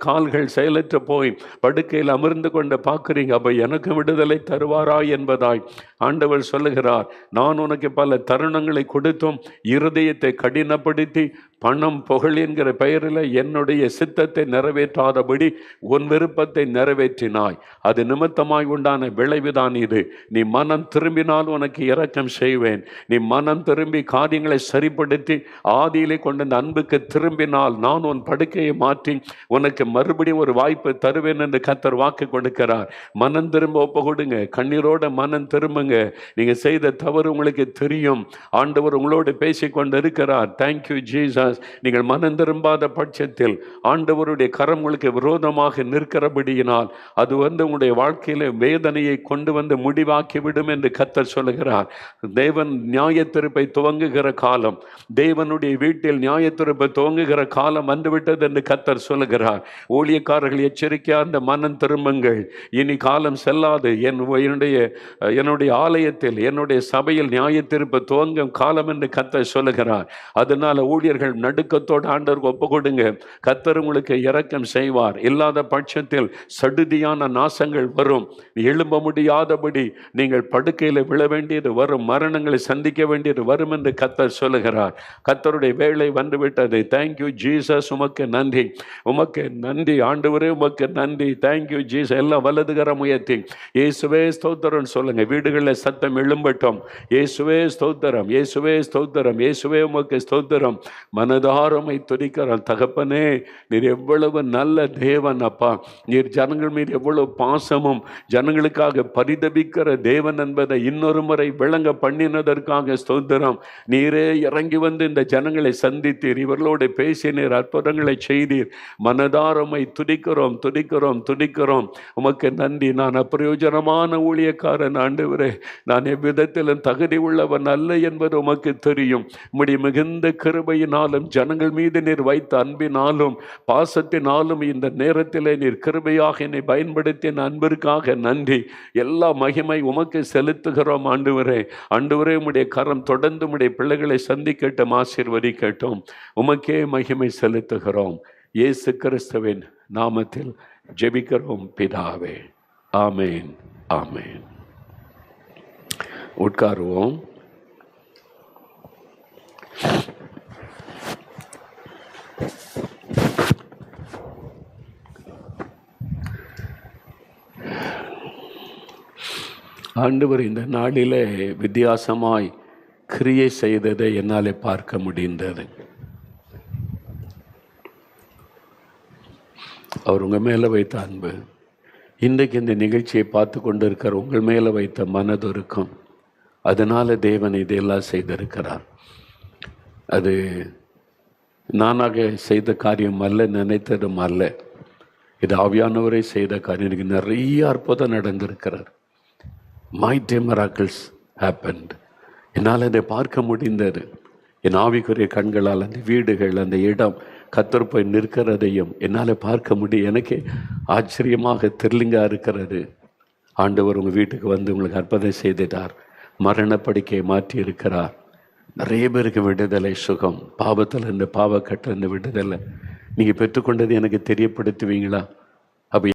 கால்கள் செயலற்று போய் படுக்கையில் அமர்ந்து கொண்டு பார்க்குறீங்க. அப்போ எனக்கு விடுதலை தருவாரா என்பதாய் ஆண்டவர் சொல்லுகிறார். நான் உனக்கு பல தருணங்களை கொடுத்தும் இருதயத்தை கடினப்படுத்தி பணம் புகழ் என்கிற பெயரில் என்னுடைய சித்தத்தை நிறைவேற்றாதபடி உன் விருப்பத்தை நிறைவேற்றினாய். அது நிமித்தமாய் உண்டான விளைவுதான் இது. நீ மனம் திரும்பினால் உனக்கு இரக்கம் செய்வேன். நீ மனம் திரும்பி காரியங்களை சரிப்படுத்தி ஆதியிலே கொண்ட அந்த அன்புக்கு திரும்பினால் நான் உன் படுக்கையை மாற்றி உனக்கு மறுபடியும் ஒரு வாய்ப்பு தருவேன் என்று கர்த்தர் வாக்கு கொடுக்கிறார். மனம் திரும்ப ஒப்பு கொடுங்க. கண்ணீரோட மனம் திரும்புங்க. நீங்க செய்த தவறு உங்களுக்கு தெரியும். ஆண்டவர் உங்களோடு பேசிக்கொண்டு இருக்கிறார். Thank you Jesus. நீங்கள் மனம் திரும்பாத பட்சத்தில் ஆண்டவருடைய கரம் உங்களுக்கு விரோதமாக நிற்கிறபடியினால் அது உங்களுடைய வாழ்க்கையில வேதனையை கொண்டு வந்து முடிவாக்கி விடும் என்று கர்த்தர் சொல்லுகிறார். தேவன் நியாயத்தீர்ப்பை துவங்குகிற காலம், தேவனுடைய வீட்டில் நியாயத்தீர்ப்பை துவங்குகிற காலம் வந்துவிட்டது என்று கர்த்தர் சொல்லுகிறார். ஊழியக்காரர்கள் எச்சரிக்கையா அந்த மனம் திரும்புங்கள். இனி காலம் செல்லாது. என்னுடைய ஆலயத்தில் என்னுடைய சபையில் நியாயத்தீர்ப்பு துவங்கும் காலம் என்று கர்த்தர் சொல்லுகிறார். அதனால ஊழியர்கள் நடுக்கத்தோடு ஆண்டவருக்கு ஒப்பு கொடுங்க. கர்த்தர் உங்களுக்கு இரக்கம் செய்வார். இல்லாத பட்சத்தில் சடுதியான நாசங்கள் வரும். எழும்ப முடியாதபடி நீங்கள் படுக்கையில் விழ வேண்டியது வரும். மரணங்களை சந்திக்க வேண்டியது வரும் என்று கர்த்தர் சொல்லுகிறார். கர்த்தருடைய வேலை வந்துவிட்டது. Thank you Jesus. உமக்கு நன்றி, உமக்கு நன்றி ஆண்டவரே, உமக்கு நன்றி. Thank you Jesus. எல்லாம் வலதுகர முயற்சி. இயேசுவே ஸ்தோத்திரம் சொல்லுங்க. வீடுகளில் சத்தம் எழும்பட்டும். இயேசுவே ஸ்தோத்திரம், இயேசுவே ஸ்தோத்திரம், இயேசுவே உமக்கு ஸ்தோத்திரம். மனதாரமை துதிக்கிறான். தகப்பனே, நீர் எவ்வளவு நல்ல தேவன் அப்பா. நீர் ஜனங்கள் மீது எவ்வளவு பாசமும் ஜனங்களுக்காக பரிதபிக்கிற தேவன் என்பதை இன்னொரு முறை விளங்க பண்ணினதற்காக ஸ்தோத்திரம். நீரே இறங்கி வந்து இந்த ஜனங்களை சந்தித்தீர், இவர்களோடு பேசினீர், அற்புதங்களை செய்தீர். மனதாரமை துதிக்கிறோம், துதிக்கிறோம், துதிக்கிறோம். உமக்கு நன்றி. நான் அப்பிரயோஜனமான ஊழியக்காரன் ஆண்டவரே. நான் எவ்விதத்திலும் தகுதி உள்ளவன் அல்ல என்பது உமக்கு தெரியும். உம்முடைய மிகுந்த கிருபையினாலும் ஜனங்கள் மீது நீர் வைத்த அன்பினாலும் பாசத்தினாலும் இந்த நேரத்தில் நீர் கிருபையாக என்னை பயன்படுத்திய அன்பிற்காக நன்றி. எல்லா மகிமை உமக்கு செலுத்துகிறோம் ஆண்டவரே. ஆண்டவரே, உம்முடைய கரம் தொடர்ந்து உம்முடைய பிள்ளைகளை சந்திக்கட்டும், ஆசீர்வதிக்கட்டும். உமக்கே மகிமை செலுத்துகிறோம். இயேசு கிறிஸ்துவின் நாமத்தில் ஜெபிக்கிறோம் பிதாவே. ஆமேன், ஆமேன். உட்காருவோம். ஆண்டவர் இந்த நாளிலே வித்தியாசமாய் கிரியை செய்ததை என்னாலே பார்க்க முடிந்தது. அவர் உங்கள் மேலே வைத்த அன்பு, இன்றைக்கு இந்த நிகழ்ச்சியை பார்த்து கொண்டு இருக்கிற உங்கள் மேலே வைத்த மனதொருக்கம், அதனால் தேவன் இதையெல்லாம் செய்திருக்கிறார். அது நானாக செய்த காரியம் அல்ல, நினைத்ததும் அல்ல. இது ஆவியானவரை செய்த காரியம். எனக்கு நிறைய அற்புதம் நடந்திருக்கிறார். Mighty miracles happened. என்னால் அதை பார்க்க முடிந்தது. என் ஆவிக்குரிய கண்களால் அந்த வீடுகள், அந்த இடம் கர்த்தர் போய் நிற்கிறதையும் என்னால் பார்க்க முடியும். எனக்கு ஆச்சரியமாக த்ரில்லிங்காக இருக்கிறது. ஆண்டவர் உங்கள் வீட்டுக்கு வந்து உங்களுக்கு அற்புதம் செய்துட்டார். மரணப்படுக்கையை மாற்றி இருக்கிறார். நிறைய பேருக்கு விடுதலை, சுகம், பாவத்தில் இருந்து பாவக்கட்டிலிருந்து விடுதலை. நீங்கள் பெற்றுக்கொண்டது எனக்கு தெரியப்படுத்துவீங்களா? அப்போ